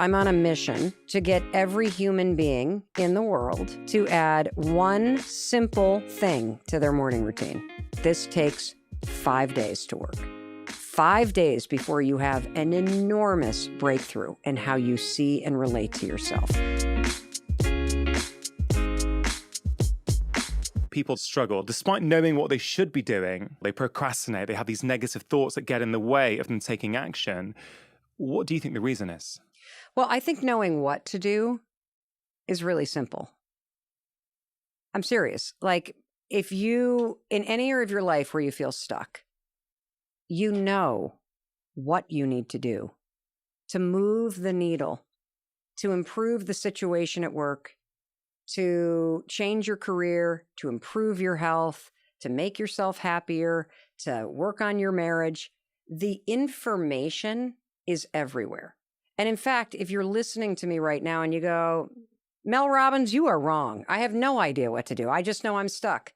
I'm on a mission to get every human being in the world to add one simple thing to their morning routine. This takes 5 days to work. 5 days before you have an enormous breakthrough in how you see and relate to yourself. People struggle. Despite knowing what they should be doing, they procrastinate. They have these negative thoughts that get in the way of them taking action. What do you think the reason is? Well, I think knowing what to do is really simple. I'm serious. Like, if you, in any area of your life where you feel stuck, you know what you need to do to move the needle, to improve the situation at work, to change your career, to improve your health, to make yourself happier, to work on your marriage. The information is everywhere. And in fact, if you're listening to me right now and you go, Mel Robbins, you are wrong. I have no idea what to do. I just know I'm stuck.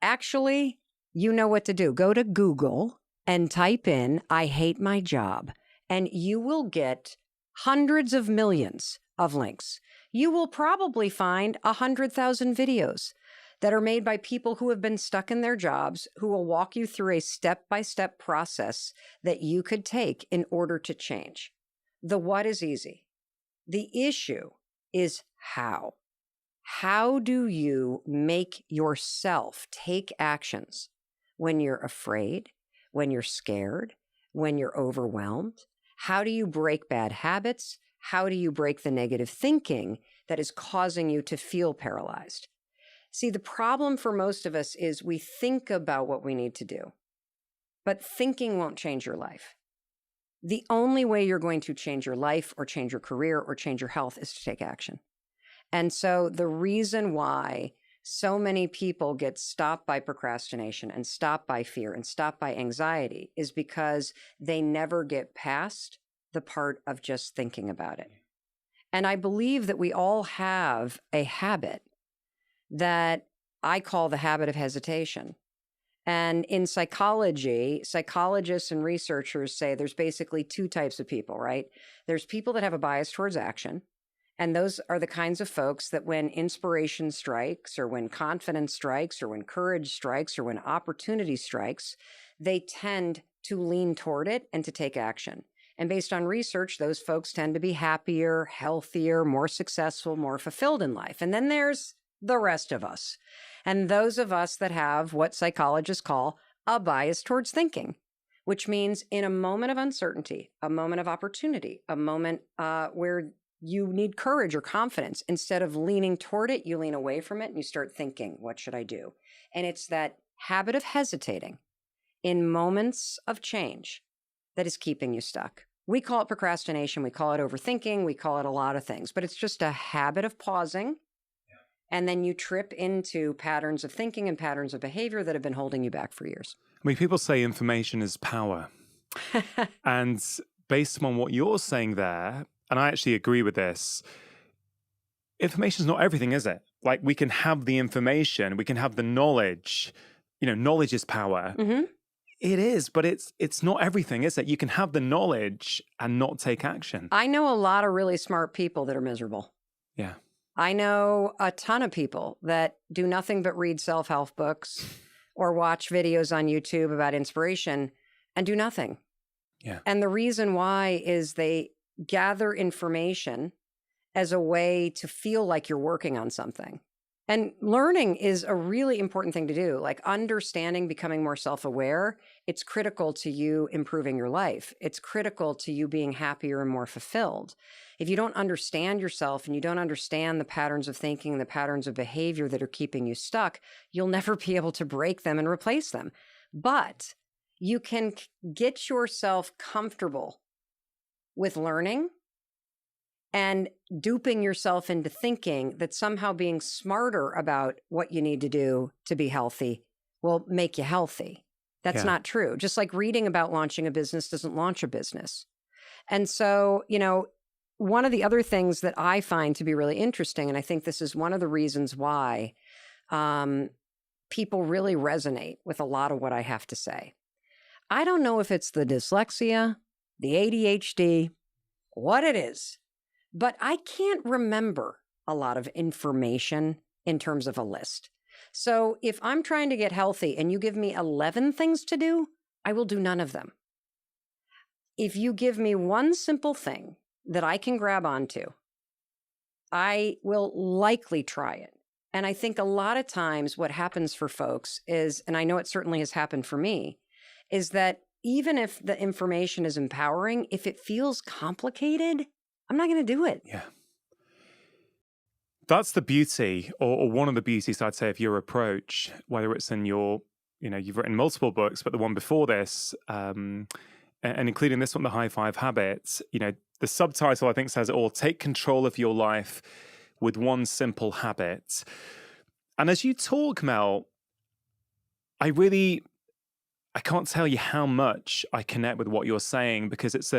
Actually, you know what to do. Go to Google and type in, I hate my job, and you will get hundreds of millions of links. You will probably find 100,000 videos that are made by people who have been stuck in their jobs, who will walk you through a step-by-step process that you could take in order to change. The what is easy. The issue is how. How do you make yourself take actions when you're afraid, when you're scared, when you're overwhelmed? How do you break bad habits? How do you break the negative thinking that is causing you to feel paralyzed? See, the problem for most of us is we think about what we need to do, but thinking won't change your life. The only way you're going to change your life or change your career or change your health is to take action. And so the reason why so many people get stopped by procrastination and stopped by fear and stopped by anxiety is because they never get past the part of just thinking about it. And I believe that we all have a habit that I call the habit of hesitation. And in psychology, psychologists and researchers say there's basically two types of people, right? There's people that have a bias towards action. And those are the kinds of folks that when inspiration strikes, or when confidence strikes, or when courage strikes, or when opportunity strikes, they tend to lean toward it and to take action. And based on research, those folks tend to be happier, healthier, more successful, more fulfilled in life. And then there's the rest of us. And those of us that have what psychologists call a bias towards thinking, which means in a moment of uncertainty, a moment of opportunity, a moment where you need courage or confidence, instead of leaning toward it, you lean away from it and you start thinking, what should I do? And it's that habit of hesitating in moments of change that is keeping you stuck. We call it procrastination. We call it overthinking. We call it a lot of things, but it's just a habit of pausing. And then you trip into patterns of thinking and patterns of behavior that have been holding you back for years. I mean, people say information is power. And based on what you're saying there, and I actually agree with this, information is not everything, is it? Like, we can have the information, we can have the knowledge. You know, knowledge is power. Mm-hmm. It is, but it's not everything, is it? You can have the knowledge and not take action. I know a lot of really smart people that are miserable. Yeah. I know a ton of people that do nothing but read self-help books or watch videos on YouTube about inspiration and do nothing. Yeah. And the reason why is they gather information as a way to feel like you're working on something. And learning is a really important thing to do, like understanding, becoming more self-aware. It's critical to you improving your life. It's critical to you being happier and more fulfilled. If you don't understand yourself and you don't understand the patterns of thinking and the patterns of behavior that are keeping you stuck, you'll never be able to break them and replace them. But you can get yourself comfortable with learning and duping yourself into thinking that somehow being smarter about what you need to do to be healthy will make you healthy. That's not true. Just like reading about launching a business doesn't launch a business. And so, you know, one of the other things that I find to be really interesting, and I think this is one of the reasons why people really resonate with a lot of what I have to say. I don't know if it's the dyslexia, the ADHD, what it is, but I can't remember a lot of information in terms of a list. So if I'm trying to get healthy and you give me 11 things to do, I will do none of them. If you give me one simple thing that I can grab onto, I will likely try it. And I think a lot of times what happens for folks is, and I know it certainly has happened for me, is that even if the information is empowering, if it feels complicated, I'm not going to do it. Yeah. That's the beauty, or one of the beauties, I'd say, of your approach, whether it's in your, you've written multiple books, but the one before this, and including this one, The High Five Habits, the subtitle, I think, says it all: take control of your life with one simple habit. And as you talk, Mel, I can't tell you how much I connect with what you're saying, because it's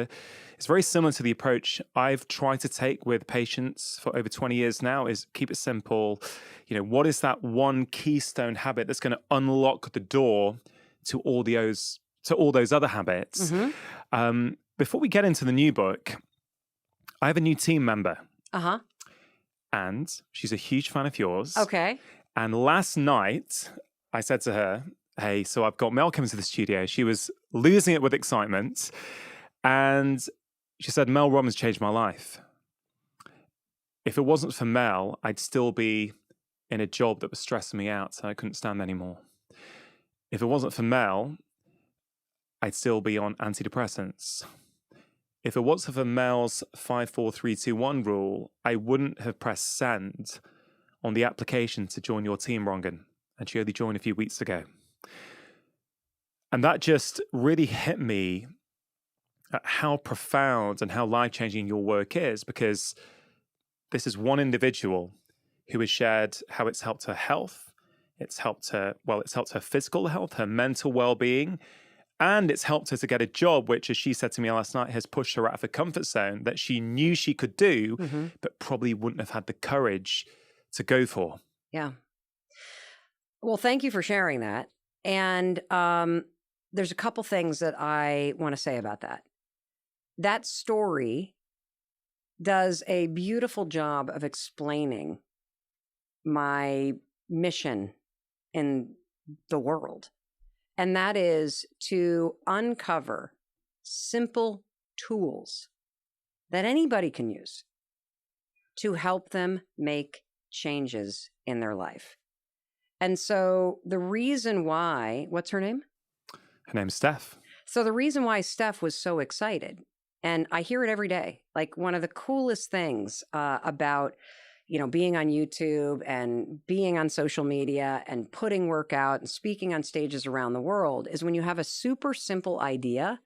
very similar to the approach I've tried to take with patients for over 20 years now, is keep it simple. What is that one keystone habit that's going to unlock the door to all those other habits? Mm-hmm. Before we get into the new book, I have a new team member. Uh-huh. And she's a huge fan of yours. Okay. And last night, I said to her, hey, so I've got Mel coming to the studio. She was losing it with excitement. And she said, Mel Robbins changed my life. If it wasn't for Mel, I'd still be in a job that was stressing me out, so I couldn't stand anymore. If it wasn't for Mel, I'd still be on antidepressants. If it wasn't for Mel's 5, 4, 3, 2, 1 rule, I wouldn't have pressed send on the application to join your team, Rongan. And she only joined a few weeks ago. And that just really hit me at how profound and how life-changing your work is, because this is one individual who has shared how it's helped her health, it's helped her physical health, her mental well-being, and it's helped her to get a job, which, as she said to me last night, has pushed her out of her comfort zone that she knew she could do, but probably wouldn't have had the courage to go for. Yeah. Well, thank you for sharing that. And there's a couple things that I want to say about that. That story does a beautiful job of explaining my mission in the world. And that is to uncover simple tools that anybody can use to help them make changes in their life. And so the reason why, what's her name? Her name's Steph. So the reason why Steph was so excited, and I hear it every day, like one of the coolest things about being on YouTube and being on social media and putting work out and speaking on stages around the world is when you have a super simple idea,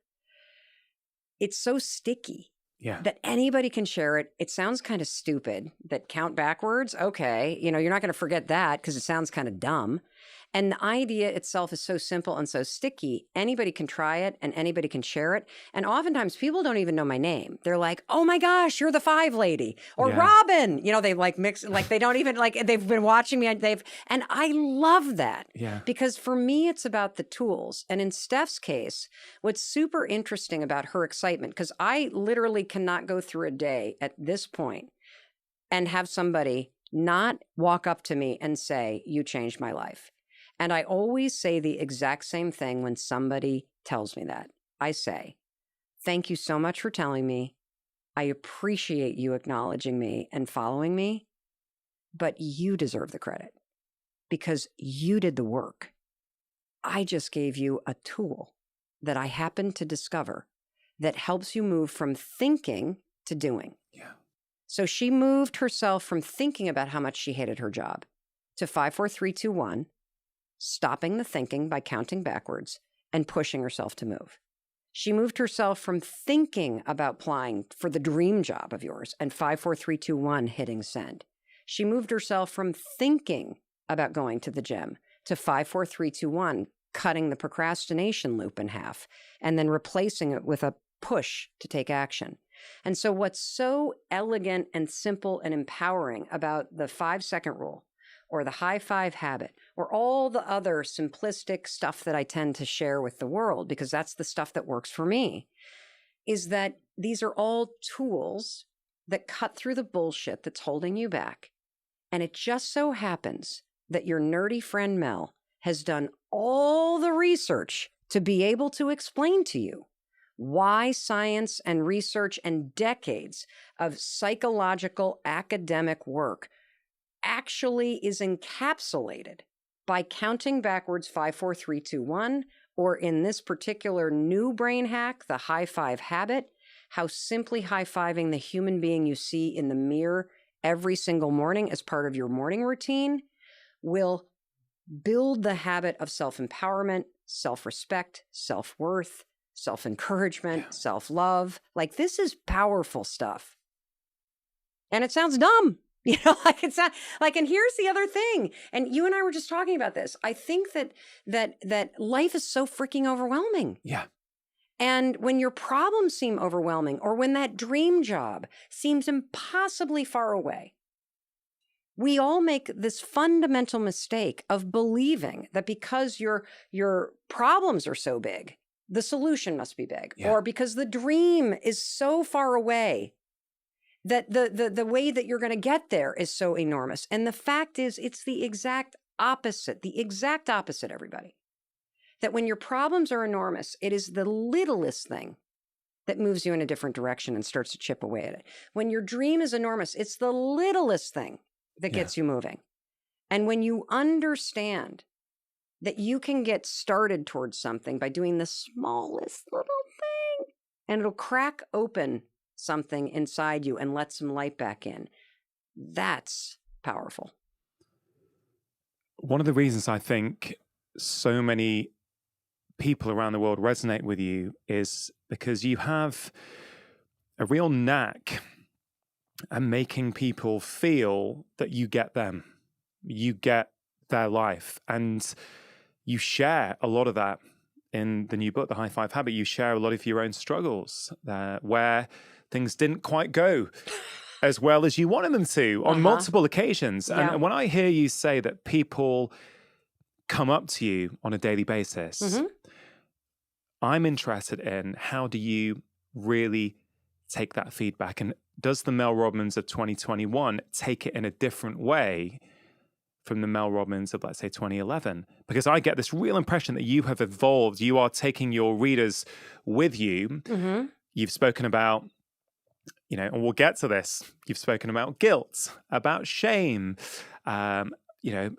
it's so sticky that anybody can share it. It sounds kind of stupid that count backwards. Okay. You're not going to forget that because it sounds kind of dumb. And the idea itself is so simple and so sticky. Anybody can try it and anybody can share it. And oftentimes people don't even know my name. They're like, oh my gosh, you're the 5 lady or Robin. They like mix, like they don't even like, they've been watching me. And I love that because for me, it's about the tools. And in Steph's case, what's super interesting about her excitement, because I literally cannot go through a day at this point and have somebody not walk up to me and say, you changed my life. And I always say the exact same thing when somebody tells me that. I say, thank you so much for telling me. I appreciate you acknowledging me and following me, but you deserve the credit because you did the work. I just gave you a tool that I happened to discover that helps you move from thinking to doing. Yeah. So she moved herself from thinking about how much she hated her job to 5, 4, 3, 2, 1. Stopping the thinking by counting backwards and pushing herself to move. She moved herself from thinking about applying for the dream job of yours and 5, 4, 3, 2, 1 hitting send. She moved herself from thinking about going to the gym to 5, 4, 3, 2, 1, cutting the procrastination loop in half and then replacing it with a push to take action. And so what's so elegant and simple and empowering about the 5-second rule or the high 5 habit, or all the other simplistic stuff that I tend to share with the world, because that's the stuff that works for me, is that these are all tools that cut through the bullshit that's holding you back. And it just so happens that your nerdy friend Mel has done all the research to be able to explain to you why science and research and decades of psychological academic work actually is encapsulated by counting backwards 5, 4, 3, 2, 1, or in this particular new brain hack, the high five habit, how simply high-fiving the human being you see in the mirror every single morning as part of your morning routine will build the habit of self-empowerment, self-respect, self-worth, self-encouragement, self-love. Like, this is powerful stuff. And it sounds dumb. You know, like it's not like, and here's the other thing. And you and I were just talking about this. I think that life is so freaking overwhelming. Yeah. And when your problems seem overwhelming, or when that dream job seems impossibly far away, we all make this fundamental mistake of believing that because your problems are so big, the solution must be big, or because the dream is so far away, that the way that you're going to get there is so enormous. And the fact is, it's the exact opposite, everybody. That when your problems are enormous, it is the littlest thing that moves you in a different direction and starts to chip away at it. When your dream is enormous, it's the littlest thing that gets you moving. And when you understand that you can get started towards something by doing the smallest little thing, and it'll crack open something inside you and let some light back in, that's powerful. One of the reasons I think so many people around the world resonate with you is because you have a real knack at making people feel that you get them, you get their life, and you share a lot of that in the new book, The High Five Habit. You share a lot of your own struggles where things didn't quite go as well as you wanted them to on multiple occasions. And when I hear you say that people come up to you on a daily basis, I'm interested in, how do you really take that feedback? And does the Mel Robbins of 2021 take it in a different way from the Mel Robbins of, let's say, 2011? Because I get this real impression that you have evolved. You are taking your readers with you. You've spoken about, and we'll get to this, you've spoken about guilt, about shame,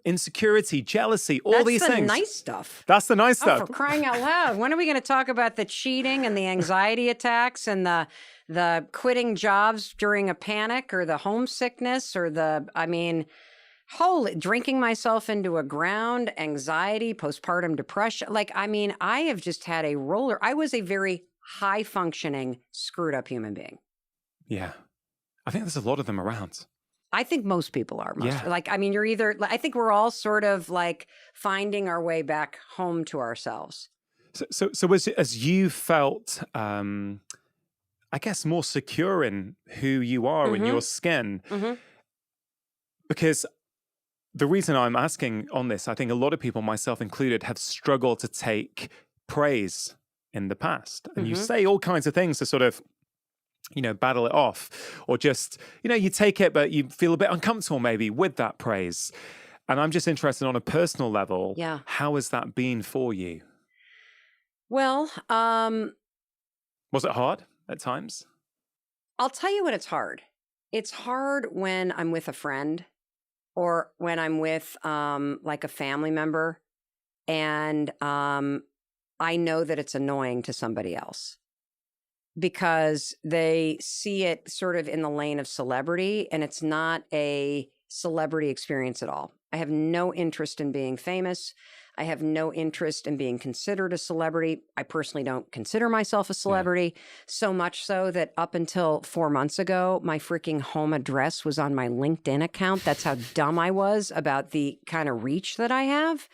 insecurity, jealousy, all these things. That's the nice stuff. That's the nice stuff. Oh, for crying out loud. When are we going to talk about the cheating and the anxiety attacks and the quitting jobs during a panic, or the homesickness, or drinking myself into a ground, anxiety, postpartum depression? I have just had I was a very high functioning, screwed up human being. Yeah. I think there's a lot of them around. I think most people are. You're either, I think we're all sort of like finding our way back home to ourselves. So as you felt, I guess, more secure in who you are in your skin, because the reason I'm asking on this, I think a lot of people, myself included, have struggled to take praise in the past. And you say all kinds of things to sort of, battle it off, or just, you take it, but you feel a bit uncomfortable maybe with that praise. And I'm just interested on a personal level. Yeah. How has that been for you? Well, was it hard at times? I'll tell you when it's hard. It's hard when I'm with a friend, or when I'm with like a family member, and I know that it's annoying to somebody else, because they see it sort of in the lane of celebrity, and it's not a celebrity experience at all. I have no interest in being famous. I have no interest in being considered a celebrity. I personally don't consider myself a celebrity, so much so that up until 4 months ago, my freaking home address was on my LinkedIn account. That's how dumb I was about the kind of reach that I have.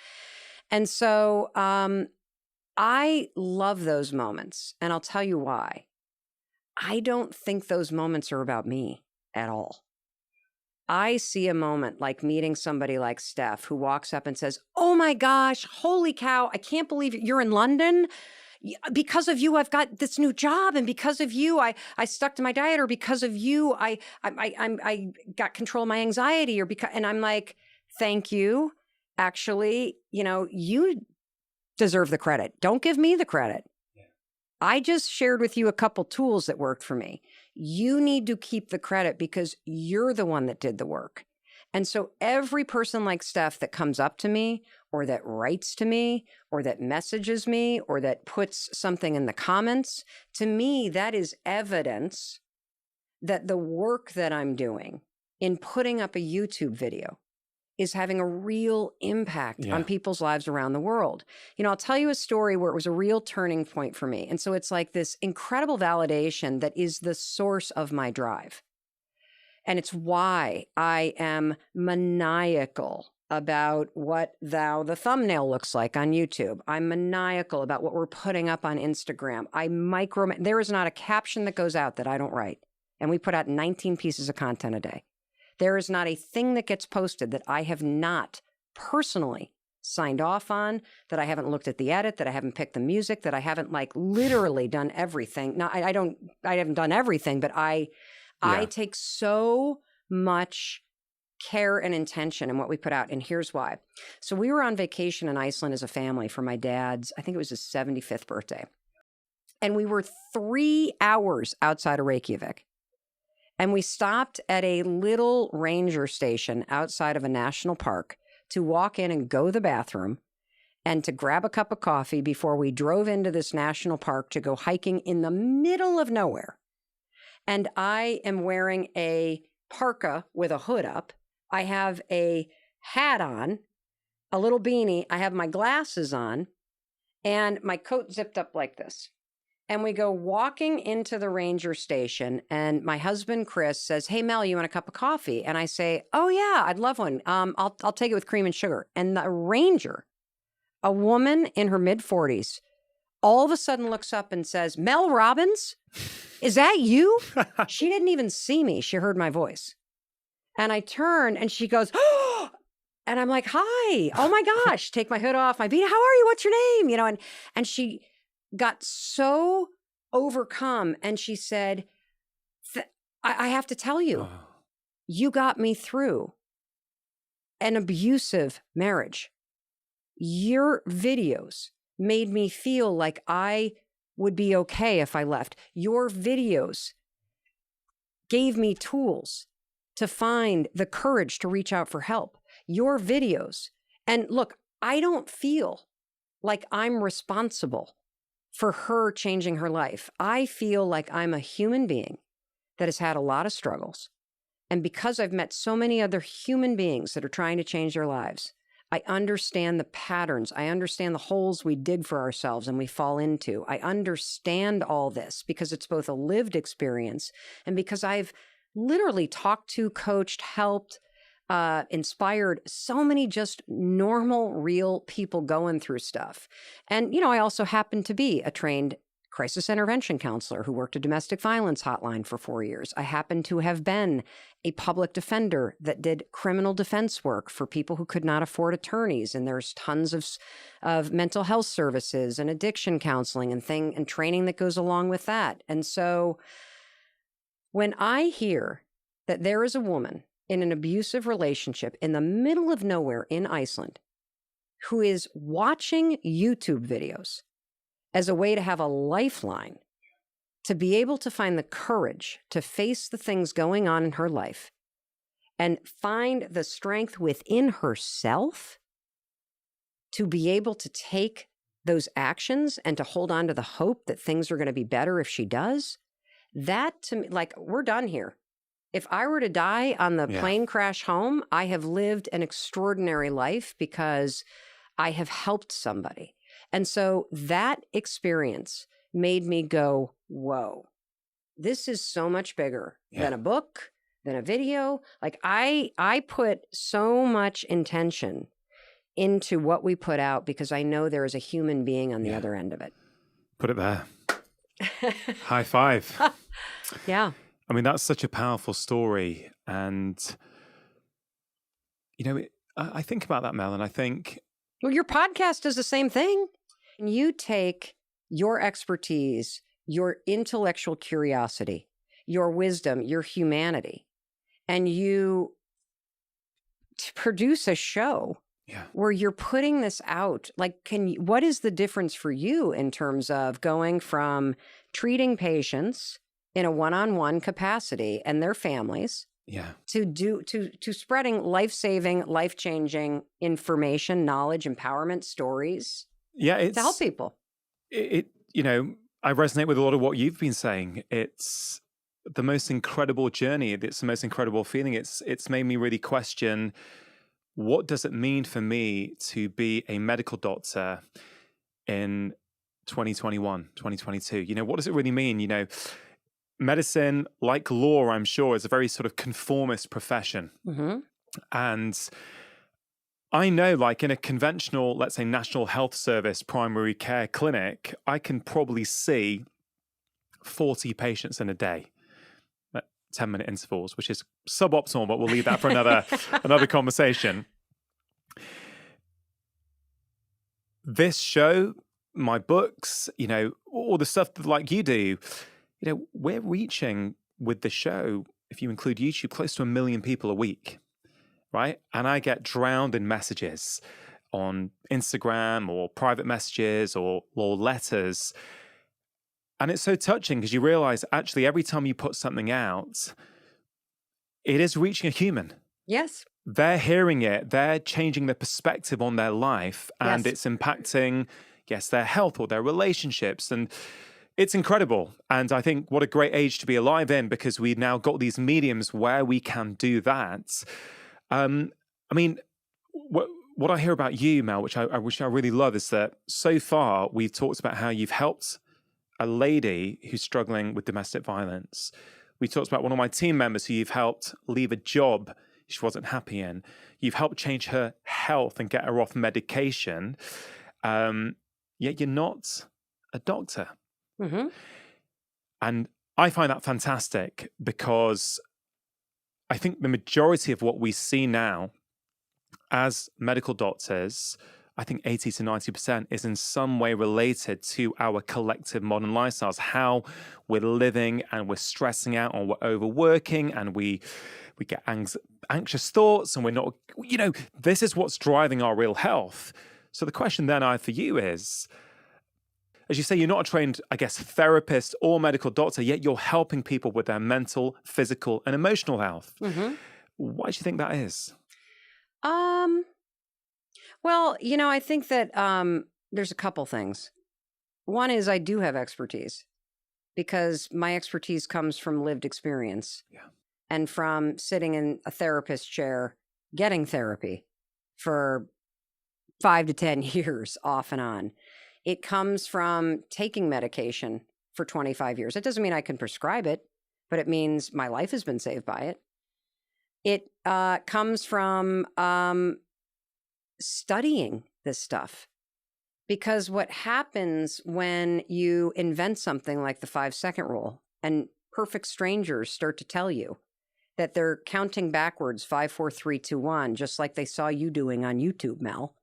And so I love those moments, and I'll tell you why. I don't think those moments are about me at all. I see a moment like meeting somebody like Steph, who walks up and says, "Oh my gosh, holy cow, I can't believe you're in London. because of you, I've got this new job, and because of you, I stuck to my diet, or because of you, I got control of my anxiety, or because, and I'm like, thank you. Actually, you deserve the credit. Don't give me the credit. Yeah. I just shared with you a couple tools that worked for me. You need to keep the credit because you're the one that did the work. And so every person like Steph that comes up to me, or that writes to me, or that messages me, or that puts something in the comments, to me, that is evidence that the work that I'm doing in putting up a YouTube video is having a real impact on people's lives around the world. I'll tell you a story where it was a real turning point for me. And so it's like this incredible validation that is the source of my drive. And it's why I am maniacal about what the thumbnail looks like on YouTube. I'm maniacal about what we're putting up on Instagram. There is not a caption that goes out that I don't write. And we put out 19 pieces of content a day. There is not a thing that gets posted that I have not personally signed off on, that I haven't looked at the edit, that I haven't picked the music, that I haven't literally done everything. Now, I haven't done everything, but I take so much care and intention in what we put out. And here's why. So we were on vacation in Iceland as a family for my dad's, I think it was his 75th birthday. And we were 3 hours outside of Reykjavik. And we stopped at a little ranger station outside of a national park to walk in and go to the bathroom and to grab a cup of coffee before we drove into this national park to go hiking in the middle of nowhere. And I am wearing a parka with a hood up. I have a hat on, a little beanie. I have my glasses on, and my coat zipped up like this. And we go walking into the ranger station, and my husband, Chris, says, "Hey, Mel, you want a cup of coffee?" And I say, "Oh, yeah, I'd love one. I'll take it with cream and sugar." And the ranger, a woman in her mid-40s, all of a sudden looks up and says, "Mel Robbins? Is that you?" She didn't even see me. She heard my voice. And I turn and she goes, "Oh," and I'm like, "Hi. Oh my gosh." Take my hood off, my beanie. "How are you? What's your name?" And she got so overcome. And she said, I have to tell you, you got me through an abusive marriage. Your videos made me feel like I would be okay if I left. Your videos gave me tools to find the courage to reach out for help. Your videos. And look, I don't feel like I'm responsible for her changing her life. I feel like I'm a human being that has had a lot of struggles. And because I've met so many other human beings that are trying to change their lives, I understand the patterns. I understand the holes we dig for ourselves and we fall into. I understand all this because it's both a lived experience and because I've literally talked to, coached, helped, inspired so many just normal, real people going through stuff. And, I also happen to be a trained crisis intervention counselor who worked a domestic violence hotline for 4 years. I happen to have been a public defender that did criminal defense work for people who could not afford attorneys. And there's tons of mental health services and addiction counseling and training that goes along with that. And so when I hear that there is a woman in an abusive relationship in the middle of nowhere in Iceland who is watching YouTube videos as a way to have a lifeline, to be able to find the courage to face the things going on in her life and find the strength within herself to be able to take those actions and to hold on to the hope that things are going to be better if she does, that to me, we're done here. If I were to die on the plane crash home, I have lived an extraordinary life because I have helped somebody. And so that experience made me go, whoa, this is so much bigger than a book, than a video. I put so much intention into what we put out because I know there is a human being on the other end of it. Put it there. High five. Yeah. I mean, that's such a powerful story. And, I think about that, Mel, and I think... Well, your podcast does the same thing. You take your expertise, your intellectual curiosity, your wisdom, your humanity, and you produce a show where you're putting this out. Like, what is the difference for you in terms of going from treating patients in a one-on-one capacity and their families to spreading life-saving, life-changing information, knowledge, empowerment, stories to help people? I resonate with a lot of what you've been saying. It's the most incredible journey. It's the most incredible feeling. It's made me really question, what does it mean for me to be a medical doctor in 2021, 2022? What does it really mean? Medicine, like law, I'm sure, is a very sort of conformist profession. Mm-hmm. And I know, like in a conventional, let's say, National Health Service primary care clinic, I can probably see 40 patients in a day at 10-minute intervals, which is suboptimal, but we'll leave that for another conversation. This show, my books, all the stuff that like you do, we're reaching with the show, if you include YouTube, close to 1 million people a week, right? And I get drowned in messages on Instagram or private messages or letters. And it's so touching because you realize actually every time you put something out, it is reaching a human. Yes. They're hearing it, they're changing their perspective on their life, and it's impacting, their health or their relationships. And it's incredible. And I think what a great age to be alive in, because we've now got these mediums where we can do that. What I hear about you, Mel, which I really love, is that so far we've talked about how you've helped a lady who's struggling with domestic violence. We talked about one of my team members who you've helped leave a job she wasn't happy in. You've helped change her health and get her off medication. Yet you're not a doctor. Mm-hmm. And I find that fantastic, because I think the majority of what we see now as medical doctors, I think 80 to 90% is in some way related to our collective modern lifestyles, how we're living and we're stressing out and we're overworking and we get anxious thoughts and we're not, this is what's driving our real health. So the question then I have for you is, as you say, you're not a trained, therapist or medical doctor, yet you're helping people with their mental, physical, and emotional health. Mm-hmm. Why do you think that is? Well, I think that there's a couple things. One is I do have expertise, because my expertise comes from lived experience and from sitting in a therapist chair, getting therapy for 5 to 10 years off and on. It comes from taking medication for 25 years. It doesn't mean I can prescribe it, but it means my life has been saved by it. It comes from studying this stuff, because what happens when you invent something like the 5-second rule and perfect strangers start to tell you that they're counting backwards 5, 4, 3, 2, 1, just like they saw you doing on YouTube, Mel,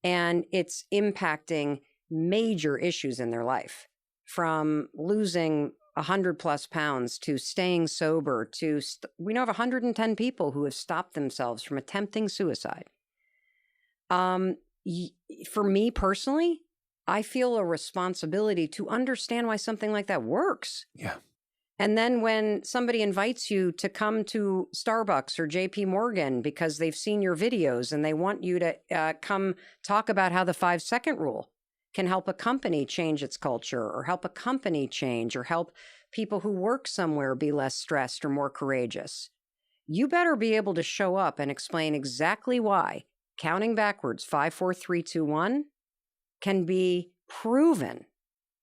and it's impacting major issues in their life, from losing 100+ pounds to staying sober to we know of 110 people who have stopped themselves from attempting suicide. For me personally, I feel a responsibility to understand why something like that works. Yeah. And then when somebody invites you to come to Starbucks or JP Morgan because they've seen your videos and they want you to come talk about how the 5-second rule can help a company change its culture, or help a company change, or help people who work somewhere be less stressed or more courageous, you better be able to show up and explain exactly why counting backwards 5, 4, 3, 2, 1 can be proven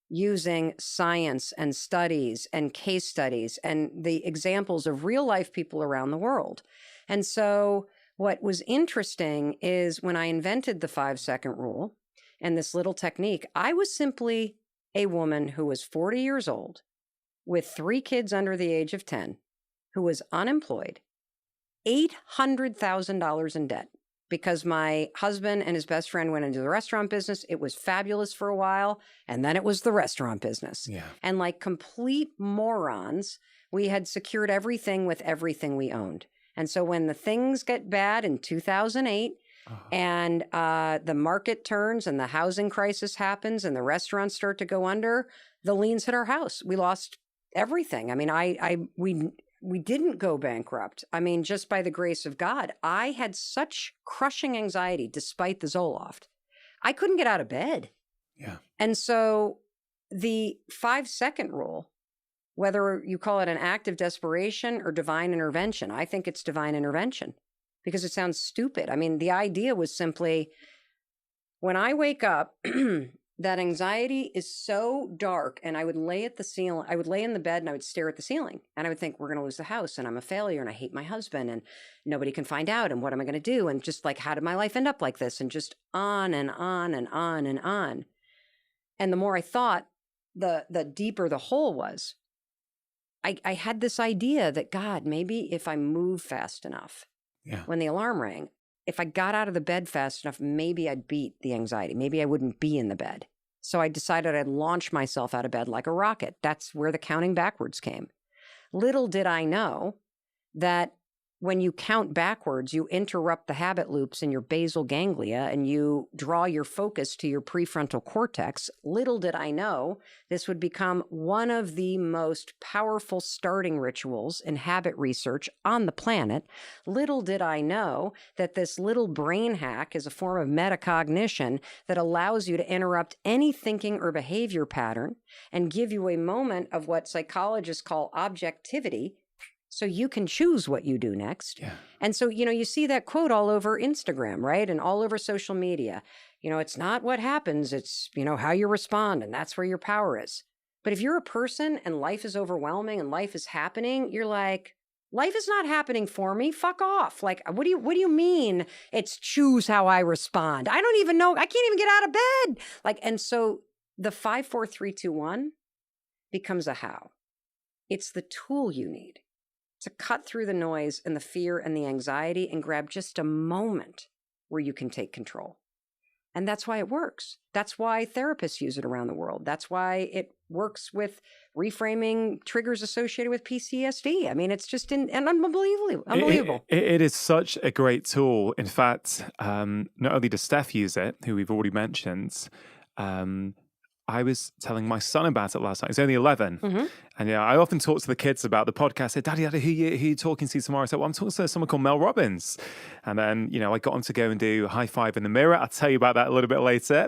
using science and studies and case studies and the examples of real life people around the world. And so what was interesting is when I invented the 5-second rule and this little technique, I was simply a woman who was 40 years old with 3 kids under the age of 10, who was unemployed, $800,000 in debt. because my husband and his best friend went into the restaurant business. It was fabulous for a while, and then it was the restaurant business. Yeah. And like complete morons, we had secured everything with everything we owned. And so when the things get bad in 2008 and the market turns and the housing crisis happens and the restaurants start to go under, the liens hit our house. We lost everything. I mean, we didn't go bankrupt. I mean, just by the grace of God. I had such crushing anxiety despite the Zoloft. I couldn't get out of bed. Yeah. And so the 5-second rule, whether you call it an act of desperation or divine intervention, I think it's divine intervention because it sounds stupid. I mean, the idea was simply, when I wake up, that anxiety is so dark, and I would lay at the ceiling. I would lay in the bed and I would stare at the ceiling, and I would think, we're going to lose the house, and I'm a failure, and I hate my husband, and nobody can find out, and what am I going to do? And just like, how did my life end up like this? And just on and on and on and on. And the more I thought, the deeper the hole was. I had this idea that, God, maybe if I move fast enough, when the alarm rang, if I got out of the bed fast enough, maybe I'd beat the anxiety. Maybe I wouldn't be in the bed. So I decided I'd launch myself out of bed like a rocket. That's where the counting backwards came. Little did I know that when you count backwards, you interrupt the habit loops in your basal ganglia and you draw your focus to your prefrontal cortex. Little did I know this would become one of the most powerful starting rituals in habit research on the planet. Little did I know that this little brain hack is a form of metacognition that allows you to interrupt any thinking or behavior pattern and give you a moment of what psychologists call objectivity, so you can choose what you do next. Yeah. And so, you see that quote all over Instagram, right? And all over social media. It's not what happens, it's, how you respond, and that's where your power is. But if you're a person and life is overwhelming and life is happening, you're like, life is not happening for me. Fuck off. Like, what do you mean it's choose how I respond? I don't even know. I can't even get out of bed. And so the 5, 4, 3, 2, 1 becomes a how. It's the tool you need to cut through the noise and the fear and the anxiety and grab just a moment where you can take control. And that's why it works. That's why therapists use it around the world. That's why it works with reframing triggers associated with PTSD. I mean, it's just unbelievable. It is such a great tool. In fact, not only does Steph use it, who we've already mentioned, I was telling my son about it last night. He's only 11. Mm-hmm. And I often talk to the kids about the podcast. I said, Daddy, who are you talking to tomorrow? I said, well, I'm talking to someone called Mel Robbins. And then, I got him to go and do a high five in the mirror. I'll tell you about that a little bit later.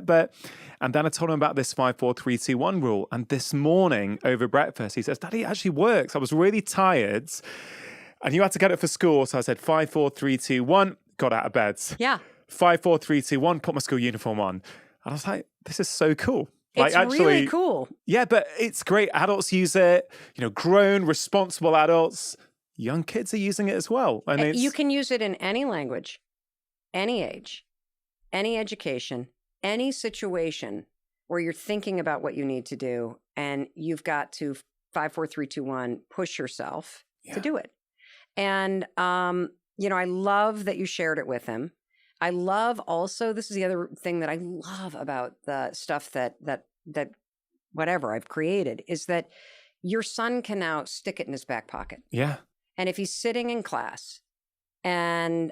And then I told him about this 5, 4, 3, 2, 1 rule. And this morning over breakfast, he says, Daddy, it actually works. I was really tired and you had to get it for school. So I said, 5, 4, 3, 2, 1, got out of bed. Yeah. 5, 4, 3, 2, 1, put my school uniform on. And I was like, this is so cool. It's really cool. Yeah, but it's great. Adults use it, grown, responsible adults. Young kids are using it as well. And you can use it in any language, any age, any education, any situation where you're thinking about what you need to do. And you've got to 5, 4, 3, 2, 1, push yourself to do it. And, I love that you shared it with him. I love also, this is the other thing that I love about the stuff that whatever I've created, is that your son can now stick it in his back pocket. Yeah. And if he's sitting in class and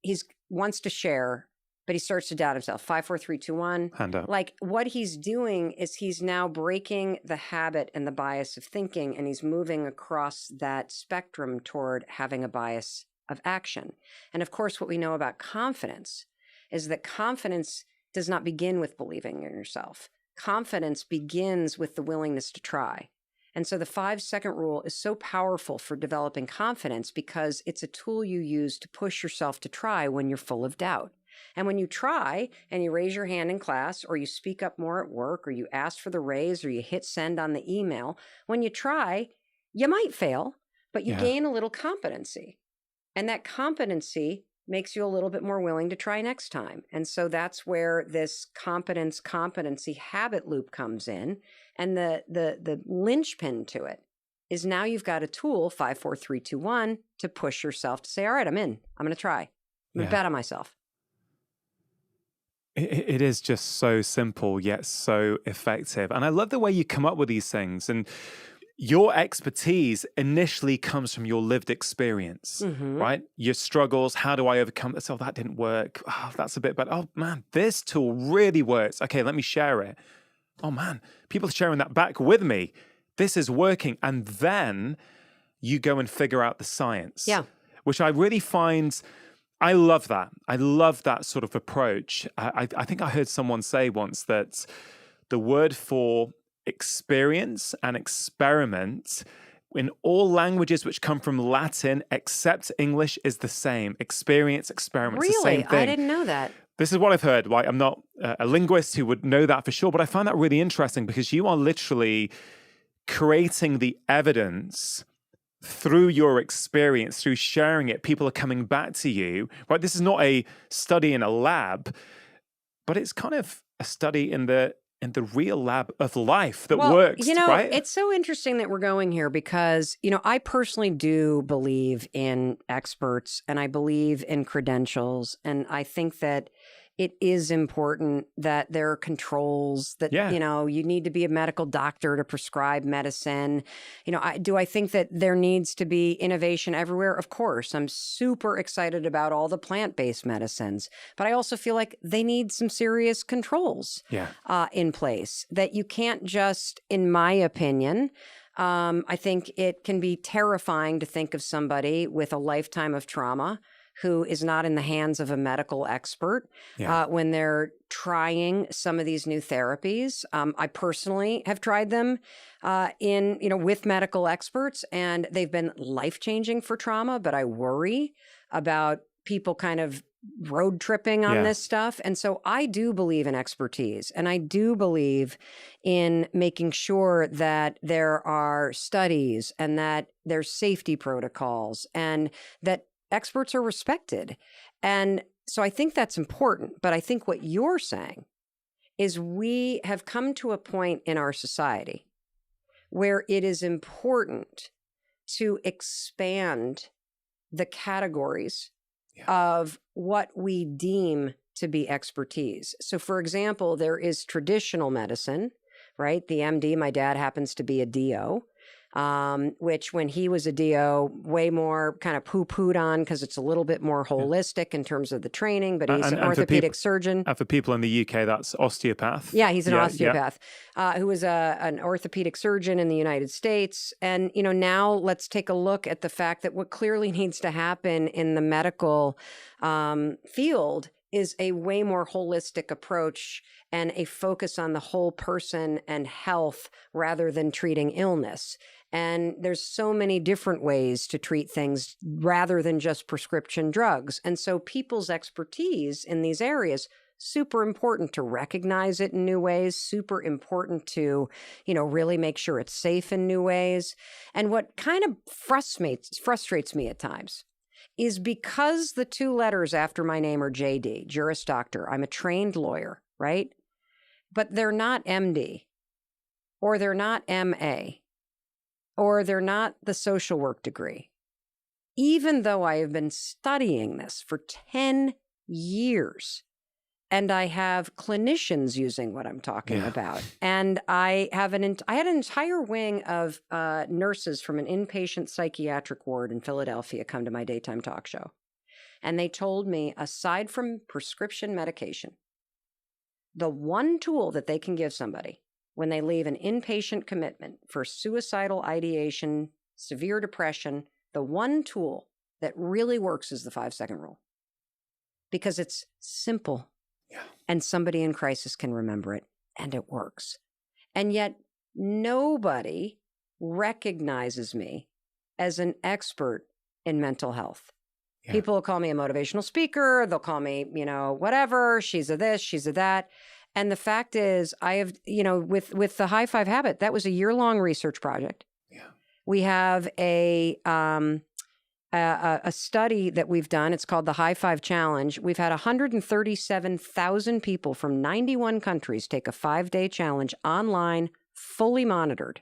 he's wants to share, but he starts to doubt himself, 5, 4, 3, 2, 1. Hand up. Like what he's doing is he's now breaking the habit and the bias of thinking, and he's moving across that spectrum toward having a bias of action. And of course, what we know about confidence is that confidence does not begin with believing in yourself. Confidence begins with the willingness to try. And so the 5-second rule is so powerful for developing confidence because it's a tool you use to push yourself to try when you're full of doubt. And when you try and you raise your hand in class, or you speak up more at work, or you ask for the raise, or you hit send on the email, when you try, you might fail, but you gain a little competency. And that competency makes you a little bit more willing to try next time. And so that's where this competency habit loop comes in. And the linchpin to it is now you've got a tool, 5, 4, 3, 2, 1, to push yourself to say, all right, I'm in. I'm going to try. I Yeah. bet on myself. It is just so simple, yet so effective. And I love the way you come up with these things. And your expertise initially comes from your lived experience, right? Your struggles. How do I overcome this? Oh, that didn't work. Oh, that's a bit bad. Oh, man, this tool really works. Okay, let me share it. Oh, man, people are sharing that back with me. This is working. And then you go and figure out the science, which I really find... I love that. I love that sort of approach. I think I heard someone say once that the word for experience and experiment in all languages which come from Latin except English is the same. Experience, experiment, it's the same thing. I didn't know that. This is what I've heard. Like, I'm not a linguist who would know that for sure, but I find that really interesting because you are literally creating the evidence through your experience, through sharing it. People are coming back to you, right? This is not a study in a lab, but it's kind of a study in the real lab of life that works, right? It's so interesting that we're going here because, I personally do believe in experts and I believe in credentials. And I think that it is important that there are controls that, you need to be a medical doctor to prescribe medicine. Do I think that there needs to be innovation everywhere? Of course. I'm super excited about all the plant-based medicines, but I also feel like they need some serious controls in place that you can't just, in my opinion, I think it can be terrifying to think of somebody with a lifetime of trauma who is not in the hands of a medical expert when they're trying some of these new therapies. I personally have tried them with medical experts, and they've been life-changing for trauma, but I worry about people kind of road tripping on this stuff. And so I do believe in expertise, and I do believe in making sure that there are studies and that there's safety protocols and that experts are respected. And so I think that's important. But I think what you're saying is we have come to a point in our society where it is important to expand the categories of what we deem to be expertise. So, for example, there is traditional medicine, right? The MD, my dad happens to be a DO. Which when he was a DO, way more kind of poo-pooed on because it's a little bit more holistic in terms of the training, but he's an orthopedic surgeon. And for people in the UK, that's osteopath. Yeah, he's an osteopath who was an orthopedic surgeon in the United States. And, now let's take a look at the fact that what clearly needs to happen in the medical field is a way more holistic approach and a focus on the whole person and health rather than treating illness. And there's so many different ways to treat things rather than just prescription drugs. And so people's expertise in these areas, super important to recognize it in new ways, super important to, really make sure it's safe in new ways. And what kind of frustrates me at times is because the two letters after my name are JD, Juris Doctor. I'm a trained lawyer, right? But they're not MD, or they're not MA, or they're not the social work degree. Even though I have been studying this for 10 years, and I have clinicians using what I'm talking about. And I had an entire wing of nurses from an inpatient psychiatric ward in Philadelphia come to my daytime talk show. And they told me, aside from prescription medication, the one tool that they can give somebody when they leave an inpatient commitment for suicidal ideation, severe depression, the one tool that really works is the 5-second rule. Because it's simple. And somebody in crisis can remember it, and it works. And yet nobody recognizes me as an expert in mental health. People will call me a motivational speaker. They'll call me, whatever. She's a this, she's a that. And the fact is, I have, with the High Five Habit, that was a year-long research project. We have a study that we've done. It's called the High Five Challenge. We've had 137,000 people from 91 countries take a 5-day challenge online, fully monitored.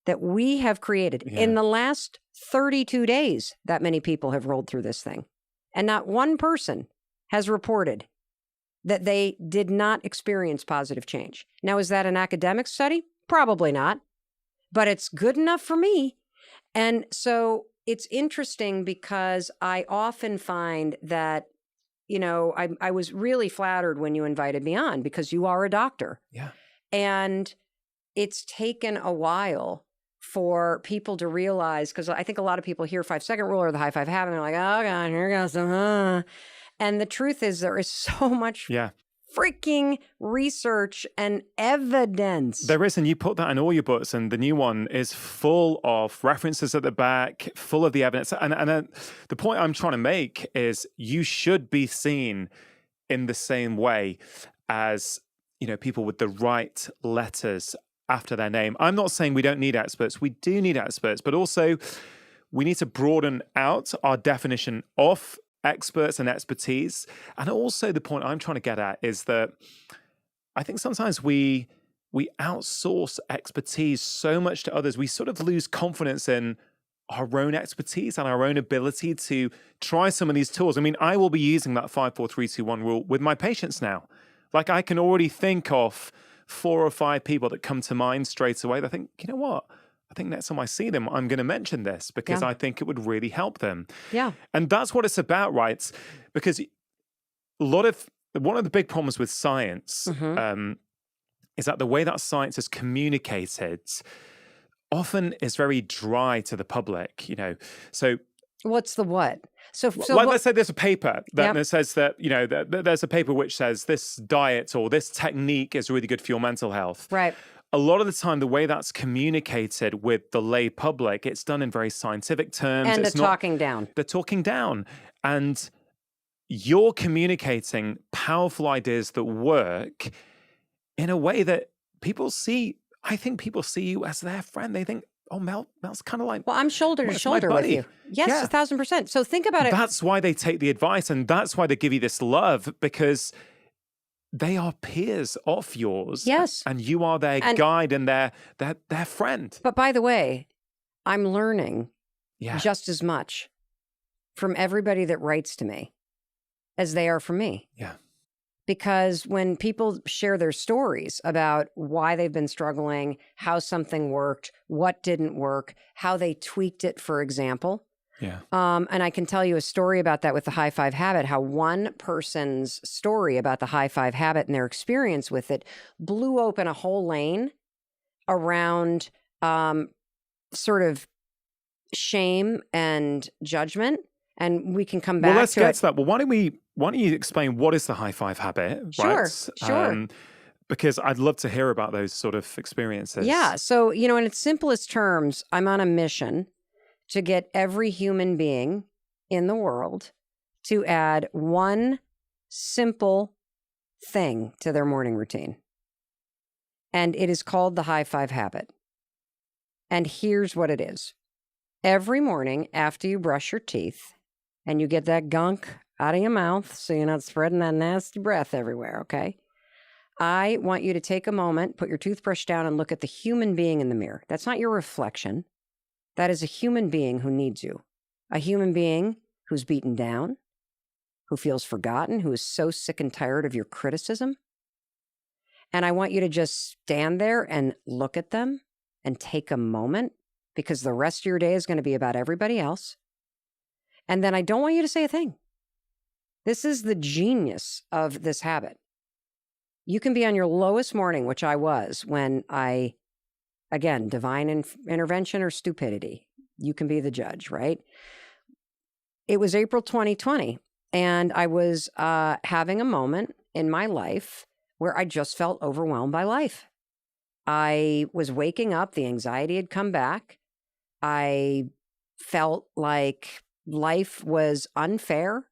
that we have created. Yeah. In the last 32 days, that many people have rolled through this thing. And not one person has reported that they did not experience positive change. Now, is that an academic study? Probably not. But it's good enough for me. And so it's interesting because I often find that, you know, I was really flattered when you invited me on because you are a doctor. Yeah. And it's taken a while for people to realize, because I think a lot of people hear 5-second rule or the high five habit, and they're like, oh God, here goes some, And the truth is there is so much freaking research and evidence. There is, and you put that in all your books, and the new one is full of references at the back, full of the evidence. And the point I'm trying to make is you should be seen in the same way as, you know, people with the right letters after their name. I'm not saying we don't need experts. We do need experts, but also we need to broaden out our definition of experts and expertise. And also the point I'm trying to get at is that I think sometimes we outsource expertise so much to others. We sort of lose confidence in our own expertise and our own ability to try some of these tools. I mean, I will be using that 5, 4, 3, 2, 1 rule with my patients now. Like I can already think of 4 or 5 people that come to mind straight away. I think, you know what? I think next time I see them, I'm going to mention this because I think it would really help them. Yeah. And that's what it's about, right? Because one of the big problems with science is that the way that science is communicated often is very dry to the public, you know. So what's the what? So let's say there's a paper that says that, you know, there's a paper which says this diet or this technique is really good for your mental health. Right. A lot of the time, the way that's communicated with the lay public, it's done in very scientific terms. And talking down. They're talking down. And you're communicating powerful ideas that work in a way that people see. I think people see you as their friend. They think, oh, Mel's kind of like, well, I'm shoulder to shoulder with you. Yes, 1,000%. So think about it. That's why they take the advice, and that's why they give you this love, because they are peers of yours. Yes. And you are their guide and their friend. But by the way, I'm learning just as much from everybody that writes to me as they are from me. Yeah. Because when people share their stories about why they've been struggling, how something worked, what didn't work, how they tweaked it, for example. Yeah. And I can tell you a story about that with the high five habit, how one person's story about the high five habit and their experience with it blew open a whole lane around sort of shame and judgment. And we can come back to Well, let's get to that. Well, why don't you explain what is the high five habit? Sure, right? sure. Because I'd love to hear about those sort of experiences. Yeah. So, you know, in its simplest terms, I'm on a mission to get every human being in the world to add one simple thing to their morning routine. And it is called the high five habit. And here's what it is. Every morning after you brush your teeth and you get that gunk out of your mouth so you're not spreading that nasty breath everywhere, okay? I want you to take a moment, put your toothbrush down and look at the human being in the mirror. That's not your reflection. That is a human being who needs you. A human being who's beaten down, who feels forgotten, who is so sick and tired of your criticism. And I want you to just stand there and look at them and take a moment, because the rest of your day is going to be about everybody else. And then I don't want you to say a thing. This is the genius of this habit. You can be on your lowest morning, which I was when I, again, divine intervention or stupidity. You can be the judge, right? It was April 2020, and I was having a moment in my life where I just felt overwhelmed by life. I was waking up, the anxiety had come back. I felt like life was unfair.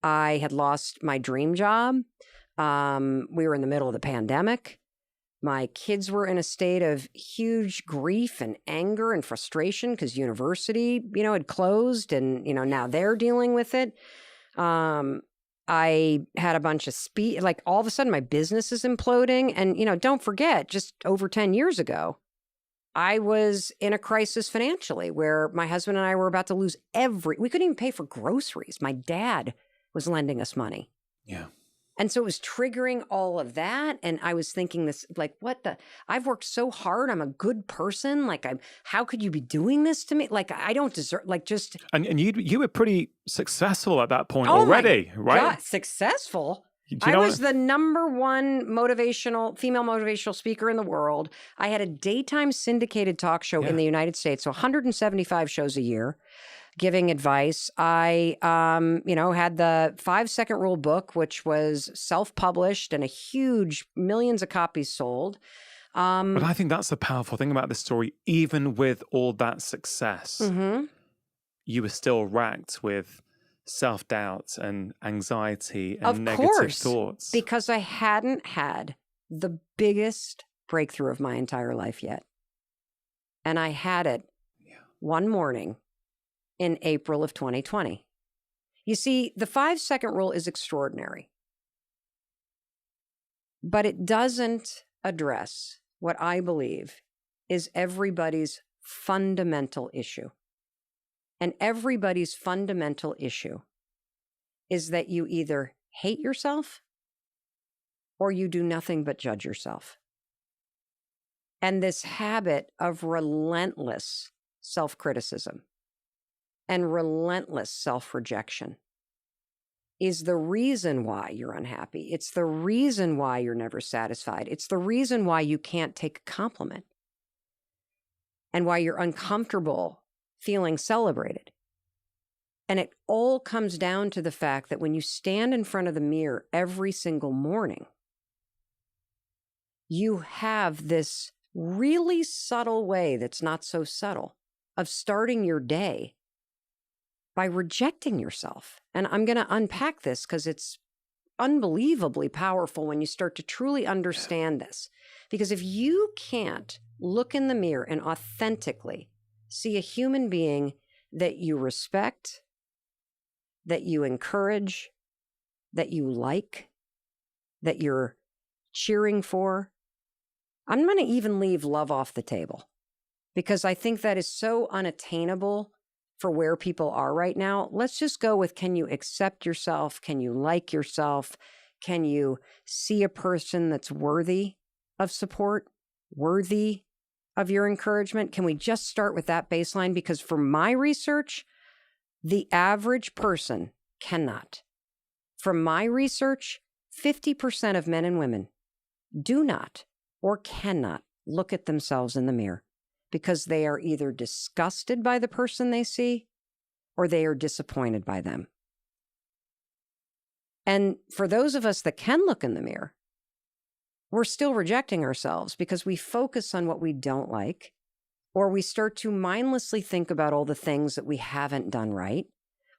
I had lost my dream job. We were in the middle of the pandemic. My kids were in a state of huge grief and anger and frustration because university, you know, had closed and, you know, now they're dealing with it. I had a bunch of like all of a sudden my business is imploding. And, you know, don't forget, just over 10 years ago, I was in a crisis financially where my husband and I were about to lose we couldn't even pay for groceries. My dad was lending us money. Yeah. And so it was triggering all of that. And I was thinking this, like, I've worked so hard. I'm a good person. Like, how could you be doing this to me? Like, I don't deserve, like, just. And you were pretty successful at that point already, right? God, successful? I was the number one female motivational speaker in the world. I had a daytime syndicated talk show in the United States, so 175 shows a year, giving advice. I, had the 5-second rule book, which was self-published and a huge millions of copies sold. But I think that's the powerful thing about this story. Even with all that success, you were still racked with self-doubt and anxiety and negative thoughts. Because I hadn't had the biggest breakthrough of my entire life yet. And I had it one morning in April of 2020. You see, the 5-second rule is extraordinary, but it doesn't address what I believe is everybody's fundamental issue. And everybody's fundamental issue is that you either hate yourself or you do nothing but judge yourself. And this habit of relentless self-criticism and relentless self-rejection is the reason why you're unhappy. It's the reason why you're never satisfied. It's the reason why you can't take a compliment and why you're uncomfortable feeling celebrated. And it all comes down to the fact that when you stand in front of the mirror every single morning, you have this really subtle way that's not so subtle of starting your day by rejecting yourself. And I'm going to unpack this because it's unbelievably powerful when you start to truly understand this. Because if you can't look in the mirror and authentically see a human being that you respect, that you encourage, that you like, that you're cheering for, I'm going to even leave love off the table because I think that is so unattainable for where people are right now. Let's just go with, can you accept yourself? Can you like yourself? Can you see a person that's worthy of support, worthy of your encouragement? Can we just start with that baseline? Because for my research, the average person cannot. From my research, 50% of men and women do not or cannot look at themselves in the mirror because they are either disgusted by the person they see or they are disappointed by them. And for those of us that can look in the mirror, we're still rejecting ourselves because we focus on what we don't like, or we start to mindlessly think about all the things that we haven't done right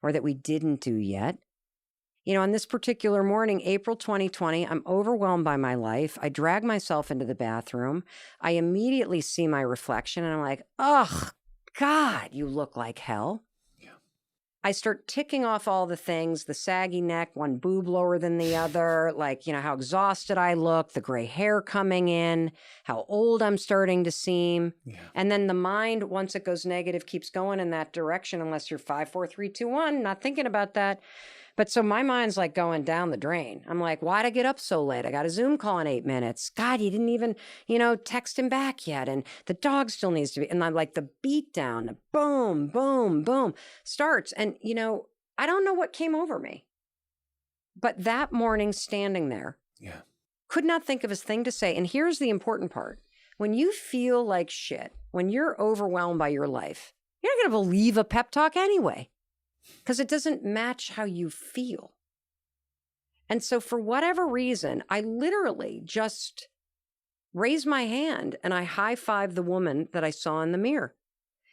or that we didn't do yet. You know, on this particular morning, April 2020, I'm overwhelmed by my life. I drag myself into the bathroom. I immediately see my reflection and I'm like, ugh, God, you look like hell. I start ticking off all the things, the saggy neck, one boob lower than the other, like, you know, how exhausted I look, the gray hair coming in, how old I'm starting to seem. Yeah. And then the mind, once it goes negative, keeps going in that direction unless you're 5, 4, 3, 2, 1, not thinking about that. But so my mind's like going down the drain. I'm like, why'd I get up so late? I got a Zoom call in 8 minutes. God, you didn't even, text him back yet. And the dog still needs to be. And I'm like, the beat down, the boom, boom, boom starts. And, I don't know what came over me. But that morning standing there, could not think of a thing to say. And here's the important part. When you feel like shit, when you're overwhelmed by your life, you're not going to believe a pep talk anyway. Because it doesn't match how you feel. And so for whatever reason, I literally just raised my hand and I high-fived the woman that I saw in the mirror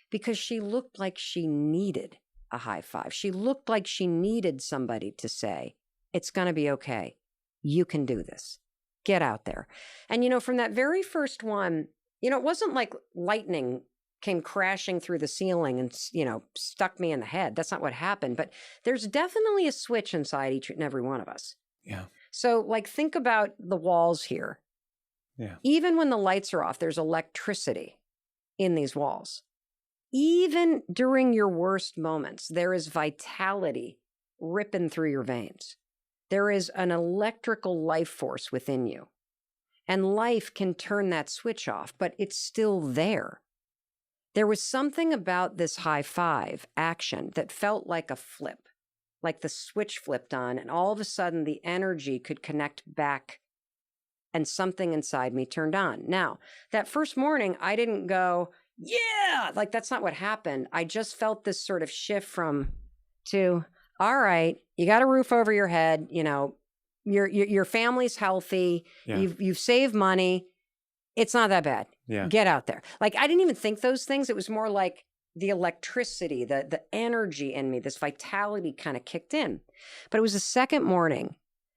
because she looked like she needed a high five. She looked like she needed somebody to say, it's going to be okay. You can do this. Get out there. And, from that very first one, it wasn't like lightning came crashing through the ceiling and, stuck me in the head. That's not what happened. But there's definitely a switch inside each and every one of us. Yeah. So, think about the walls here. Yeah. Even when the lights are off, there's electricity in these walls. Even during your worst moments, there is vitality ripping through your veins. There is an electrical life force within you. And life can turn that switch off, but it's still there. There was something about this high five action that felt like a flip, like the switch flipped on, and all of a sudden the energy could connect back and something inside me turned on. Now, that first morning, I didn't go, yeah, like that's not what happened. I just felt this sort of shift to, all right, you got a roof over your head, you know, your family's healthy, Yeah. you've saved money. It's not that bad. Yeah. Get out there. Like, I didn't even think those things. It was more like the electricity, the energy in me, this vitality kind of kicked in. But it was the second morning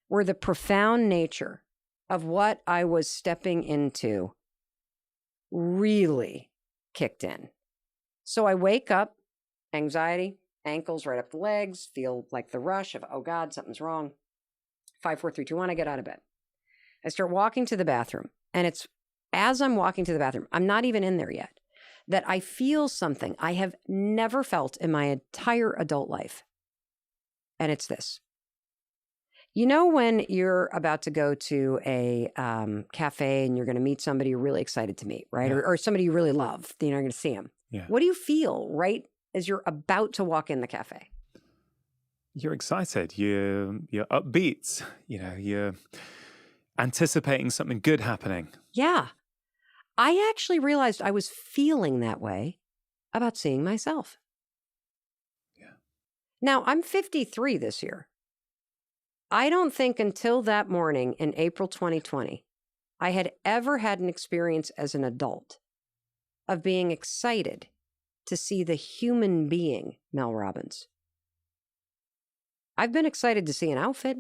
where the profound nature of what I was stepping into really kicked in. So I wake up, anxiety, ankles right up the legs, feel like the rush of, oh God, something's wrong. 5, 4, 3, 2, 1, I get out of bed. I start walking to the bathroom, and it's as I'm walking to the bathroom, I'm not even in there yet, that I feel something I have never felt in my entire adult life. And it's this. You know, when you're about to go to a cafe and you're going to meet somebody you're really excited to meet, right? Yeah. Or somebody you really love, you know, you're going to see them. Yeah. What do you feel right as you're about to walk in the cafe? You're excited. You're upbeat. You know, you're anticipating something good happening. Yeah. I actually realized I was feeling that way about seeing myself. Yeah. Now, I'm 53 this year. I don't think until that morning in April 2020, I had ever had an experience as an adult of being excited to see the human being Mel Robbins. I've been excited to see an outfit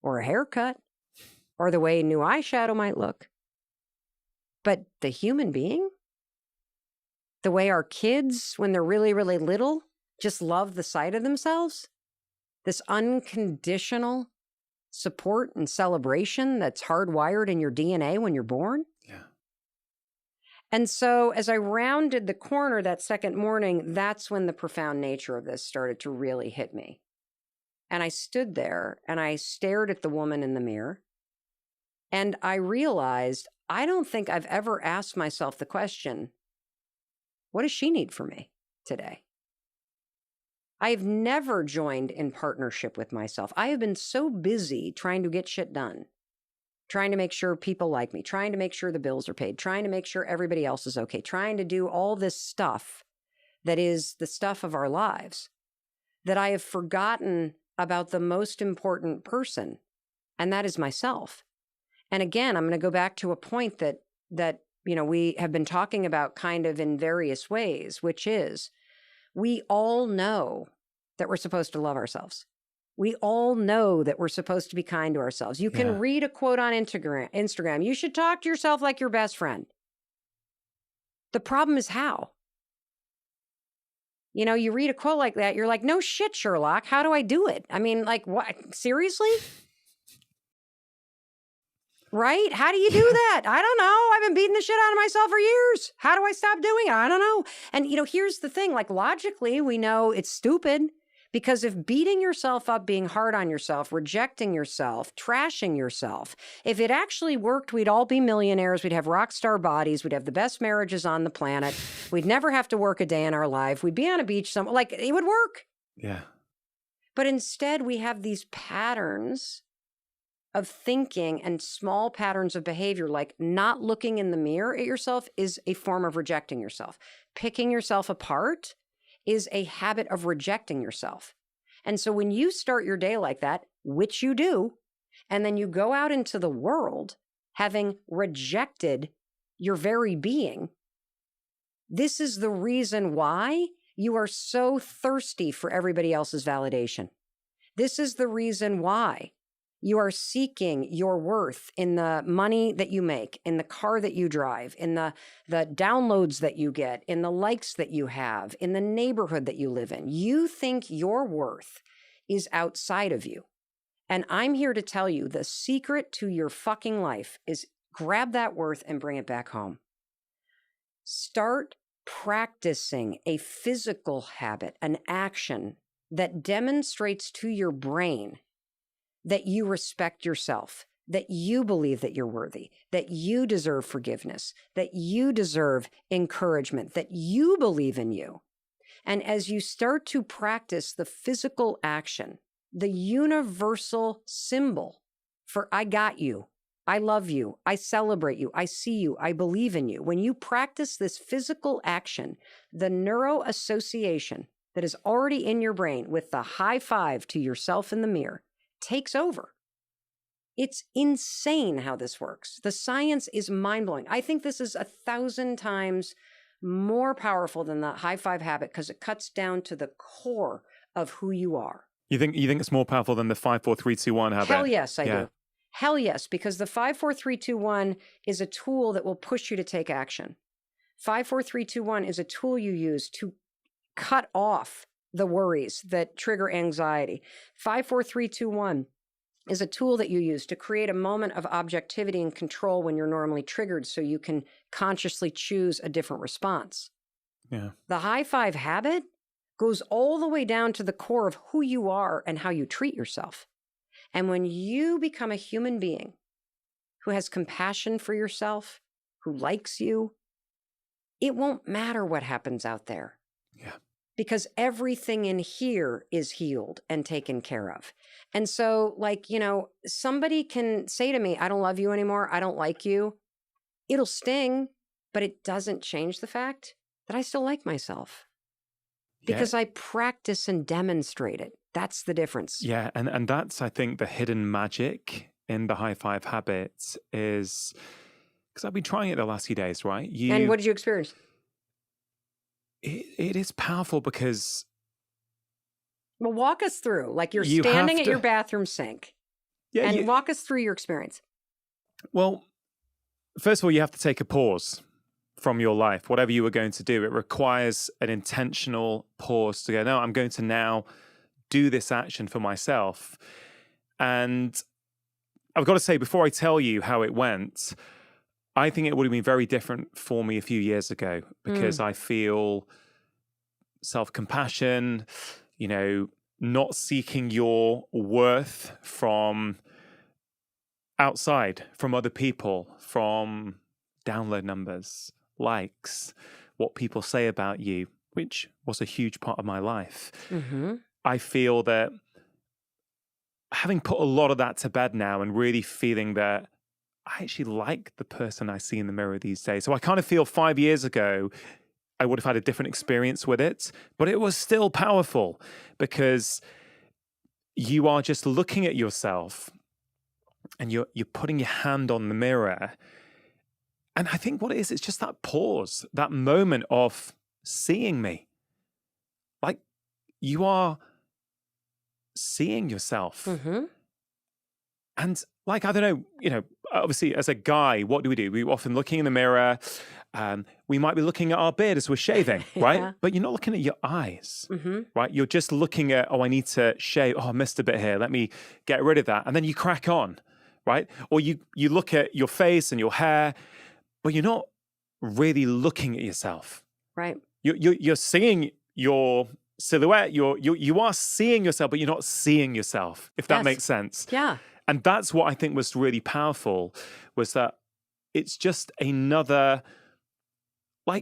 or a haircut or the way new eyeshadow might look. But the human being? The way our kids, when they're really, really little, just love the sight of themselves? This unconditional support and celebration that's hardwired in your DNA when you're born? Yeah. And so as I rounded the corner that second morning, that's when the profound nature of this started to really hit me. And I stood there and I stared at the woman in the mirror. And I realized I don't think I've ever asked myself the question, what does she need from me today? I've never joined in partnership with myself. I have been so busy trying to get shit done, trying to make sure people like me, trying to make sure the bills are paid, trying to make sure everybody else is okay, trying to do all this stuff that is the stuff of our lives, that I have forgotten about the most important person, and that is myself. And again, I'm going to go back to a point that you know, we have been talking about kind of in various ways, which is we all know that we're supposed to love ourselves. We all know that we're supposed to be kind to ourselves. You can read a quote on Instagram. You should talk to yourself like your best friend. The problem is how. You know, you read a quote like that, you're like, no shit, Sherlock. How do I do it? I mean, like, what? Seriously? Right? How do you do that? I don't know. I've been beating the shit out of myself for years. How do I stop doing it? I don't know. And, you know, here's the thing. Like, logically, we know it's stupid because if beating yourself up, being hard on yourself, rejecting yourself, trashing yourself, if it actually worked, we'd all be millionaires. We'd have rock star bodies. We'd have the best marriages on the planet. We'd never have to work a day in our life. We'd be on a beach somewhere. Like, it would work. Yeah. But instead, we have these patterns of thinking and small patterns of behavior, like not looking in the mirror at yourself is a form of rejecting yourself. Picking yourself apart is a habit of rejecting yourself. And so when you start your day like that, which you do, and then you go out into the world having rejected your very being, this is the reason why you are so thirsty for everybody else's validation. This is the reason why you are seeking your worth in the money that you make, in the car that you drive, in the downloads that you get, in the likes that you have, in the neighborhood that you live in. You think your worth is outside of you. And I'm here to tell you the secret to your fucking life is grab that worth and bring it back home. Start practicing a physical habit, an action that demonstrates to your brain that you respect yourself, that you believe that you're worthy, that you deserve forgiveness, that you deserve encouragement, that you believe in you. And as you start to practice the physical action, the universal symbol for I got you, I love you, I celebrate you, I see you, I believe in you. When you practice this physical action, the neuroassociation that is already in your brain with the high five to yourself in the mirror takes over. It's insane how this works. The science is mind-blowing. I think this is 1,000 times more powerful than the high five habit because it cuts down to the core of who you are. You think it's more powerful than the 5, 4, 3, 2, 1 habit? Hell yes, I do. Hell yes, because the 5, 4, 3, 2, 1 is a tool that will push you to take action. 5, 4, 3, 2, 1 is a tool you use to cut off the worries that trigger anxiety. 5, 4, 3, 2, 1 is a tool that you use to create a moment of objectivity and control when you're normally triggered so you can consciously choose a different response. Yeah. The high five habit goes all the way down to the core of who you are and how you treat yourself. And when you become a human being who has compassion for yourself, who likes you, it won't matter what happens out there. Yeah. Because everything in here is healed and taken care of. And so, somebody can say to me, I don't love you anymore. I don't like you. It'll sting, but it doesn't change the fact that I still like myself. Because I practice and demonstrate it. That's the difference. Yeah, and that's, I think, the hidden magic in the high five habit is, because I've been trying it the last few days, right? And what did you experience? It is powerful because... Well, walk us through. Like you're standing at your bathroom sink. Yeah, and walk us through your experience. Well, first of all, you have to take a pause from your life. Whatever you were going to do, it requires an intentional pause to go, no, I'm going to now do this action for myself. And I've got to say, before I tell you how it went, I think it would have been very different for me a few years ago because I feel self-compassion, not seeking your worth from outside, from other people, from download numbers, likes, what people say about you, which was a huge part of my life. Mm-hmm. I feel that having put a lot of that to bed now and really feeling that I actually like the person I see in the mirror these days. So I kind of feel 5 years ago, I would have had a different experience with it, but it was still powerful because you are just looking at yourself and you're putting your hand on the mirror. And I think what it is, it's just that pause, that moment of seeing me. Like you are seeing yourself. Mm-hmm. And I don't know, obviously as a guy, what do? We're often looking in the mirror. We might be looking at our beard as we're shaving, right? Yeah. But you're not looking at your eyes, right? You're just looking at, I need to shave. I missed a bit here. Let me get rid of that. And then you crack on, right? Or you look at your face and your hair, but you're not really looking at yourself. Right. You're seeing your silhouette. You are seeing yourself, but you're not seeing yourself, if that makes sense. Yeah. And that's what I think was really powerful, was that it's just another, I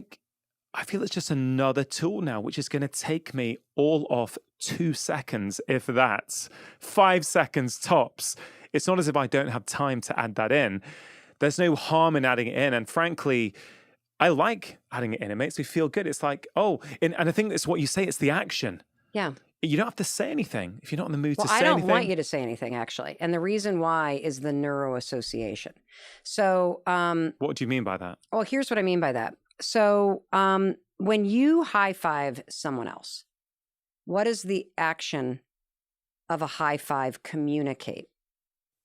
feel it's just another tool now, which is going to take me all of 2 seconds, if that's 5 seconds tops. It's not as if I don't have time to add that in. There's no harm in adding it in. And frankly, I like adding it in. It makes me feel good. It's like, and I think it's what you say, it's the action. Yeah. You don't have to say anything if you're not in the mood to say anything. anything. I don't want you to say anything, actually. And the reason why is the neuroassociation. So... what do you mean by that? Well, here's what I mean by that. So when you high five someone else, what does the action of a high five communicate?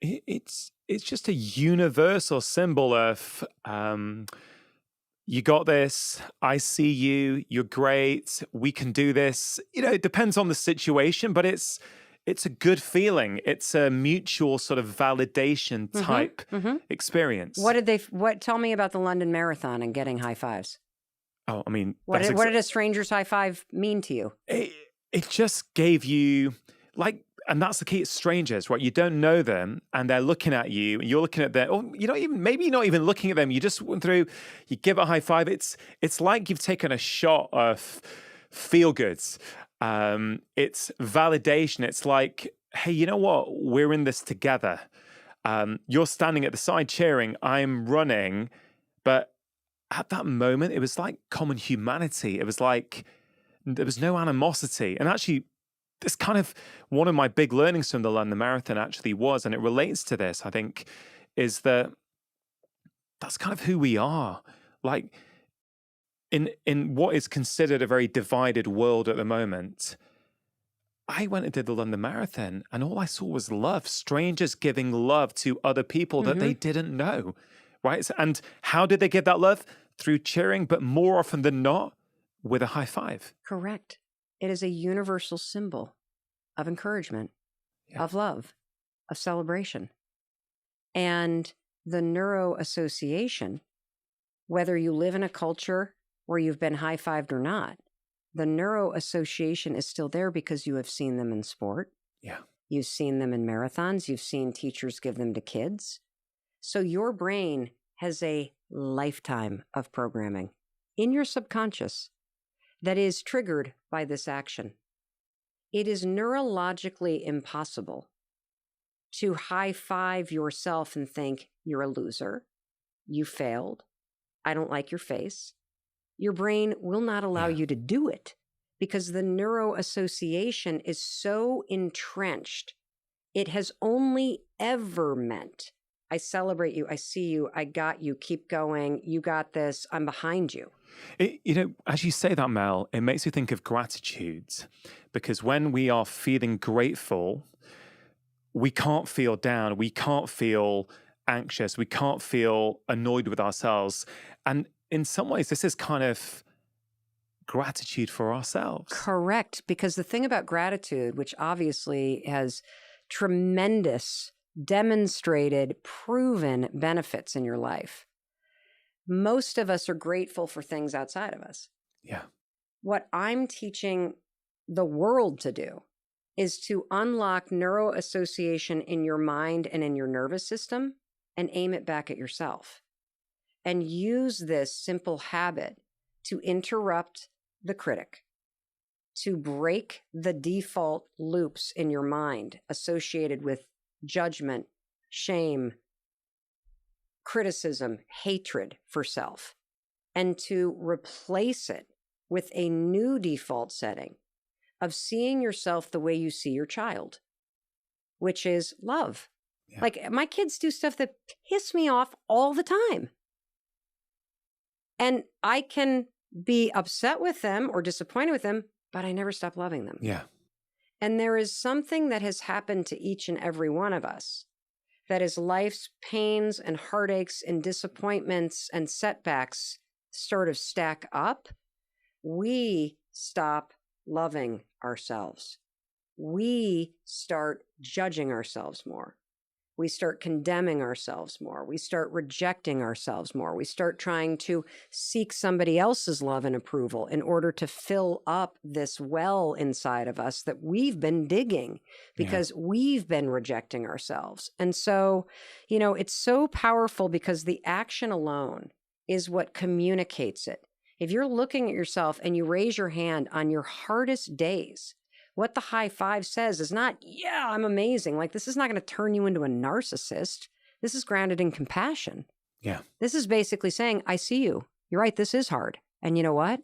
It's just a universal symbol of... you got this. I see you. You're great. We can do this. It depends on the situation, but it's a good feeling. It's a mutual sort of validation type experience. Tell me about the London Marathon and getting high fives. Oh, I mean, What did a stranger's high five mean to you? it just gave you like, and that's the key. It's strangers, right? You don't know them, and they're looking at you, and you're looking at them. Or maybe you're not even looking at them. You just went through. You give a high five. It's like you've taken a shot of feel goods. It's validation. It's like, hey, you know what? We're in this together. You're standing at the side cheering. I'm running, but at that moment, it was like common humanity. It was like there was no animosity, and actually. It's kind of one of my big learnings from the London Marathon actually was, and it relates to this, I think, is that that's kind of who we are. Like in what is considered a very divided world at the moment, I went and did the London Marathon, and all I saw was love, strangers giving love to other people that they didn't know, right? And how did they give that love? Through cheering, but more often than not, with a high five. Correct. It is a universal symbol of encouragement, of love, of celebration. And the neuro association, whether you live in a culture where you've been high-fived or not, the neuro association is still there because you have seen them in sport. Yeah. You've seen them in marathons. You've seen teachers give them to kids. So your brain has a lifetime of programming in your subconscious that is triggered by this action. It is neurologically impossible to high-five yourself and think, you're a loser, you failed, I don't like your face. Your brain will not allow you to do it because the neuro association is so entrenched. It has only ever meant, I celebrate you, I see you, I got you, keep going, you got this, I'm behind you. As you say that, Mel, it makes me think of gratitude, because when we are feeling grateful, we can't feel down, we can't feel anxious, we can't feel annoyed with ourselves. And in some ways, this is kind of gratitude for ourselves. Correct. Because the thing about gratitude, which obviously has tremendous, demonstrated, proven benefits in your life, most of us are grateful for things outside of us. Yeah. What I'm teaching the world to do is to unlock neuroassociation in your mind and in your nervous system and aim it back at yourself. And use this simple habit to interrupt the critic, to break the default loops in your mind associated with judgment, shame, criticism, hatred for self, and to replace it with a new default setting of seeing yourself the way you see your child, which is love. Yeah. Like my kids do stuff that piss me off all the time. And I can be upset with them or disappointed with them, but I never stop loving them. Yeah. And there is something that has happened to each and every one of us that as life's pains and heartaches and disappointments and setbacks sort of stack up, we stop loving ourselves. We start judging ourselves more. We start condemning ourselves more. We start rejecting ourselves more. We start trying to seek somebody else's love and approval in order to fill up this well inside of us that we've been digging because we've been rejecting ourselves. And so, it's so powerful because the action alone is what communicates it. If you're looking at yourself and you raise your hand on your hardest days, what the high five says is not, yeah, I'm amazing. Like, this is not going to turn you into a narcissist. This is grounded in compassion. Yeah. This is basically saying, I see you. You're right. This is hard. And you know what?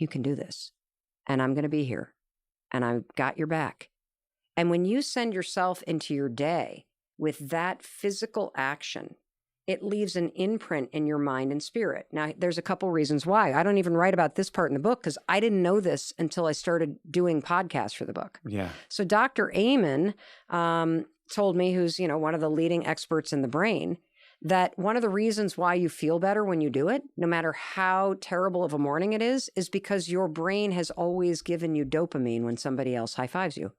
You can do this. And I'm going to be here. And I've got your back. And when you send yourself into your day with that physical action, it leaves an imprint in your mind and spirit. Now, there's a couple reasons why. I don't even write about this part in the book because I didn't know this until I started doing podcasts for the book. Yeah. So Dr. Amen told me, who's, one of the leading experts in the brain, that one of the reasons why you feel better when you do it, no matter how terrible of a morning it is because your brain has always given you dopamine when somebody else high fives you.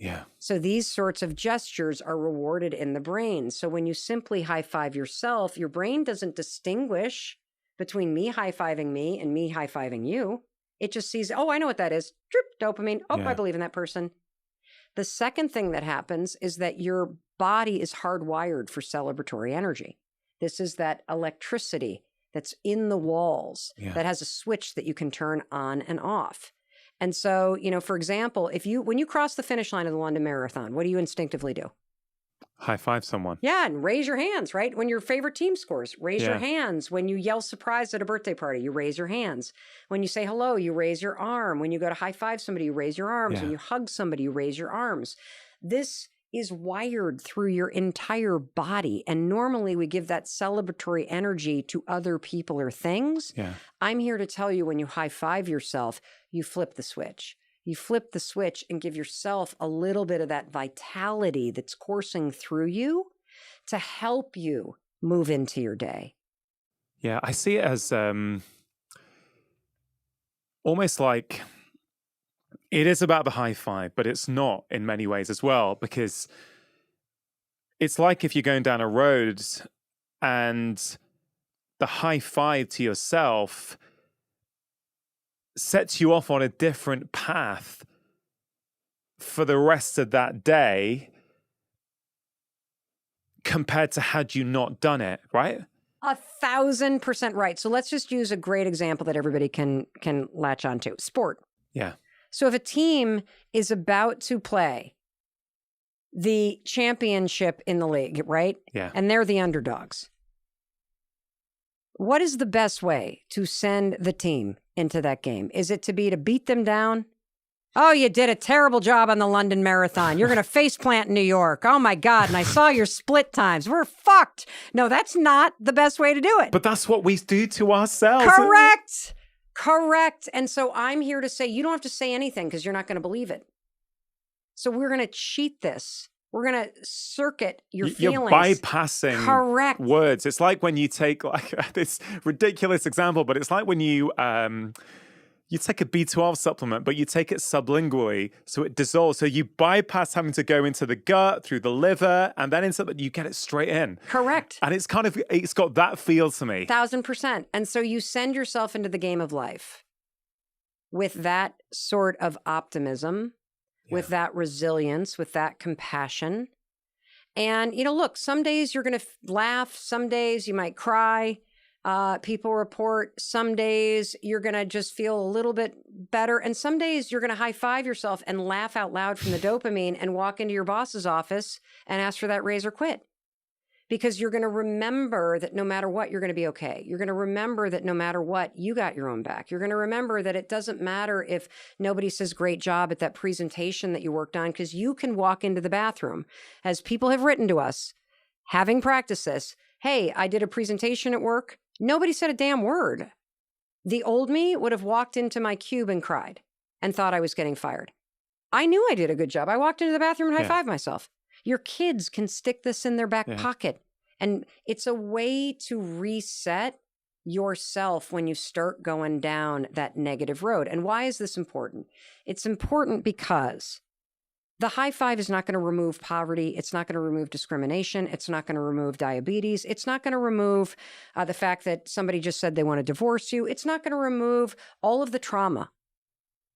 Yeah. So these sorts of gestures are rewarded in the brain. So when you simply high five yourself, your brain doesn't distinguish between me high-fiving me and me high-fiving you. It just sees, oh, I know what that is. Drip, dopamine. Oh, I believe in that person. The second thing that happens is that your body is hardwired for celebratory energy. This is that electricity that's in the walls that has a switch that you can turn on and off. And so, for example, when you cross the finish line of the London Marathon, what do you instinctively do? High five someone. Yeah, and raise your hands, right? When your favorite team scores, raise your hands. When you yell surprise at a birthday party, you raise your hands. When you say hello, you raise your arm. When you go to high five somebody, you raise your arms. When you hug somebody, you raise your arms. This is wired through your entire body. And normally we give that celebratory energy to other people or things. Yeah. I'm here to tell you, when you high five yourself, you flip the switch. You flip the switch and give yourself a little bit of that vitality that's coursing through you to help you move into your day. Yeah, I see it as almost like it is about the high five, but it's not in many ways as well, because it's like if you're going down a road and the high five to yourself sets you off on a different path for the rest of that day compared to had you not done it, right? 1,000% right. So let's just use a great example that everybody can latch onto. Sport. Yeah. So if a team is about to play the championship in the league, right? Yeah. And they're the underdogs. What is the best way to send the team into that game? Is it to beat them down? Oh, you did a terrible job on the London Marathon. You're going to face plant in New York. Oh my God. And I saw your split times. We're fucked. No, that's not the best way to do it. But that's what we do to ourselves. Correct. And so I'm here to say, you don't have to say anything because you're not going to believe it. So we're going to cheat this. We're going to circuit your feelings. You're bypassing words. It's like when you take this ridiculous example, but it's like when you take a B12 supplement, but you take it sublingually, so it dissolves. So you bypass having to go into the gut, through the liver, and then you get it straight in. Correct. And it's got that feel to me. 1,000%. And so you send yourself into the game of life with that sort of optimism, with that resilience, with that compassion. And, look, some days you're going to laugh. Some days you might cry. People report some days you're going to just feel a little bit better. And some days you're going to high five yourself and laugh out loud from the dopamine and walk into your boss's office and ask for that raise or quit. Because you're going to remember that no matter what, you're going to be okay. You're going to remember that no matter what, you got your own back. You're going to remember that it doesn't matter if nobody says great job at that presentation that you worked on, because you can walk into the bathroom, as people have written to us, having practiced this. Hey, I did a presentation at work. Nobody said a damn word. The old me would have walked into my cube and cried and thought I was getting fired. I knew I did a good job. I walked into the bathroom and high-fived myself. Your kids can stick this in their back pocket. And it's a way to reset yourself when you start going down that negative road. And why is this important? It's important because the high five is not going to remove poverty. It's not going to remove discrimination. It's not going to remove diabetes. It's not going to remove the fact that somebody just said they want to divorce you. It's not going to remove all of the trauma.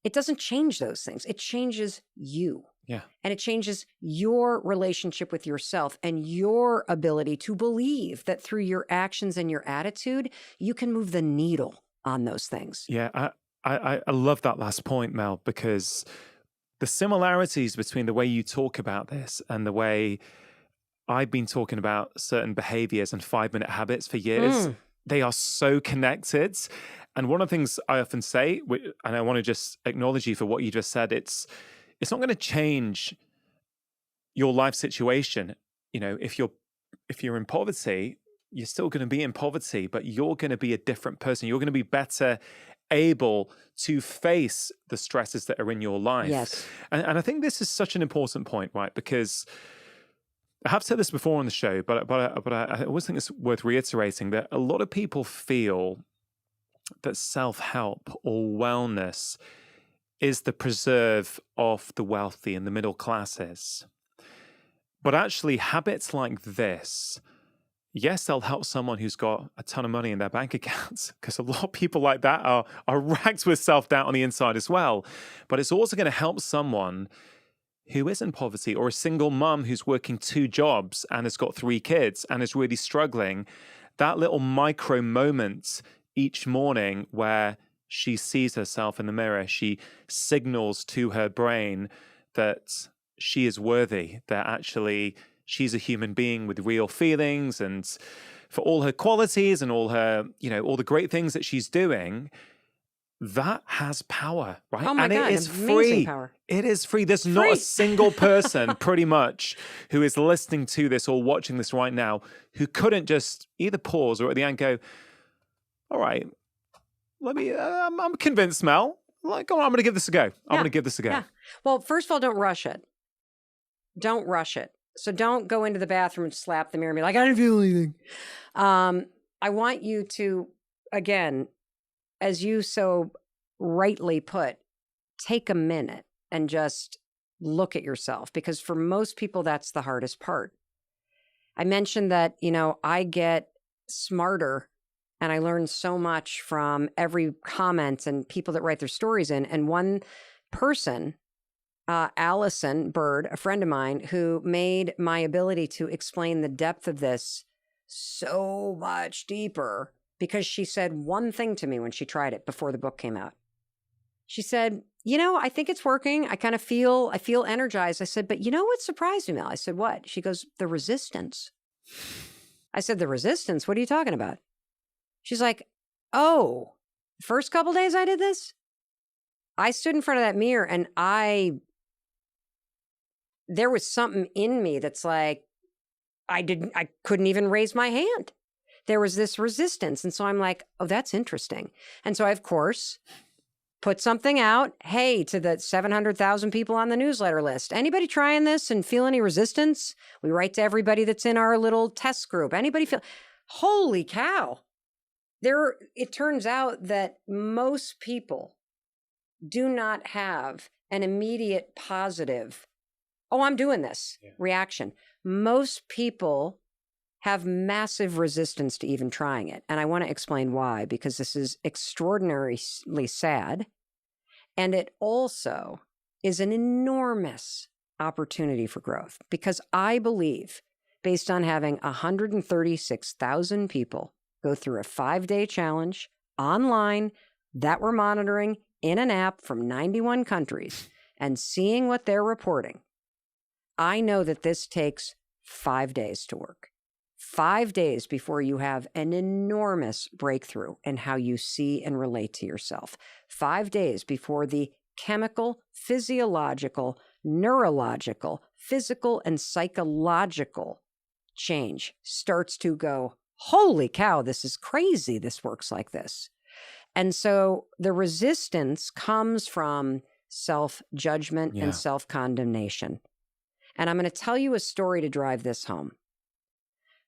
It doesn't change those things. It changes you. Yeah. And it changes your relationship with yourself and your ability to believe that through your actions and your attitude, you can move the needle on those things. Yeah, I love that last point, Mel, because the similarities between the way you talk about this and the way I've been talking about certain behaviors and 5-minute habits for years, they are so connected. And one of the things I often say, and I want to just acknowledge you for what you just said, it's not going to change your life situation. If you're in poverty, you're still going to be in poverty, but you're going to be a different person. You're going to be better able to face the stresses that are in your life. Yes. And I think this is such an important point, right? Because I have said this before on the show, but I always think it's worth reiterating that a lot of people feel that self-help or wellness is the preserve of the wealthy and the middle classes. But actually, habits like this, yes, they'll help someone who's got a ton of money in their bank accounts, because a lot of people like that are racked with self-doubt on the inside as well. But it's also going to help someone who is in poverty, or a single mum who's working 2 jobs and has got 3 kids and is really struggling. That little micro moment each morning where she sees herself in the mirror, she signals to her brain that she is worthy, that actually she's a human being with real feelings, and for all her qualities and all her, all the great things that she's doing, that has power, right? Oh my and God, it is amazing free. power. It is free. There's not a single person pretty much who is listening to this or watching this right now who couldn't just either pause or at the end go, all right, let me, I'm convinced, Mel. Like, I'm going to give this a go. I'm going to give this a go. Yeah. Well, first of all, don't rush it. Don't rush it. So don't go into the bathroom and slap the mirror and be like, I didn't feel anything. I want you to, again, as you so rightly put, take a minute and just look at yourself, because for most people, that's the hardest part. I mentioned that, I get smarter and I learn so much from every comment and people that write their stories in. And one person, Allison Bird, a friend of mine, who made my ability to explain the depth of this so much deeper, because she said one thing to me when she tried it before the book came out. She said, I think it's working. I feel energized. I said, but what surprised me, Mel? I said, what? She goes, the resistance. I said, the resistance? What are you talking about? She's like, oh, first couple days I did this, I stood in front of that mirror and there was something in me that's like, I couldn't even raise my hand. There was this resistance. And so I'm like, oh, that's interesting. And so I, of course, put something out. Hey, to the 700,000 people on the newsletter list, anybody trying this and feel any resistance? We write to everybody that's in our little test group. Anybody feel, holy cow. It turns out that most people do not have an immediate positive, oh, I'm doing this reaction. Most people have massive resistance to even trying it. And I want to explain why, because this is extraordinarily sad. And it also is an enormous opportunity for growth, because I believe, based on having 136,000 people go through a 5-day challenge online that we're monitoring in an app from 91 countries and seeing what they're reporting, I know that this takes 5 days to work. 5 days before you have an enormous breakthrough in how you see and relate to yourself. 5 days before the chemical, physiological, neurological, physical, and psychological change starts to go, holy cow, this is crazy. This works like this. And so the resistance comes from self-judgment and self-condemnation. And I'm going to tell you a story to drive this home.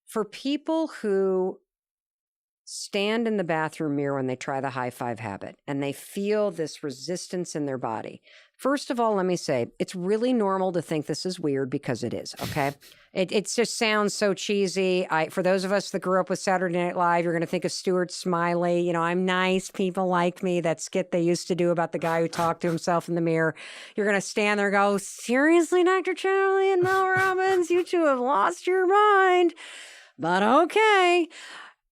For people who stand in the bathroom mirror when they try the high five habit and they feel this resistance in their body, first of all, let me say, it's really normal to think this is weird, because it is, okay? It just sounds so cheesy. For those of us that grew up with Saturday Night Live, you're going to think of Stuart Smiley. I'm nice, people like me, that skit they used to do about the guy who talked to himself in the mirror. You're going to stand there and go, seriously, Dr. Charlie and Mel Robbins, you two have lost your mind. But okay.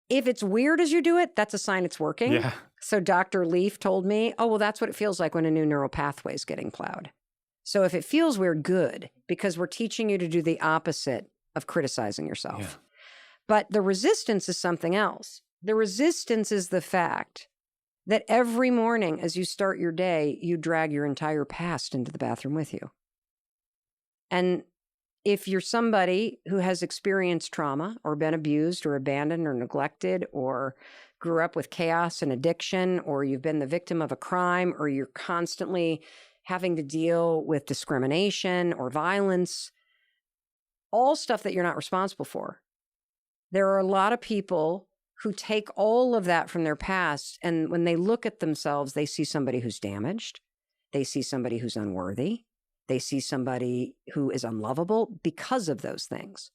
If it's weird as you do it, that's a sign it's working. Yeah. So Dr. Leaf told me, oh, well, that's what it feels like when a new neural pathway is getting plowed. So if it feels weird, good, because we're teaching you to do the opposite of criticizing yourself. Yeah. But the resistance is something else. The resistance is the fact that every morning as you start your day, you drag your entire past into the bathroom with you. And if you're somebody who has experienced trauma or been abused or abandoned or neglected or grew up with chaos and addiction, or you've been the victim of a crime, or you're constantly having to deal with discrimination or violence, all stuff that you're not responsible for. There are a lot of people who take all of that from their past, and when they look at themselves, they see somebody who's damaged. They see somebody who's unworthy. They see somebody who is unlovable because of those things.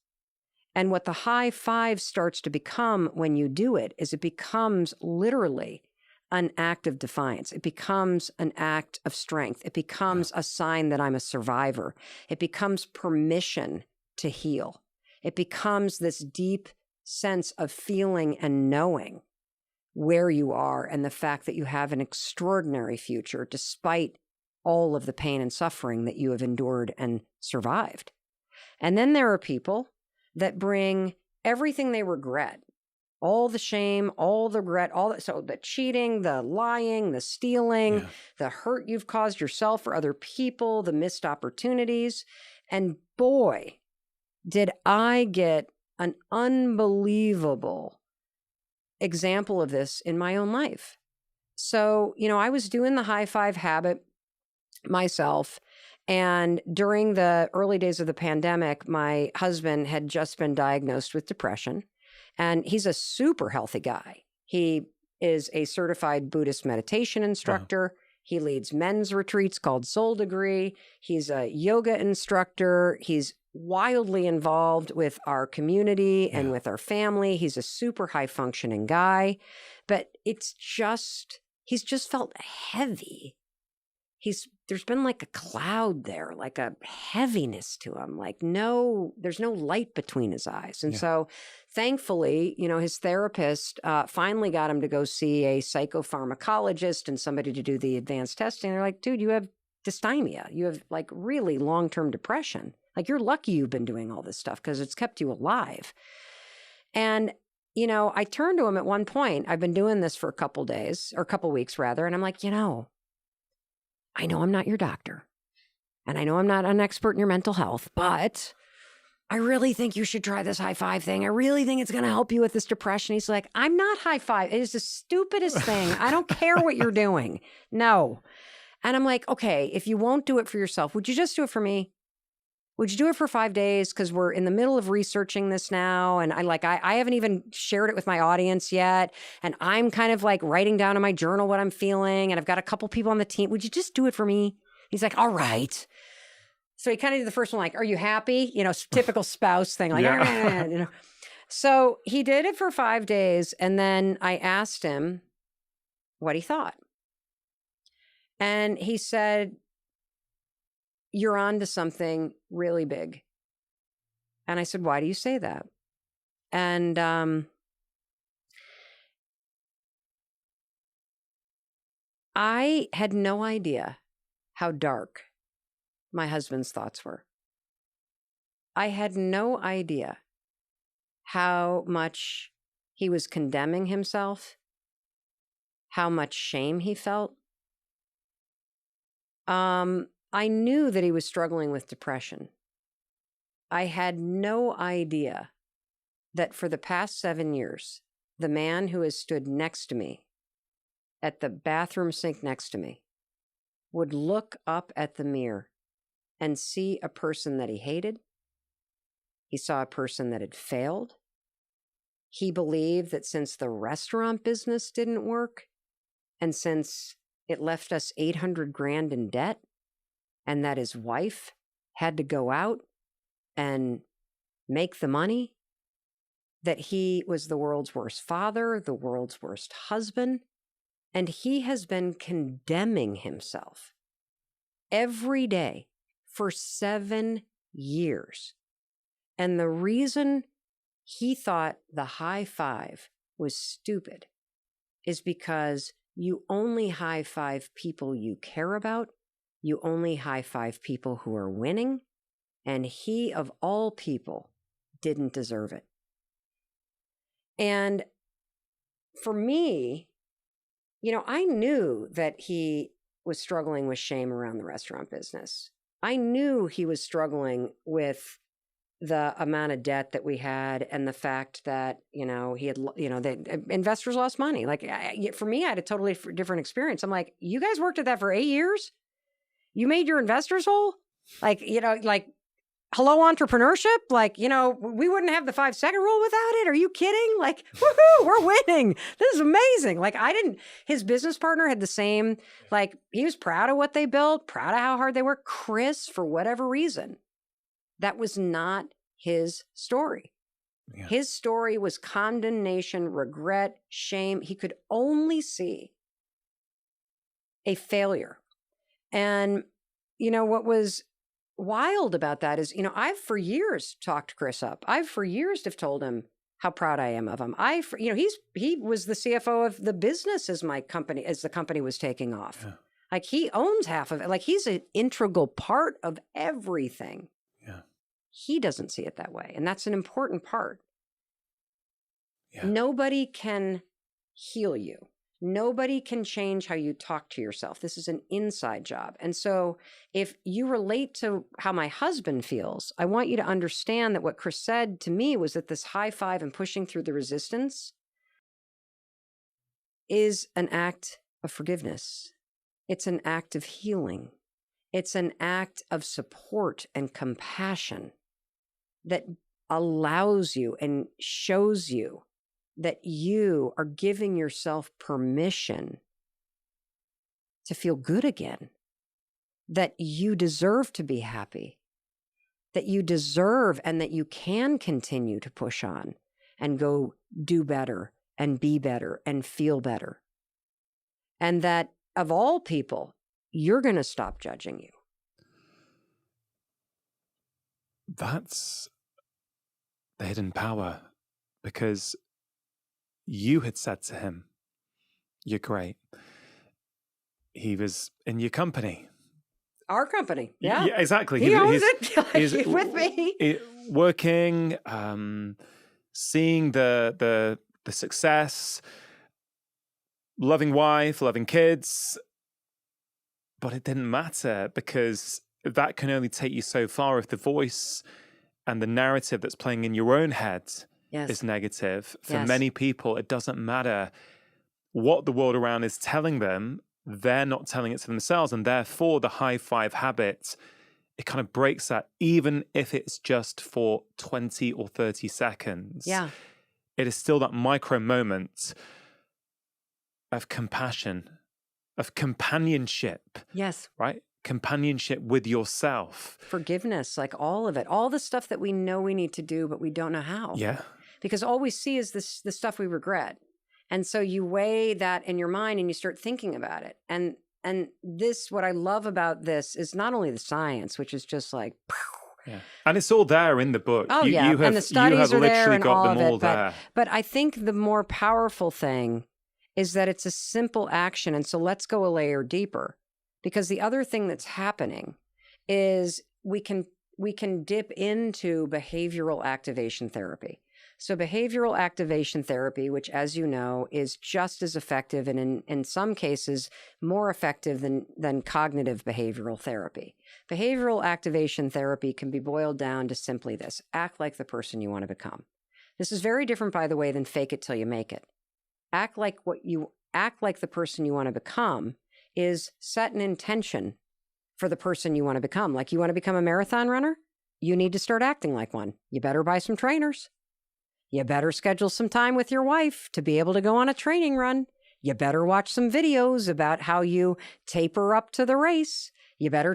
And what the high five starts to become when you do it is it becomes literally an act of defiance. It becomes an act of strength. It becomes a sign that I'm a survivor. It becomes permission to heal. It becomes this deep sense of feeling and knowing where you are and the fact that you have an extraordinary future despite all of the pain and suffering that you have endured and survived. And then there are people that bring everything they regret, all the shame, all the regret, so the cheating, the lying, the stealing, the hurt you've caused yourself or other people, the missed opportunities. And boy, did I get an unbelievable example of this in my own life. So, I was doing the high five habit myself. And during the early days of the pandemic, my husband had just been diagnosed with depression. And he's a super healthy guy. He is a certified Buddhist meditation instructor. Wow. He leads men's retreats called Soul Degree. He's a yoga instructor. He's wildly involved with our community and with our family. He's a super high functioning guy, but he's just felt heavy. There's been like a cloud there, like a heaviness to him, there's no light between his eyes. And so thankfully, his therapist finally got him to go see a psychopharmacologist and somebody to do the advanced testing. They're like, dude, you have dysthymia. You have really long-term depression. You're lucky you've been doing all this stuff because it's kept you alive. And, I turned to him at one point. I've been doing this for a couple weeks rather. And I'm like, I know I'm not your doctor, and I know I'm not an expert in your mental health, but I really think you should try this high five thing. I really think it's going to help you with this depression. He's like, I'm not high five. It is the stupidest thing. I don't care what you're doing. No. And I'm like, okay, if you won't do it for yourself, would you just do it for me? Would you do it for 5 days? Because we're in the middle of researching this now. And I haven't even shared it with my audience yet. And I'm kind of writing down in my journal what I'm feeling. And I've got a couple people on the team. Would you just do it for me? He's like, all right. So he kind of did the first one, are you happy? Typical spouse thing. So he did it for 5 days. And then I asked him what he thought. And he said, you're on to something really big. And I said, why do you say that? And I had no idea how dark my husband's thoughts were. I had no idea how much he was condemning himself, how much shame he felt. I knew that he was struggling with depression. I had no idea that for the past 7 years, the man who has stood next to me at the bathroom sink next to me would look up at the mirror and see a person that he hated. He saw a person that had failed. He believed that since the restaurant business didn't work and since it left us $800,000 in debt, and that his wife had to go out and make the money, that he was the world's worst father, the world's worst husband, and he has been condemning himself every day for 7 years. And the reason he thought the high five was stupid is because you only high five people you care about. You only high five people who are winning, and he, of all people, didn't deserve it. And for me, I knew that he was struggling with shame around the restaurant business. I knew he was struggling with the amount of debt that we had and the fact that, he had, the investors lost money. For me, I had a totally different experience. I'm like, you guys worked at that for 8 years? You made your investors whole? Hello, entrepreneurship? We wouldn't have the 5-second rule without it. Are you kidding? Woohoo, we're winning. This is amazing. His business partner had the same, he was proud of what they built, proud of how hard they worked. Chris, for whatever reason, that was not his story. Yeah. His story was condemnation, regret, shame. He could only see a failure. And, what was wild about that is, I've for years talked Chris up. I've for years have told him how proud I am of him. He was the CFO of the business as the company was taking off. Yeah. Like he owns half of it. Like he's an integral part of everything. Yeah. He doesn't see it that way. And that's an important part. Yeah. Nobody can heal you. Nobody can change how you talk to yourself. This is an inside job. And so if you relate to how my husband feels, I want you to understand that what Chris said to me was that this high five and pushing through the resistance is an act of forgiveness. It's an act of healing. It's an act of support and compassion that allows you and shows you that you are giving yourself permission to feel good again, that you deserve to be happy, that you deserve and that you can continue to push on and go do better and be better and feel better. And that of all people, you're going to stop judging you. That's the hidden power, because you had said to him, "You're great." He was in your company. Our company. Yeah, exactly. He owns it. He's with me. Working, seeing the success, loving wife, loving kids. But it didn't matter, because that can only take you so far if the voice and the narrative that's playing in your own head is negative. For many people, it doesn't matter what the world around is telling them. They're not telling it to themselves. And therefore, the high five habit, it kind of breaks that, even if it's just for 20 or 30 seconds. Yeah. It is still that micro moment of compassion, of companionship. Yes. Right? Companionship with yourself. Forgiveness, like all of it. All the stuff that we know we need to do, but we don't know how. Yeah. Because all we see is the stuff we regret. And so you weigh that in your mind and you start thinking about it. And this, what I love about this is not only the science, which is just like, yeah. And it's all there in the book. Oh, yeah. And the studies are there and all of it. But I think the more powerful thing is that it's a simple action. And so let's go a layer deeper, because the other thing that's happening is we can dip into behavioral activation therapy. So behavioral activation therapy, which, as you know, is just as effective and in some cases more effective than cognitive behavioral therapy. Behavioral activation therapy can be boiled down to simply this: act like the person you want to become. This is very different, by the way, than fake it till you make it. Act like the person you want to become is set an intention for the person you want to become. Like, you want to become a marathon runner? You need to start acting like one. You better buy some trainers. You better schedule some time with your wife to be able to go on a training run. You better watch some videos about how you taper up to the race. You better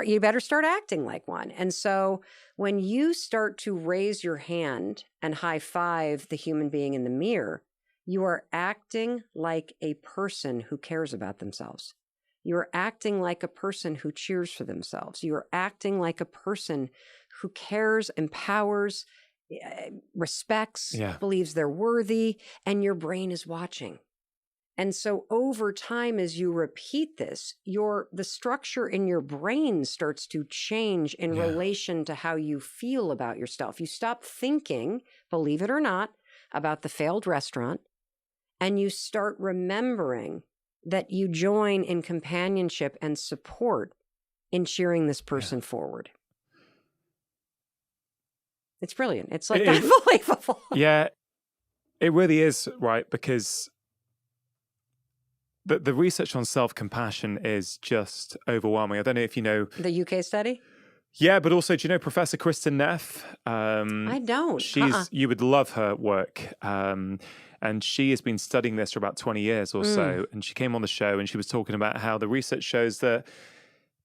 you better start acting like one. And so when you start to raise your hand and high five the human being in the mirror, you are acting like a person who cares about themselves. You're acting like a person who cheers for themselves. You're acting like a person who cares, empowers, respects, believes they're worthy, and your brain is watching. And so over time, as you repeat this, the structure in your brain starts to change in relation to how you feel about yourself. You stop thinking, believe it or not, about the failed restaurant, and you start remembering that you join in companionship and support in cheering this person forward. It's brilliant. It's like unbelievable. Yeah, it really is, right? Because the research on self-compassion is just overwhelming. I don't know if you know... The UK study? Yeah, but also, do you know Professor Kristen Neff? I don't. You would love her work. And she has been studying this for about 20 years or so. And she came on the show and she was talking about how the research shows that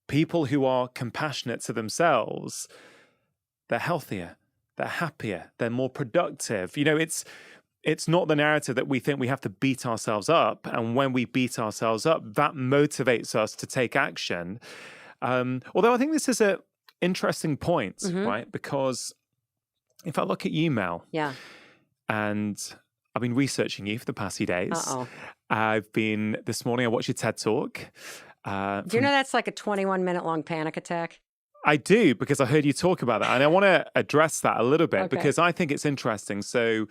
people who are compassionate to themselves, they're healthier, they're happier, they're more productive. It's not the narrative that we think we have to beat ourselves up. And when we beat ourselves up, that motivates us to take action. Although I think this is an interesting point, right? Because if I look at you, Mel, and I've been researching you for the past few days. This morning I watched your TED Talk. Do you know that's like a 21-minute long panic attack? I do, because I heard you talk about that. And I want to address that a little bit because I think it's interesting. So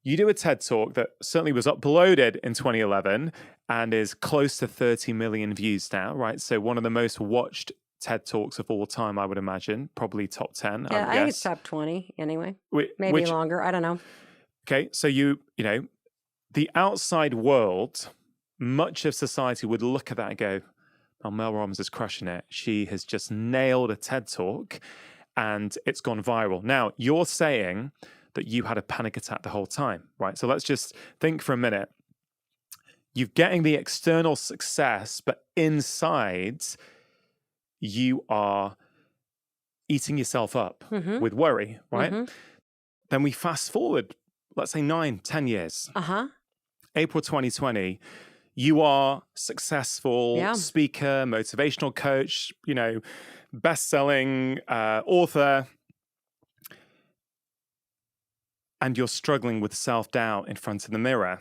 you do a TED Talk that certainly was uploaded in 2011 and is close to 30 million views now, right? So one of the most watched TED Talks of all time, I would imagine, probably top 10. Yeah, I think it's top 20 anyway. Maybe longer. I don't know. Okay, so the outside world, much of society would look at that and go, oh, Mel Robbins is crushing it. She has just nailed a TED Talk and it's gone viral. Now, you're saying that you had a panic attack the whole time, right? So let's just think for a minute. You're getting the external success, but inside you are eating yourself up with worry, right? Then we fast forward, let's say 9-10 years. April 2020, you are successful speaker, motivational coach, best-selling author, and you're struggling with self-doubt in front of the mirror.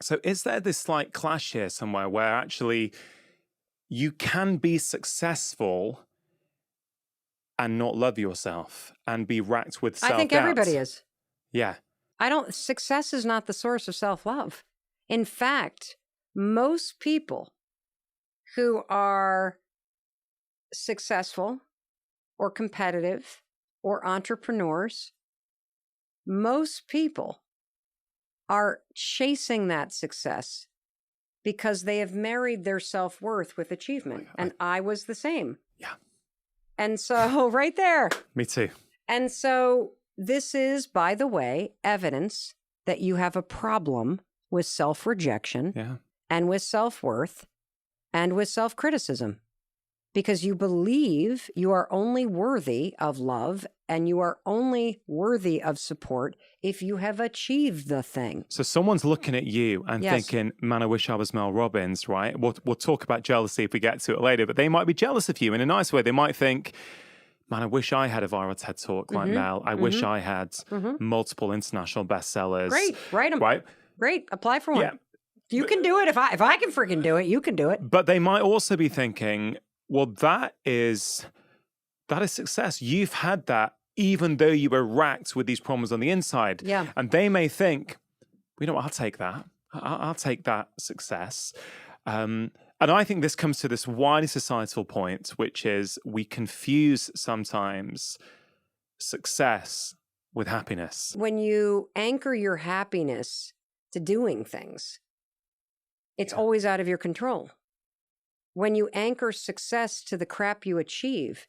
So is there this slight clash here somewhere where actually you can be successful and not love yourself and be racked with self-doubt? I think everybody is. Yeah. Success is not the source of self-love. In fact, most people who are successful or competitive or entrepreneurs, most people are chasing that success because they have married their self-worth with achievement. And I was the same. Yeah. And so right there. Me too. And so this is, by the way, evidence that you have a problem with self-rejection and with self-worth and with self-criticism, because you believe you are only worthy of love and you are only worthy of support if you have achieved the thing. So someone's looking at you and thinking, man, I wish I was Mel Robbins, right? We'll talk about jealousy if we get to it later, but they might be jealous of you in a nice way. They might think, man, I wish I had a viral TED Talk like Mel. I wish I had multiple international bestsellers. Great, write them. Right? Great, apply for one. Yeah. You can do it. If I can freaking do it, you can do it. But they might also be thinking, well, that is success. You've had that even though you were racked with these problems on the inside. Yeah. And they may think, I'll take that. I'll take that success. And I think this comes to this wider societal point, which is we confuse sometimes success with happiness. When you anchor your happiness to doing things, it's always out of your control. When you anchor success to the crap you achieve,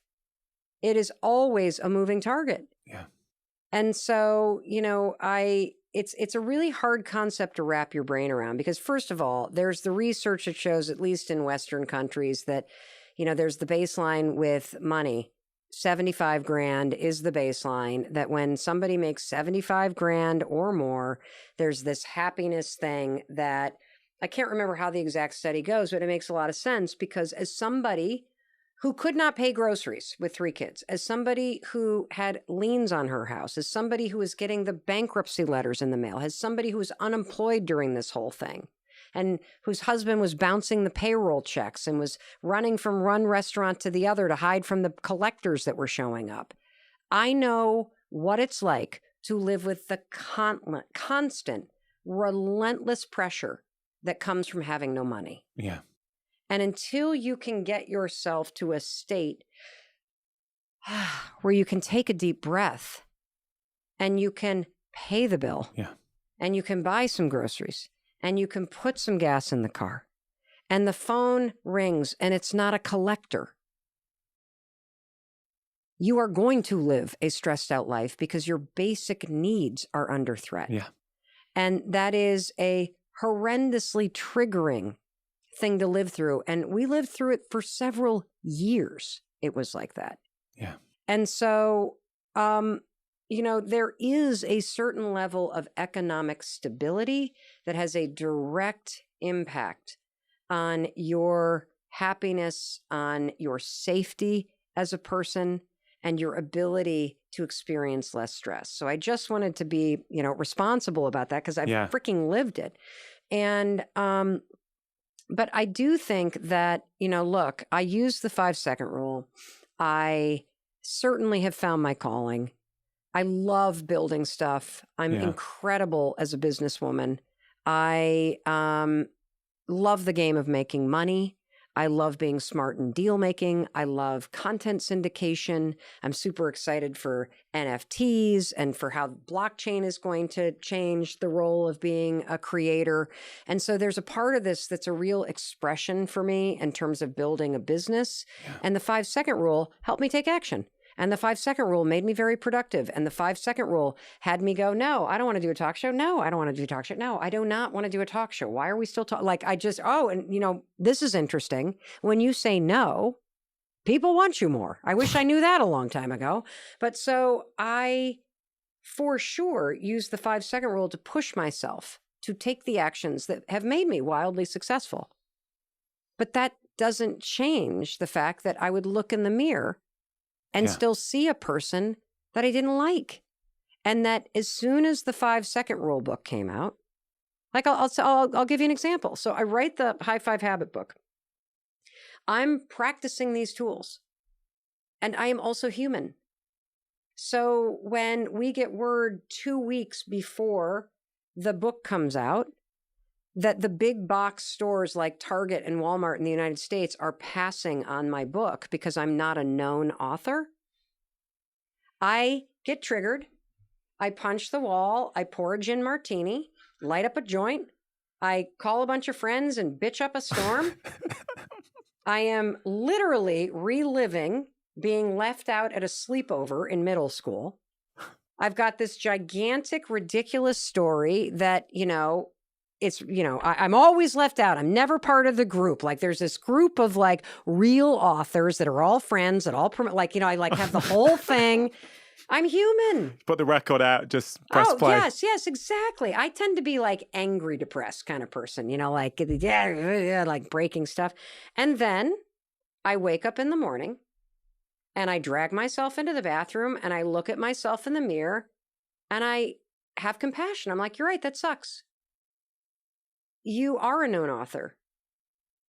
it is always a moving target. Yeah. And so, it's a really hard concept to wrap your brain around because, first of all, there's the research that shows, at least in Western countries, that, there's the baseline with money. 75 grand is the baseline, that when somebody makes 75 grand or more, there's this happiness thing that I can't remember how the exact study goes, but it makes a lot of sense because as somebody who could not pay groceries with 3 kids, as somebody who had liens on her house, as somebody who was getting the bankruptcy letters in the mail, as somebody who was unemployed during this whole thing, and whose husband was bouncing the payroll checks and was running from one restaurant to the other to hide from the collectors that were showing up. I know what it's like to live with the constant, relentless pressure that comes from having no money. Yeah. And until you can get yourself to a state where you can take a deep breath and you can pay the bill and you can buy some groceries and you can put some gas in the car and the phone rings and it's not a collector, you are going to live a stressed out life because your basic needs are under threat. Yeah. And that is a horrendously triggering thing to live through. And we lived through it for several years. It was like that. Yeah. And so there is a certain level of economic stability that has a direct impact on your happiness, on your safety as a person, and your ability to experience less stress. So I just wanted to be, responsible about that because I've freaking lived it. And, but I do think that, look, I use the 5-second rule. I certainly have found my calling. I love building stuff. I'm incredible as a businesswoman. I love the game of making money. I love being smart in deal making. I love content syndication. I'm super excited for NFTs and for how blockchain is going to change the role of being a creator. And so there's a part of this that's a real expression for me in terms of building a business. Yeah. And the 5-second rule helped me take action. And the 5-second rule made me very productive. And the 5-second rule had me go, no, I don't want to do a talk show. No, I don't want to do a talk show. No, I do not want to do a talk show. Why are we still talking? And this is interesting. When you say no, people want you more. I wish I knew that a long time ago. But so I, for sure, use the 5-second rule to push myself to take the actions that have made me wildly successful. But that doesn't change the fact that I would look in the mirror and still see a person that I didn't like. And that as soon as the 5-second rule book came out, like I'll give you an example. So I write the High 5 Habit book. I'm practicing these tools, and I am also human. So when we get word 2 weeks before the book comes out that the big box stores like Target and Walmart in the United States are passing on my book because I'm not a known author, I get triggered. I punch the wall. I pour a gin martini, light up a joint. I call a bunch of friends and bitch up a storm. I am literally reliving being left out at a sleepover in middle school. I've got this gigantic, ridiculous story that, I'm always left out. I'm never part of the group. Like there's this group of like real authors that are all friends that all promote, I have the whole thing. I'm human. Put the record out, just press play. Yes, exactly. I tend to be like angry, depressed kind of person, like breaking stuff. And then I wake up in the morning and I drag myself into the bathroom and I look at myself in the mirror and I have compassion. I'm like, you're right, that sucks. You are a known author.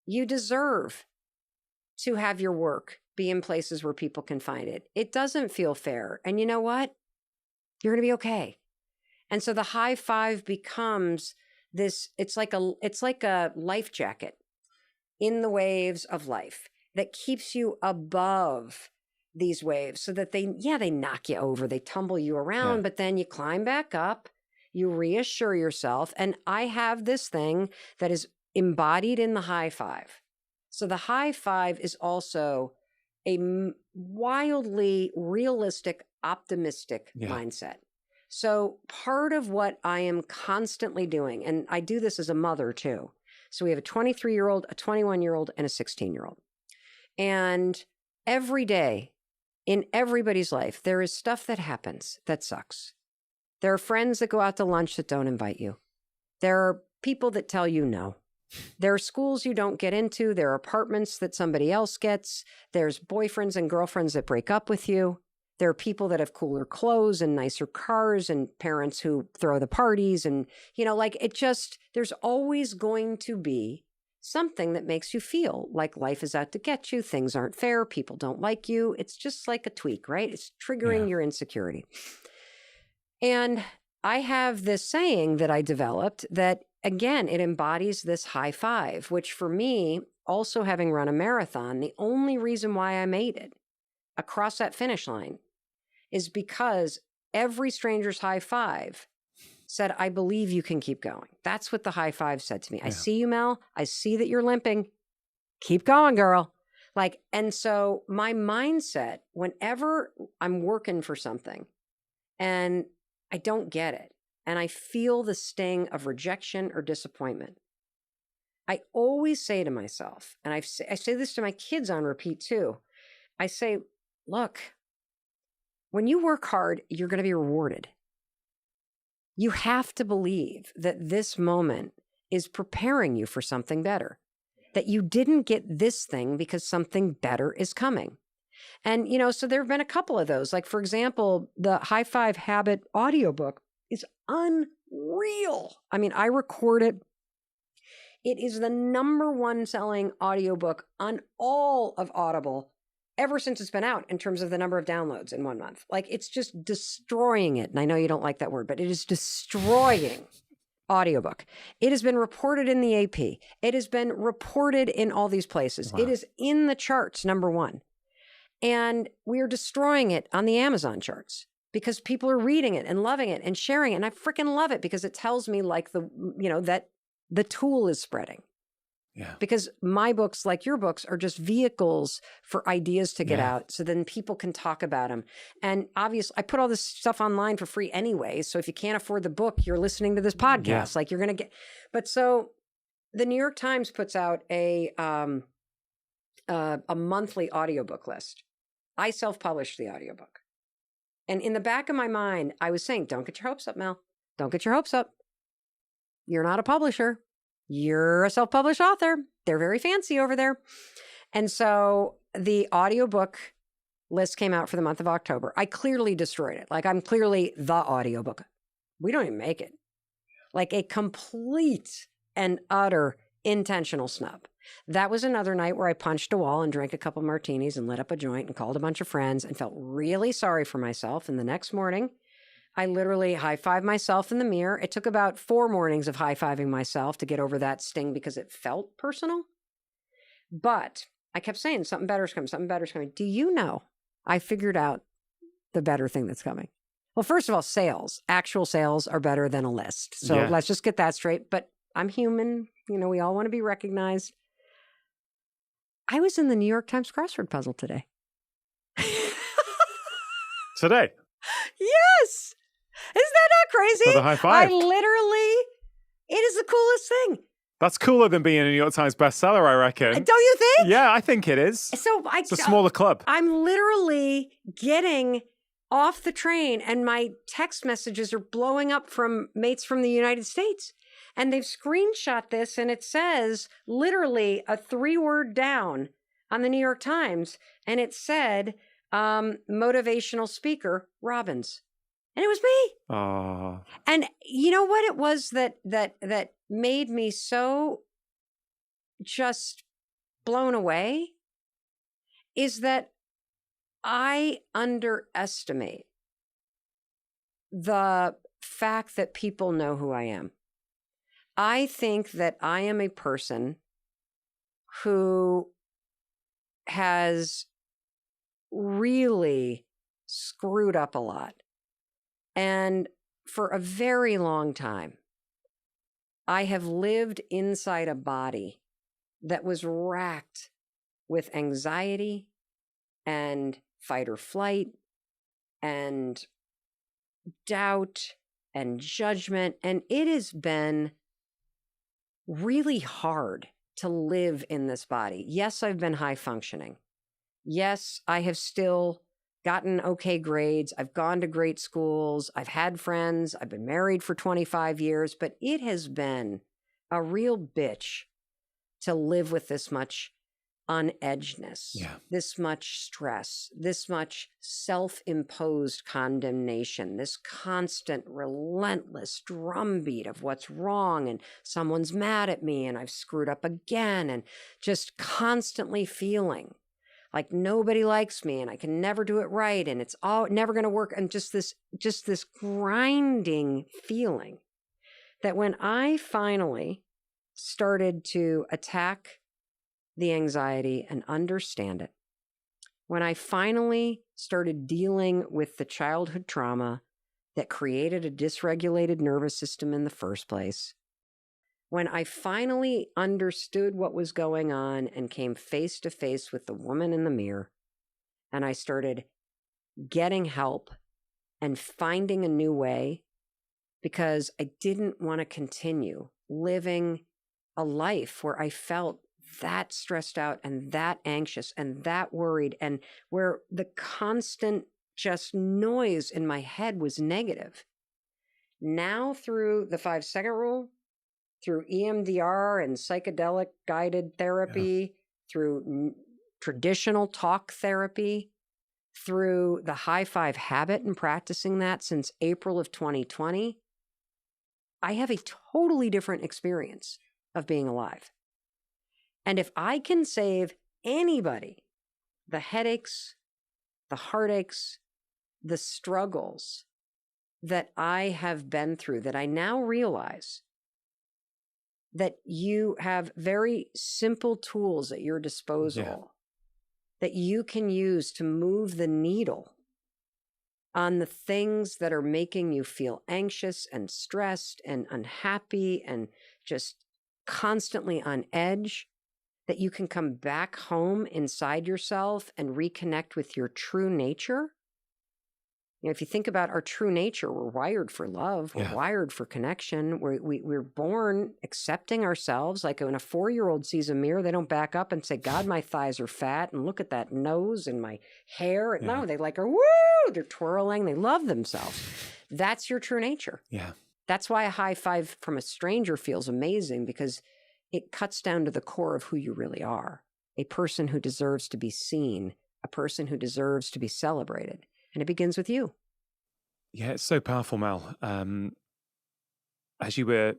You deserve to have your work be in places where people can find it. It doesn't feel fair. And you know what? You're going to be okay. And so the high 5 becomes this, it's like a life jacket in the waves of life that keeps you above these waves so that they knock you over, they tumble you around, but then you climb back up. You reassure yourself. And I have this thing that is embodied in the high 5. So the high 5 is also a wildly realistic, optimistic mindset. So part of what I am constantly doing, and I do this as a mother too. So we have a 23-year-old, a 21-year-old, and a 16-year-old. And every day in everybody's life, there is stuff that happens that sucks. There are friends that go out to lunch that don't invite you. There are people that tell you no. There are schools you don't get into. There are apartments that somebody else gets. There's boyfriends and girlfriends that break up with you. There are people that have cooler clothes and nicer cars and parents who throw the parties. And, there's always going to be something that makes you feel like life is out to get you. Things aren't fair. People don't like you. It's just like a tweak, right? It's triggering your insecurity. And I have this saying that I developed that, again, it embodies this high 5, which for me, also having run a marathon, the only reason why I made it across that finish line is because every stranger's high 5 said, I believe you can keep going. That's what the high 5 said to me. I see you, Mel. I see that you're limping. Keep going, girl. And so my mindset, whenever I'm working for something and I don't get it, and I feel the sting of rejection or disappointment, I always say to myself, and I say this to my kids on repeat too, I say, look, when you work hard, you're going to be rewarded. You have to believe that this moment is preparing you for something better, that you didn't get this thing because something better is coming. And, so there have been a couple of those. Like, for example, the High Five Habit audiobook is unreal. I mean, I record it. It is the #1 selling audiobook on all of Audible ever since it's been out in terms of the number of downloads in 1 month. Like, it's just destroying it. And I know you don't like that word, but it is destroying audiobook. It has been reported in the AP. It has been reported in all these places. Wow. It is in the charts, #1. And we are destroying it on the Amazon charts because people are reading it and loving it and sharing it. And I freaking love it because it tells me like that the tool is spreading. Yeah. Because my books, like your books, are just vehicles for ideas to get out. So then people can talk about them. And obviously, I put all this stuff online for free anyway. So if you can't afford the book, you're listening to this podcast. Yeah. Like, you're going to get. But so the New York Times puts out a monthly audiobook list. I self-published the audiobook. And in the back of my mind, I was saying, don't get your hopes up, Mel. Don't get your hopes up. You're not a publisher. You're a self-published author. They're very fancy over there. And so the audiobook list came out for the month of October. I clearly destroyed it. Like, I'm clearly the audiobook. We don't even make it. Like a complete and utter intentional snub. That was another night where I punched a wall and drank a couple martinis and lit up a joint and called a bunch of friends and felt really sorry for myself. And the next morning, I literally high-fived myself in the mirror. It took about 4 mornings of high-fiving myself to get over that sting because it felt personal. But I kept saying, something better's coming, something better's coming. Do you know, I figured out the better thing that's coming. Well, first of all, actual sales are better than a list. So let's just get that straight. But I'm human. We all want to be recognized. I was in the New York Times crossword puzzle today. Today? Yes. Isn't that not crazy? Another high five. It is the coolest thing. That's cooler than being a New York Times bestseller, I reckon. Don't you think? Yeah, I think it is. So it's a smaller club. I'm literally getting off the train and my text messages are blowing up from mates from the United States. And they've screenshot this and it says literally a 3-word down on the New York Times. And it said, motivational speaker, Robbins. And it was me. Oh. And you know what it was that made me so just blown away is that I underestimate the fact that people know who I am. I think that I am a person who has really screwed up a lot. And for a very long time, I have lived inside a body that was racked with anxiety and fight or flight and doubt and judgment. And it has been really hard to live in this body. Yes, I've been high functioning. Yes, I have still gotten okay grades. I've gone to great schools. I've had friends. I've been married for 25 years, but it has been a real bitch to live with this much unedgedness, this much stress, this much self-imposed condemnation, this constant, relentless drumbeat of what's wrong and someone's mad at me and I've screwed up again and just constantly feeling like nobody likes me and I can never do it right and it's all never going to work. And just this grinding feeling that when I finally started to attack the anxiety and understand it, when I finally started dealing with the childhood trauma that created a dysregulated nervous system in the first place, when I finally understood what was going on and came face to face with the woman in the mirror, and I started getting help and finding a new way, because I didn't want to continue living a life where I felt that stressed out and that anxious and that worried, and where the constant just noise in my head was negative. Now through the 5-second rule, through EMDR and psychedelic guided therapy, through traditional talk therapy, through the high five habit and practicing that since April of 2020, I have a totally different experience of being alive. And if I can save anybody the headaches, the heartaches, the struggles that I have been through, that I now realize that you have very simple tools at your disposal that you can use to move the needle on the things that are making you feel anxious and stressed and unhappy and just constantly on edge, that you can come back home inside yourself and reconnect with your true nature. You know, if you think about our true nature, we're wired for love. We're wired for connection. We're born accepting ourselves. Like when a 4-year-old sees a mirror, they don't back up and say, God, my thighs are fat, and look at that nose and my hair. No, they like are, woo, they're twirling. They love themselves. That's your true nature. Yeah. That's why a high five from a stranger feels amazing, because it cuts down to the core of who you really are. A person who deserves to be seen, a person who deserves to be celebrated. And it begins with you. Yeah, it's so powerful, Mel. As you were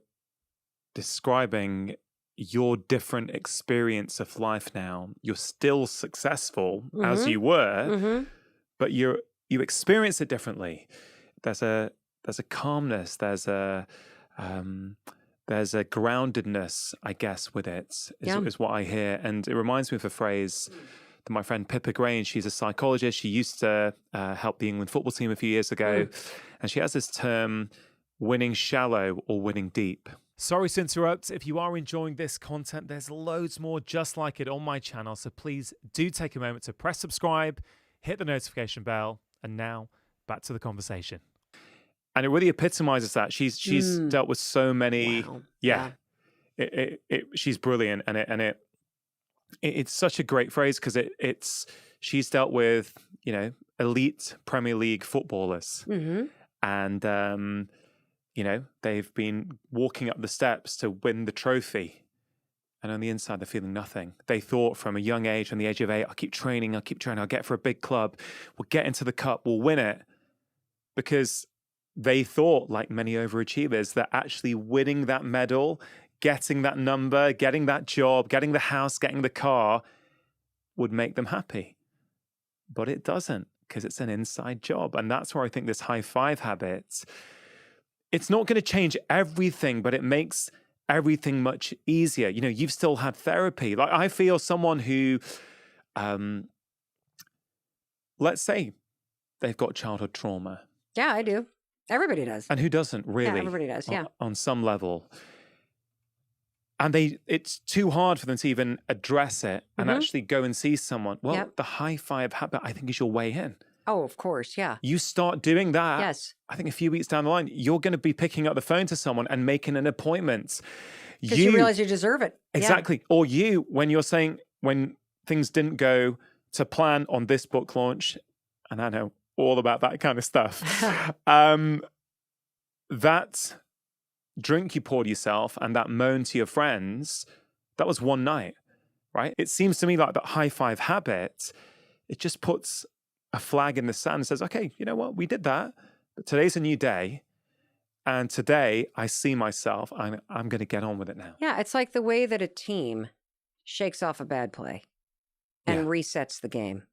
describing your different experience of life now, you're still successful as you were, but you experience it differently. There's a calmness, there's a groundedness, I guess, with it, is what I hear. And it reminds me of a phrase that my friend Pippa Grange, she's a psychologist. She used to help the England football team a few years ago. And she has this term, winning shallow or winning deep. Sorry to interrupt. If you are enjoying this content, there's loads more just like it on my channel. So please do take a moment to press subscribe, hit the notification bell, and now back to the conversation. And it really epitomizes that. She's dealt with so many. Wow. She's brilliant, and it's such a great phrase, because she's dealt with, you know, elite Premier League footballers, and you know, they've been walking up the steps to win the trophy, and on the inside they're feeling nothing. They thought from a young age, from the age of 8, I'll keep training, I'll get for a big club, we'll get into the cup, we'll win it, because they thought, like many overachievers, that actually winning that medal, getting that number, getting that job, getting the house, getting the car would make them happy. But it doesn't, because it's an inside job. And that's where I think this high five habit, it's not going to change everything, but it makes everything much easier. You know, you've still had therapy. Like, I feel someone who, let's say they've got childhood trauma. Yeah, I do. Everybody does. And who doesn't, really? Yeah, everybody does, yeah. On some level. And it's too hard for them to even address it and actually go and see someone. Well, the high five habit, I think, is your way in. Oh, of course, yeah. You start doing that. Yes. I think a few weeks down the line, you're going to be picking up the phone to someone and making an appointment. Because you realize you deserve it. Exactly. Yeah. Or when you're saying, when things didn't go to plan on this book launch, and I know all about that kind of stuff, that drink you poured yourself and that moan to your friends, that was one night, right? It seems to me like that high five habit, it just puts a flag in the sand and says, okay, you know what? We did that, but today's a new day. And today I see myself, I'm going to get on with it now. Yeah, it's like the way that a team shakes off a bad play and resets the game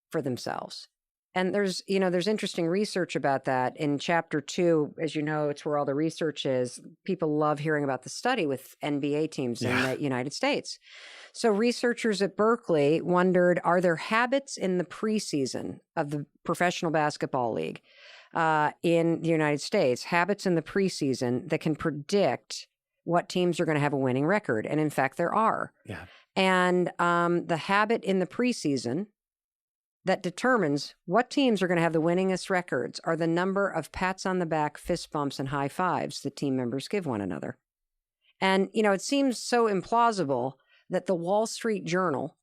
for themselves. And there's interesting research about that. In chapter 2, as you know, it's where all the research is. People love hearing about the study with NBA teams in the United States. So researchers at Berkeley wondered, are there habits in the preseason of the Professional Basketball League in the United States, habits in the preseason that can predict what teams are going to have a winning record? And in fact, there are. Yeah. And the habit in the preseason that determines what teams are going to have the winningest records are the number of pats on the back, fist bumps, and high fives that team members give one another. And, you know, it seems so implausible that the Wall Street Journal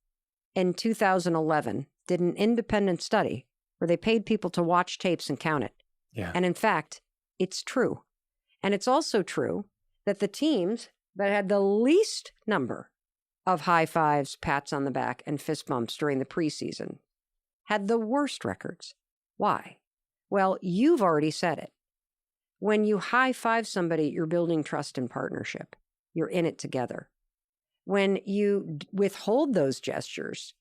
in 2011 did an independent study where they paid people to watch tapes and count it. Yeah. And in fact, it's true. And it's also true that the teams that had the least number of high fives, pats on the back, and fist bumps during the preseason had the worst records. Why? Well, you've already said it. When you high five somebody, you're building trust and partnership. You're in it together. When you withhold those gestures,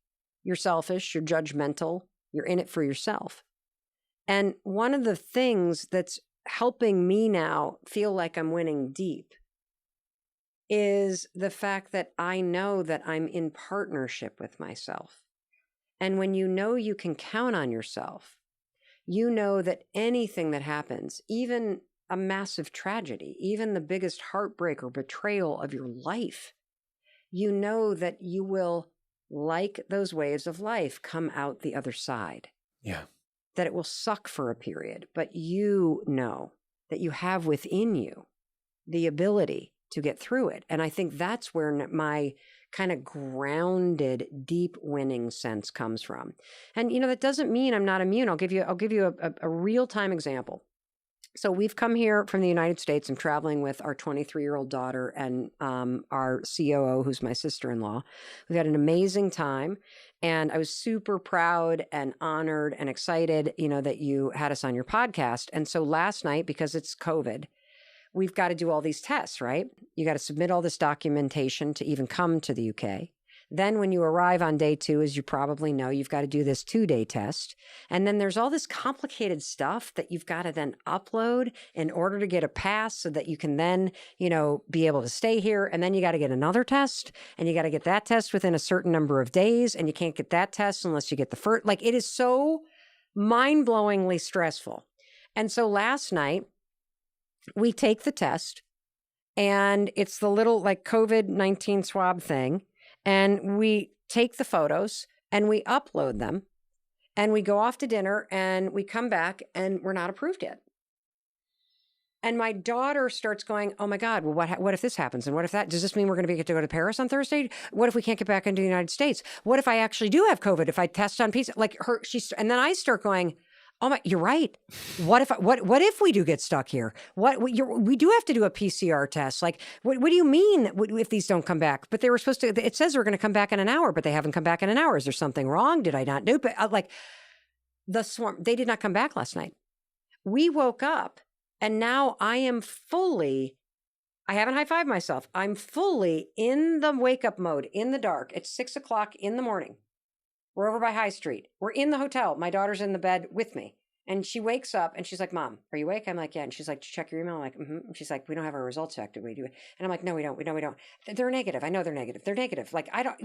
you're selfish, you're judgmental, you're in it for yourself. And one of the things that's helping me now feel like I'm winning deep is the fact that I know that I'm in partnership with myself. And when you know you can count on yourself, you know that anything that happens, even a massive tragedy, even the biggest heartbreak or betrayal of your life, you know that you will, like those waves of life, come out the other side. Yeah. That it will suck for a period, but you know that you have within you the ability to get through it. And I think that's where my kind of grounded, deep winning sense comes from. And, that doesn't mean I'm not immune. I'll give you a real-time example. So we've come here from the United States. I'm traveling with our 23-year-old daughter and our COO, who's my sister-in-law. We've had an amazing time. And I was super proud and honored and excited, that you had us on your podcast. And so last night, because it's COVID, we've got to do all these tests, right? You got to submit all this documentation to even come to the UK. Then when you arrive on day 2, as you probably know, you've got to do this 2-day test. And then there's all this complicated stuff that you've got to then upload in order to get a pass so that you can then, be able to stay here. And then you got to get another test, and you got to get that test within a certain number of days. And you can't get that test unless you get the first. Like, it is so mind-blowingly stressful. And so last night we take the test, and it's the little like COVID-19 swab thing. And we take the photos and we upload them, and we go off to dinner, and we come back and we're not approved yet. And my daughter starts going, oh my God, well, what if this happens? And what if that, does this mean we're going to get to go to Paris on Thursday? What if we can't get back into the United States? What if I actually do have COVID? If I test on pizza, and then I start going, oh my, you're right. What if we do get stuck here? We do have to do a PCR test. Like, what do you mean if these don't come back? But they were supposed to, it says we're going to come back in an hour, but they haven't come back in an hour. Is there something wrong? Did I not do? But the swarm, they did not come back last night. We woke up, and now I haven't high-fived myself. I'm fully in the wake-up mode, in the dark. It's 6:00 in the morning. We're over by High Street. We're in the hotel. My daughter's in the bed with me. And she wakes up and she's like, Mom, are you awake? I'm like, yeah. And she's like, did you check your email? I'm like, mm-hmm. And she's like, we don't have our results yet. Do we do it? And I'm like, no, we don't. They're negative. I know they're negative. They're negative. Like, I don't,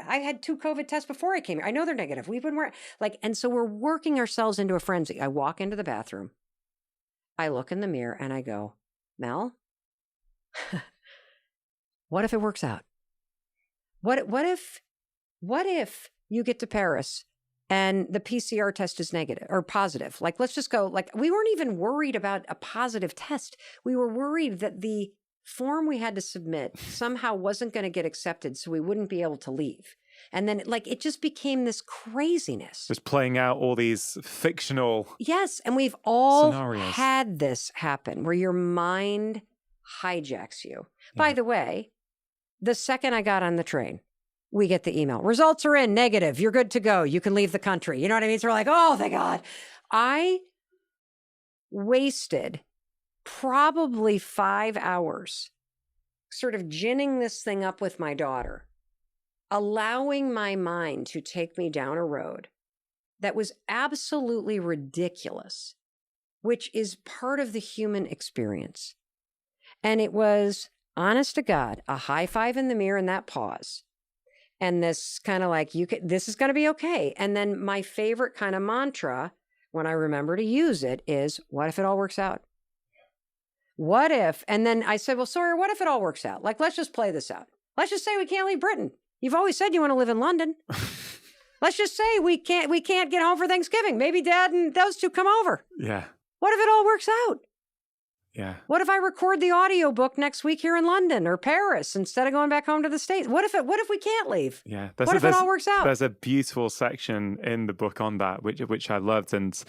I had 2 COVID tests before I came here. I know they're negative. We've been wearing, and so we're working ourselves into a frenzy. I walk into the bathroom. I look in the mirror and I go, Mel, what if it works out? What if you get to Paris and the PCR test is negative or positive? Like, let's just go, we weren't even worried about a positive test. We were worried that the form we had to submit somehow wasn't going to get accepted, so we wouldn't be able to leave. And then it just became this craziness. Just playing out all these fictional Yes, and we've all scenarios. had this happen where your mind hijacks you. Yeah. By the way, the second I got on the train, we get the email. Results are in, negative. You're good to go. You can leave the country. You know what I mean? So we're like, oh, thank God. I wasted probably 5 hours sort of ginning this thing up with my daughter, allowing my mind to take me down a road that was absolutely ridiculous, which is part of the human experience. And it was, honest to God, a high five in the mirror and that pause. And this kind of this is going to be okay. And then my favorite kind of mantra, when I remember to use it, is, what if it all works out? What if? And then I said, well, Sawyer, what if it all works out? Let's just play this out. Let's just say we can't leave Britain. You've always said you want to live in London. Let's just say we can't get home for Thanksgiving. Maybe Dad and those two come over. Yeah. What if it all works out? Yeah. What if I record the audiobook next week here in London or Paris instead of going back home to the States? What if we can't leave? Yeah. What if it all works out? There's a beautiful section in the book on that, which I loved. And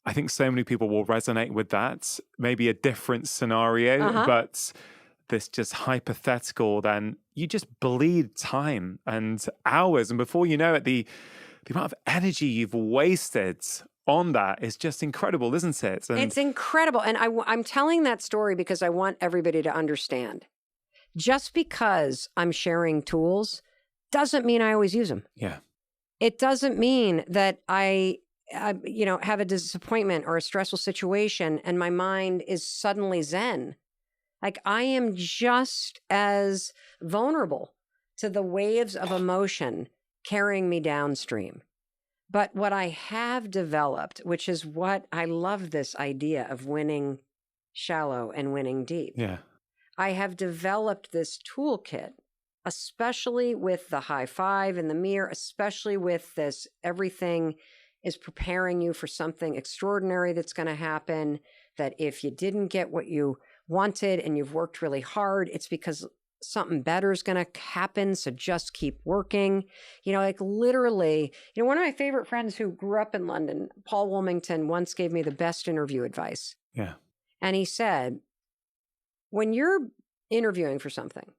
I think so many people will resonate with that. Maybe a different scenario, but this just hypothetical, then you just bleed time and hours. And before you know it, the amount of energy you've wasted on that is just incredible, isn't it? And it's incredible. And I'm telling that story because I want everybody to understand. Just because I'm sharing tools doesn't mean I always use them. Yeah. It doesn't mean that I have a disappointment or a stressful situation and my mind is suddenly zen. Like I am just as vulnerable to the waves of emotion carrying me downstream. But what I have developed, which is what I love this idea of winning shallow and winning deep. Yeah. I have developed this toolkit, especially with the high five and the mirror, especially with this, everything is preparing you for something extraordinary that's going to happen, that if you didn't get what you wanted and you've worked really hard, it's because something better is going to happen. So just keep working. Like literally, one of my favorite friends who grew up in London, Paul Wilmington, once gave me the best interview advice. Yeah. And he said, when you're interviewing for something,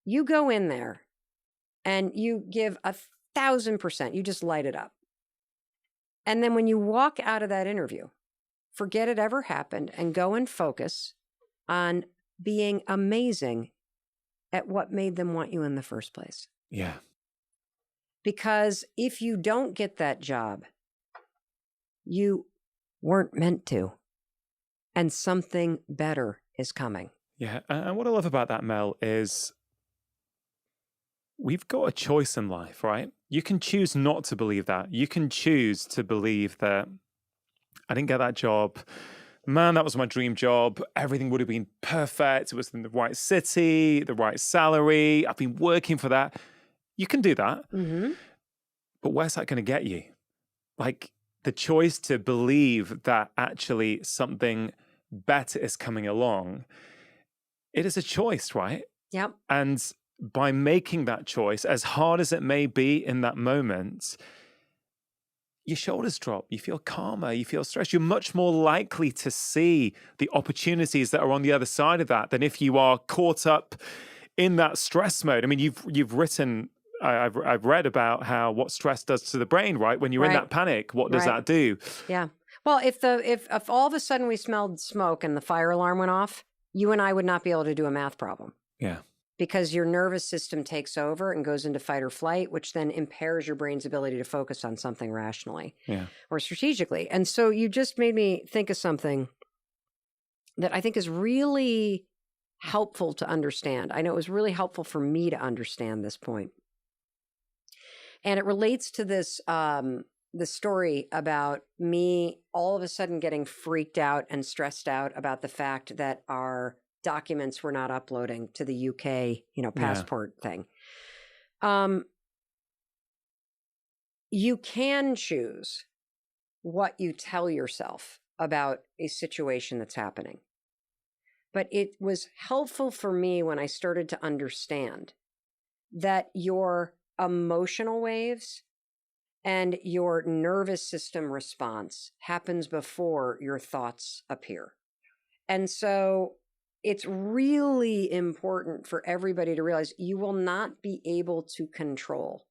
you go in there and you give 1,000%, you just light it up. And then when you walk out of that interview, forget it ever happened and go and focus on being amazing at what made them want you in the first place. Yeah. Because if you don't get that job, you weren't meant to. And something better is coming. Yeah. And what I love about that, Mel, is we've got a choice in life, right? You can choose not to believe that. You can choose to believe that I didn't get that job. Man, that was my dream job. Everything would have been perfect. It was in the right city, the right salary. I've been working for that. You can do that. Mm-hmm. But where's that going to get you? Like the choice to believe that actually something better is coming along. It is a choice, right? Yep. And by making that choice, as hard as it may be in that moment, your shoulders drop, you feel calmer, you feel stressed. You're much more likely to see the opportunities that are on the other side of that than if you are caught up in that stress mode. I mean, you've written, I've read about what stress does to the brain, right? When you're in that panic, what does that do? Yeah. Well, if all of a sudden we smelled smoke and the fire alarm went off, you and I would not be able to do a math problem. Yeah. Because your nervous system takes over and goes into fight or flight, which then impairs your brain's ability to focus on something rationally or strategically. And so you just made me think of something that I think is really helpful to understand. I know it was really helpful for me to understand this point. And it relates to this, the story about me all of a sudden getting freaked out and stressed out about the fact that our documents were not uploading to the UK, passport thing. You can choose what you tell yourself about a situation that's happening. But it was helpful for me when I started to understand that your emotional waves and your nervous system response happens before your thoughts appear. And so it's really important for everybody to realize you will not be able to control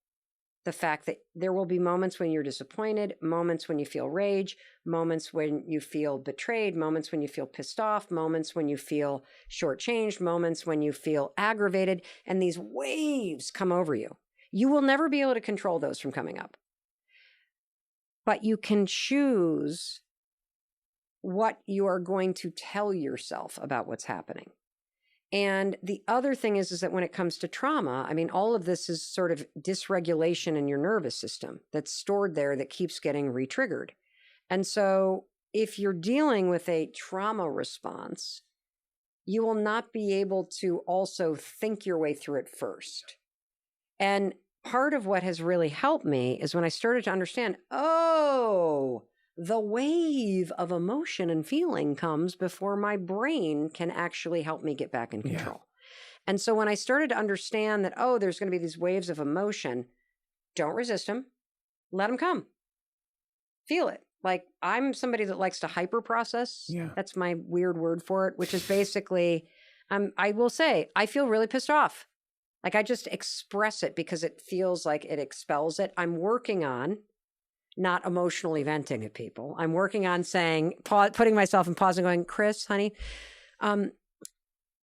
the fact that there will be moments when you're disappointed, moments when you feel rage, moments when you feel betrayed, moments when you feel pissed off, moments when you feel shortchanged, moments when you feel aggravated, and these waves come over you. You will never be able to control those from coming up. But you can choose what you are going to tell yourself about what's happening. And the other thing is that when it comes to trauma, I mean, all of this is sort of dysregulation in your nervous system that's stored there that keeps getting re-triggered. And so if you're dealing with a trauma response, you will not be able to also think your way through it first. And part of what has really helped me is when I started to understand, the wave of emotion and feeling comes before my brain can actually help me get back in control. And so when I started to understand that, oh, there's going to be these waves of emotion, don't resist them. Let them come. Feel it. Like, I'm somebody that likes to hyper process. Yeah. That's my weird word for it, which is basically, I will say, I feel really pissed off. Like, I just express it because it feels like it expels it. I'm working on not emotionally venting at people. I'm working on saying, putting myself in pause and going, Chris, honey,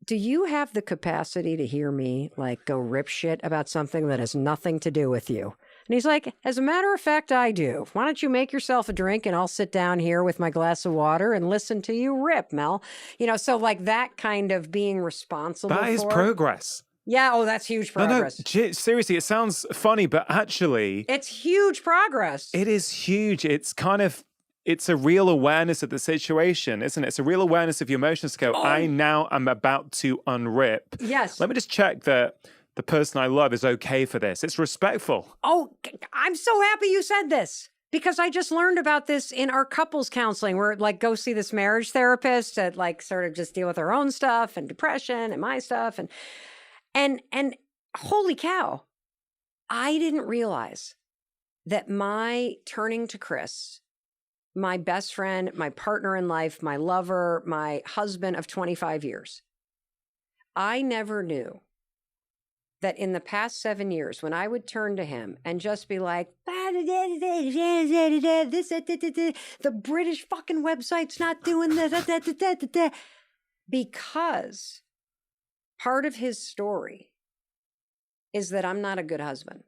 do you have the capacity to hear me like go rip shit about something that has nothing to do with you? And he's like, as a matter of fact, I do. Why don't you make yourself a drink and I'll sit down here with my glass of water and listen to you rip, Mel. You know, so like that kind of being responsible That is progress. Yeah. Oh, that's huge progress. No, seriously, it sounds funny, but actually, it's huge progress. It is huge. It's kind of, it's a real awareness of the situation, isn't it? It's a real awareness of your emotions to go, I now am about to unrip. Yes. Let me just check that the person I love is okay for this. It's respectful. Oh, I'm so happy you said this. Because I just learned about this in our couples counseling, where like go see this marriage therapist to like sort of just deal with our own stuff and depression and my stuff. And holy cow, I didn't realize that my turning to Chris, my best friend, my partner in life, my lover, my husband of 25 years, I never knew that in the past 7 years, when I would turn to him and just be like, the British fucking website's not doing this, because part of his story is that I'm not a good husband.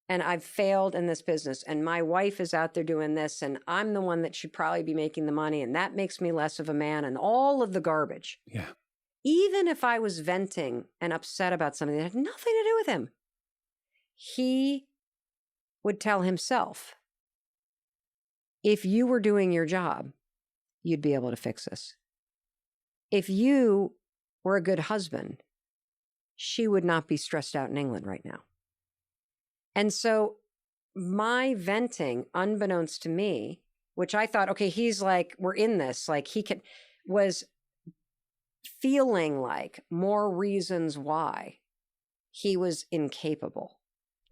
And I've failed in this business. And my wife is out there doing this. And I'm the one that should probably be making the money. And that makes me less of a man, and all of the garbage. Yeah. Even if I was venting and upset about something that had nothing to do with him, he would tell himself, if you were doing your job, you'd be able to fix this. If you were a good husband, she would not be stressed out in England right now. And so my venting, unbeknownst to me, which I thought, okay, he's like, we're in this, like he can, was feeling like more reasons why he was incapable.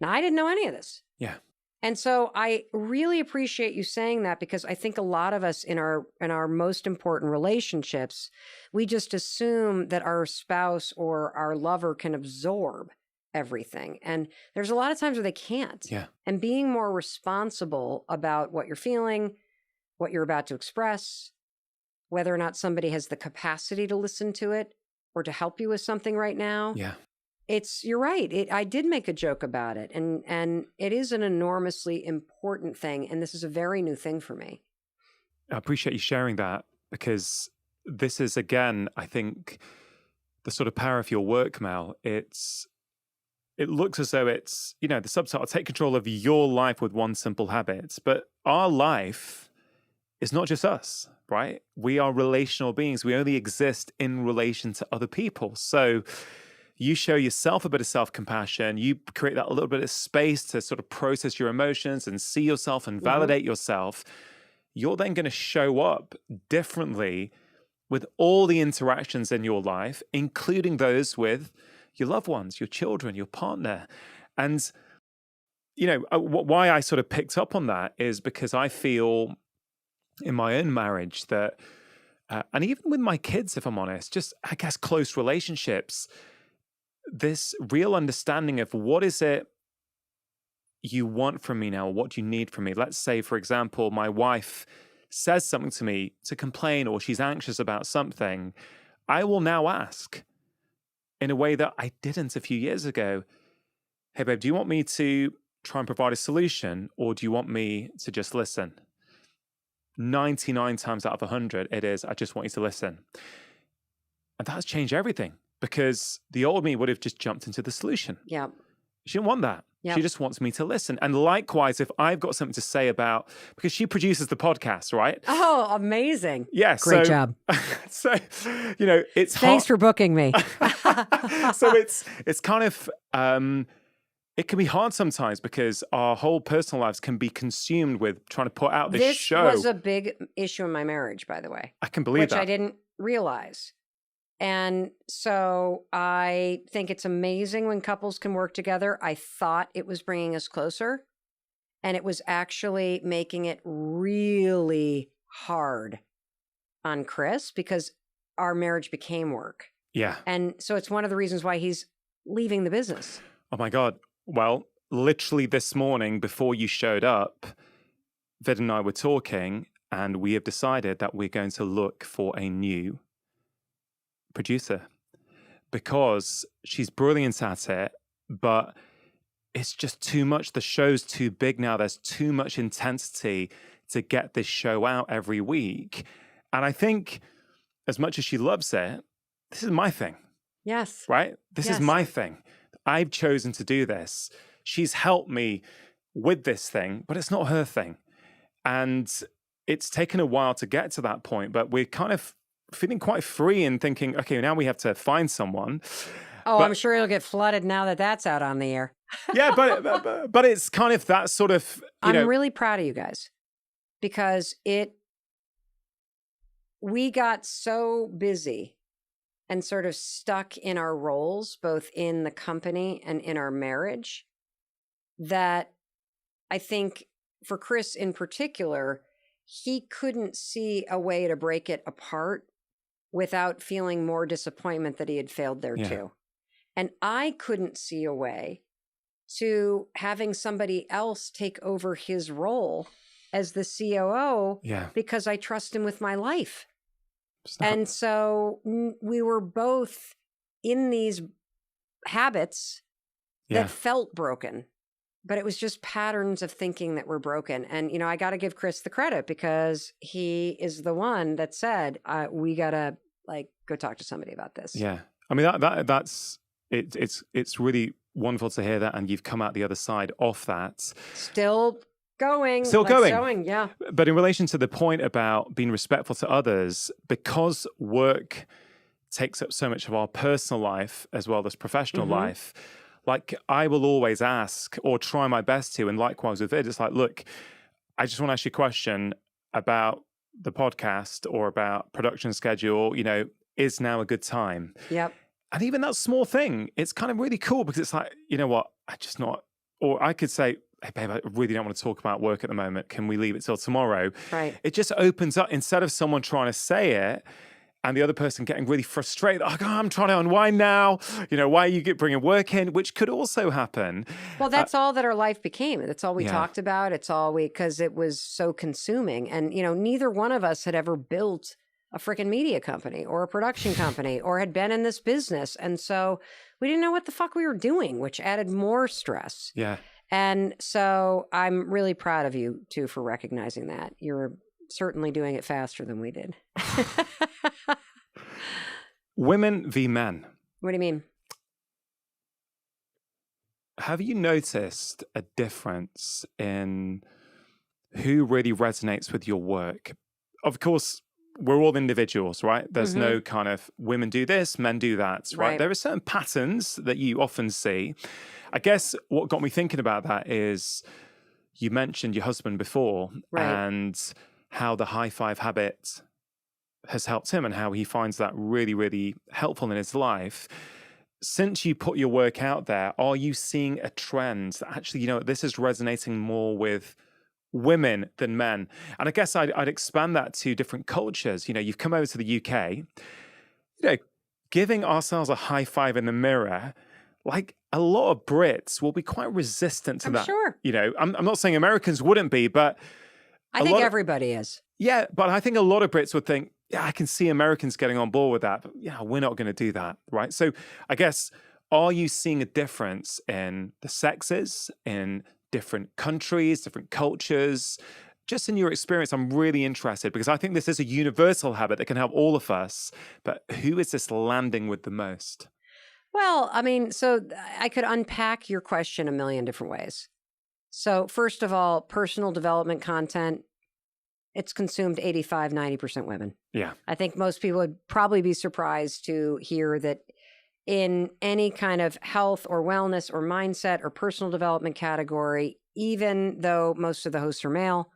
Now, I didn't know any of this. Yeah. And so I really appreciate you saying that, because I think a lot of us in our most important relationships, we just assume that our spouse or our lover can absorb everything. And there's a lot of times where they can't. Yeah. And being more responsible about what you're feeling, what you're about to express, whether or not somebody has the capacity to listen to it or to help you with something right now. Yeah. You're right. I did make a joke about it, and it is an enormously important thing. And this is a very new thing for me. I appreciate you sharing that, because this is, again, I think the sort of power of your work, Mel. It looks as though it's, the subtitle, take control of your life with one simple habit. But our life is not just us, right? We are relational beings. We only exist in relation to other people. So you show yourself a bit of self-compassion, you create that little bit of space to sort of process your emotions and see yourself and validate yourself. You're then going to show up differently with all the interactions in your life, including those with your loved ones, your children, your partner. And, why I sort of picked up on that is because I feel in my own marriage that, and even with my kids, if I'm honest, just, I guess, close relationships, this real understanding of what is it you want from me now, what do you need from me? Let's say, for example, my wife says something to me to complain, or she's anxious about something. I will now ask in a way that I didn't a few years ago. Hey, babe, do you want me to try and provide a solution, or do you want me to just listen? 99 times out of 100, it is, I just want you to listen. And that's changed everything. Because the old me would have just jumped into the solution. Yeah. She didn't want that. Yep. She just wants me to listen. And likewise, if I've got something to say about, because she produces the podcast, right? Oh, amazing. Yeah. Great job. So, it's Thanks for booking me. So it's kind of, it can be hard sometimes because our whole personal lives can be consumed with trying to put out this show. This was a big issue in my marriage, by the way. I can believe which that. I didn't realize. And so I think it's amazing when couples can work together. I thought it was bringing us closer, and it was actually making it really hard on Chris because our marriage became work. Yeah. And so it's one of the reasons why he's leaving the business. Oh my God. Well, literally this morning before you showed up, Vid and I were talking, and we have decided that we're going to look for a new producer because she's brilliant at it, but it's just too much. The show's too big now. There's too much intensity to get this show out every week. And I think as much as she loves it, this is my thing. Yes. Right? This is my thing. I've chosen to do this. She's helped me with this thing, but it's not her thing. And it's taken a while to get to that point, but we're kind of feeling quite free and thinking, okay, now we have to find someone. Oh, I'm sure it'll get flooded now that that's out on the air. Yeah, but it's kind of that sort of, I'm really proud of you guys because we got so busy and sort of stuck in our roles, both in the company and in our marriage, that I think for Chris in particular, he couldn't see a way to break it apart without feeling more disappointment that he had failed there too. And I couldn't see a way to having somebody else take over his role as the COO because I trust him with my life. And so we were both in these habits that felt broken, but it was just patterns of thinking that were broken. And, I got to give Chris the credit because he is the one that said, we got to go talk to somebody about this. Yeah. I mean, that's it's really wonderful to hear that. And you've come out the other side off that. Still going. Yeah. But in relation to the point about being respectful to others, because work takes up so much of our personal life as well as professional life, like I will always ask or try my best to, and likewise with it, it's like, look, I just want to ask you a question about the podcast or about production schedule, is now a good time? Yep. And even that small thing, it's kind of really cool because it's like, you know what, or I could say, hey babe, I really don't want to talk about work at the moment. Can we leave it till tomorrow? Right. It just opens up, instead of someone trying to say it and the other person getting really frustrated, like, oh, I'm trying to unwind now. Why are you bringing work in? Which could also happen. Well, that's all that our life became. That's all we talked about. It's all because it was so consuming. And, neither one of us had ever built a freaking media company or a production company or had been in this business. And so we didn't know what the fuck we were doing, which added more stress. Yeah. And so I'm really proud of you, too, for recognizing that. You're certainly doing it faster than we did. Women v. men. What do you mean? Have you noticed a difference in who really resonates with your work? Of course, we're all individuals, right? There's no kind of women do this, men do that, right? There are certain patterns that you often see. I guess what got me thinking about that is you mentioned your husband before and how the high five habit has helped him and how he finds that really, really helpful in his life. Since you put your work out there, are you seeing a trend that actually, this is resonating more with women than men? And I guess I'd expand that to different cultures. You've come over to the UK, giving ourselves a high five in the mirror, like a lot of Brits will be quite resistant to that. Sure. I'm not saying Americans wouldn't be, but I think everybody is. Yeah, but I think a lot of Brits would think, I can see Americans getting on board with that, but we're not going to do that, right? So I guess, are you seeing a difference in the sexes, in different countries, different cultures? Just in your experience, I'm really interested because I think this is a universal habit that can help all of us, but who is this landing with the most? Well, I mean, so I could unpack your question a million different ways. So first of all, personal development content, it's consumed 85, 90% women. Yeah. I think most people would probably be surprised to hear that in any kind of health or wellness or mindset or personal development category, even though most of the hosts are male,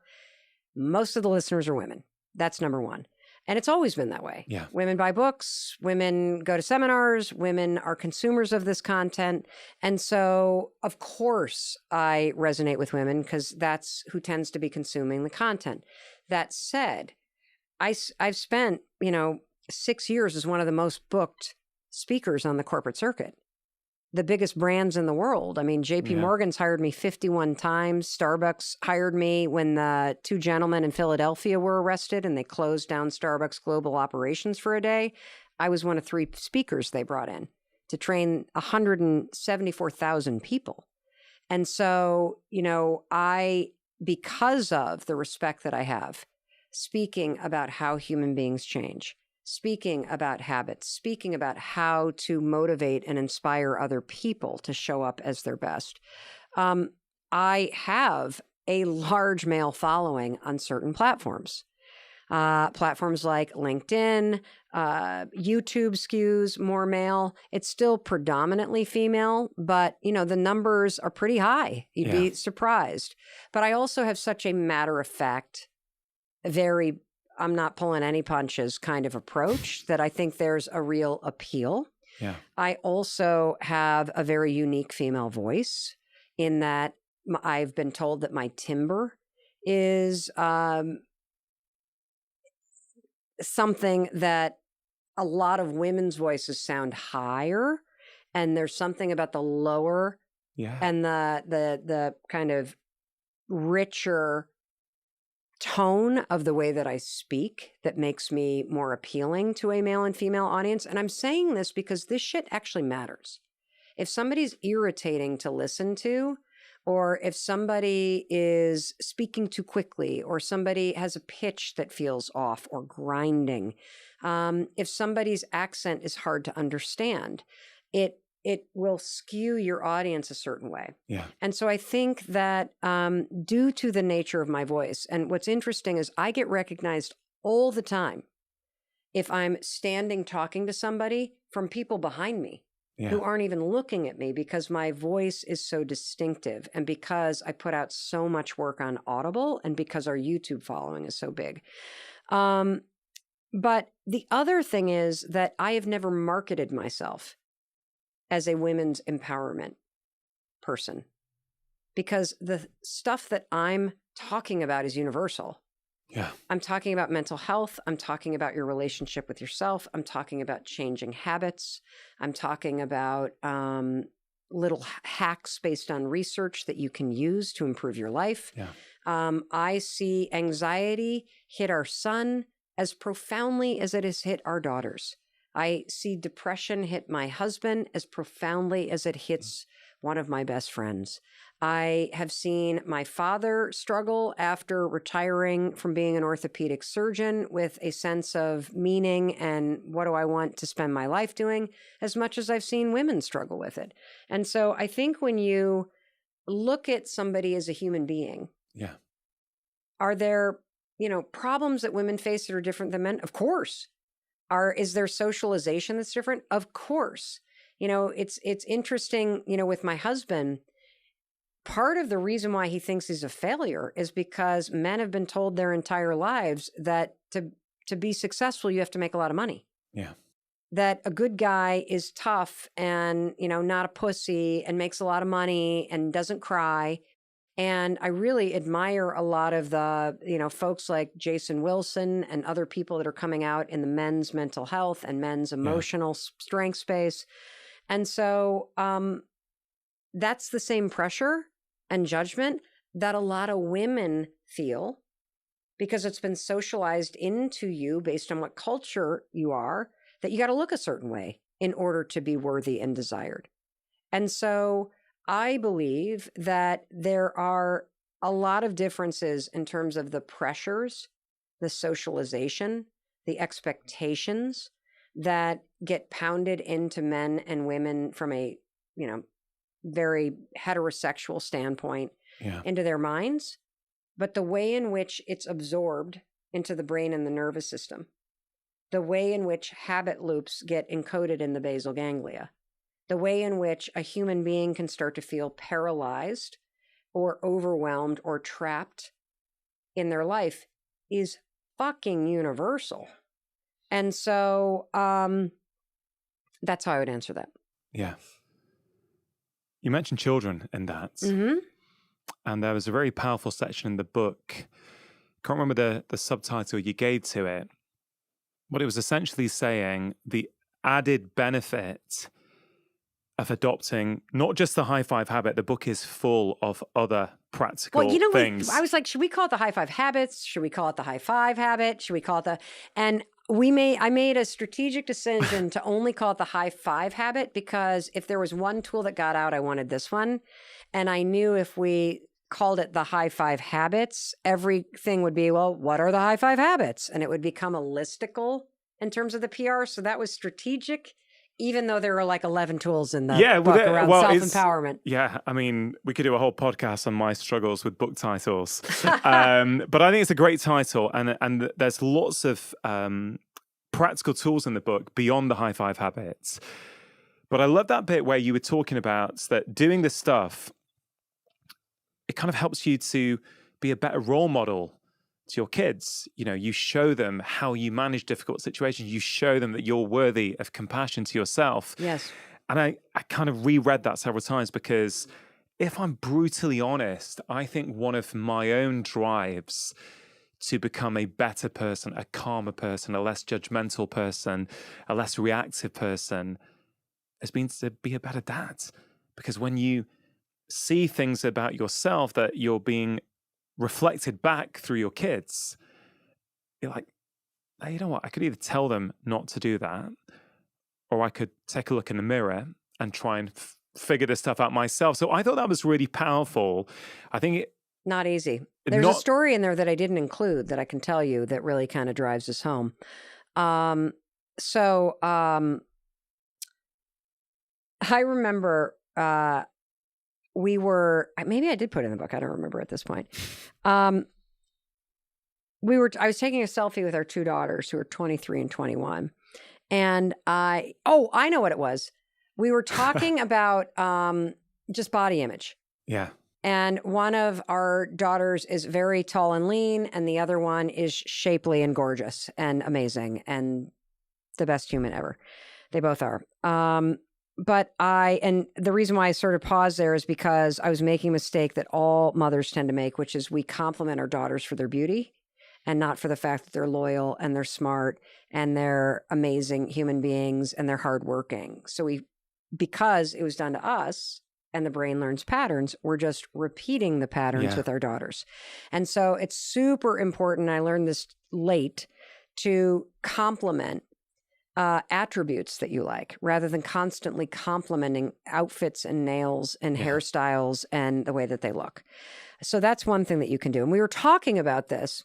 most of the listeners are women. That's number one. And it's always been that way. Yeah. Women buy books, women go to seminars, women are consumers of this content. And so, of course, I resonate with women because that's who tends to be consuming the content. That said, I've spent, 6 years as one of the most booked speakers on the corporate circuit. The biggest brands in the world. I mean, JP Morgan's hired me 51 times. Starbucks hired me when the two gentlemen in Philadelphia were arrested and they closed down Starbucks global operations for a day. I was one of 3 speakers they brought in to train 174,000 people. And so, because of the respect that I have, speaking about how human beings change, speaking about habits, speaking about how to motivate and inspire other people to show up as their best. I have a large male following on certain platforms. Platforms like LinkedIn, YouTube skews more male. It's still predominantly female, but the numbers are pretty high. You'd be surprised. But I also have such a matter of fact, I'm not pulling any punches kind of approach that I think there's a real appeal. Yeah. I also have a very unique female voice in that I've been told that my timbre is something that a lot of women's voices sound higher, and there's something about the lower and the kind of richer tone of the way that I speak that makes me more appealing to a male and female audience. And I'm saying this because this shit actually matters. If somebody's irritating to listen to, or if somebody is speaking too quickly, or somebody has a pitch that feels off or grinding, if somebody's accent is hard to understand, it will skew your audience a certain way. Yeah. And so I think that due to the nature of my voice, and what's interesting is I get recognized all the time if I'm standing talking to somebody from people behind me who aren't even looking at me, because my voice is so distinctive and because I put out so much work on Audible and because our YouTube following is so big. But the other thing is that I have never marketed myself as a women's empowerment person, because the stuff that I'm talking about is universal. Yeah. I'm talking about mental health. I'm talking about your relationship with yourself. I'm talking about changing habits. I'm talking about little hacks based on research that you can use to improve your life. Yeah. I see anxiety hit our son as profoundly as it has hit our daughters. I see depression hit my husband as profoundly as it hits one of my best friends. I have seen my father struggle after retiring from being an orthopedic surgeon with a sense of meaning and what do I want to spend my life doing, as much as I've seen women struggle with it. And so I think when you look at somebody as a human being, are there, problems that women face that are different than men? Of course. Is there socialization that's different? Of course. It's interesting, with my husband, part of the reason why he thinks he's a failure is because men have been told their entire lives that to be successful, you have to make a lot of money. Yeah. That a good guy is tough and, not a pussy and makes a lot of money and doesn't cry. And I really admire a lot of the, folks like Jason Wilson and other people that are coming out in the men's mental health and men's emotional strength space. And so that's the same pressure and judgment that a lot of women feel, because it's been socialized into you based on what culture you are, that you got to look a certain way in order to be worthy and desired. And so I believe that there are a lot of differences in terms of the pressures, the socialization, the expectations that get pounded into men and women from a, very heterosexual standpoint into their minds, but the way in which it's absorbed into the brain and the nervous system, the way in which habit loops get encoded in the basal ganglia, the way in which a human being can start to feel paralyzed or overwhelmed or trapped in their life is fucking universal. And so that's how I would answer that. Yeah. You mentioned children in that. Mm-hmm. And there was a very powerful section in the book. Can't remember the subtitle you gave to it, but it was essentially saying the added benefit of adopting not just the high five habit. The book is full of other practical things. I was like, should we call it the high five habits? Should we call it the high five habit? Should we call it and I made a strategic decision to only call it the high five habit, because if there was one tool that got out, I wanted this one. And I knew if we called it the high five habits, everything would be, well, what are the high five habits? And it would become a listicle in terms of the PR. So that was strategic, even though there were like 11 tools in the book around self-empowerment. Yeah, I mean, we could do a whole podcast on my struggles with book titles. But I think it's a great title. And there's lots of practical tools in the book beyond the high five habits. But I love that bit where you were talking about that doing this stuff, it kind of helps you to be a better role model to your kids. You know, you show them how you manage difficult situations. You show them that you're worthy of compassion to yourself. Yes. And I kind of reread that several times, because if I'm brutally honest, I think one of my own drives to become a better person, a calmer person, a less judgmental person, a less reactive person, has been to be a better dad. Because when you see things about yourself that you're being reflected back through your kids, you're like, hey, you know what? I could either tell them not to do that, or I could take a look in the mirror and try and figure this stuff out myself. So I thought that was really powerful. I think not easy. There's a story in there that I didn't include that I can tell you that really kind of drives us home. I remember maybe I did put it in the book. I don't remember at this point. I was taking a selfie with our two daughters who are 23 and 21. And I know what it was. We were talking about just body image. Yeah. And one of our daughters is very tall and lean, and the other one is shapely and gorgeous and amazing and the best human ever. They both are. But and the reason why I sort of paused there is because I was making a mistake that all mothers tend to make, which is we compliment our daughters for their beauty and not for the fact that they're loyal and they're smart and they're amazing human beings and they're hardworking. So because it was done to us and the brain learns patterns, we're just repeating the patterns with our daughters. And so it's super important, I learned this late, to compliment attributes that you like, rather than constantly complimenting outfits and nails and hairstyles and the way that they look. So that's one thing that you can do. And we were talking about this,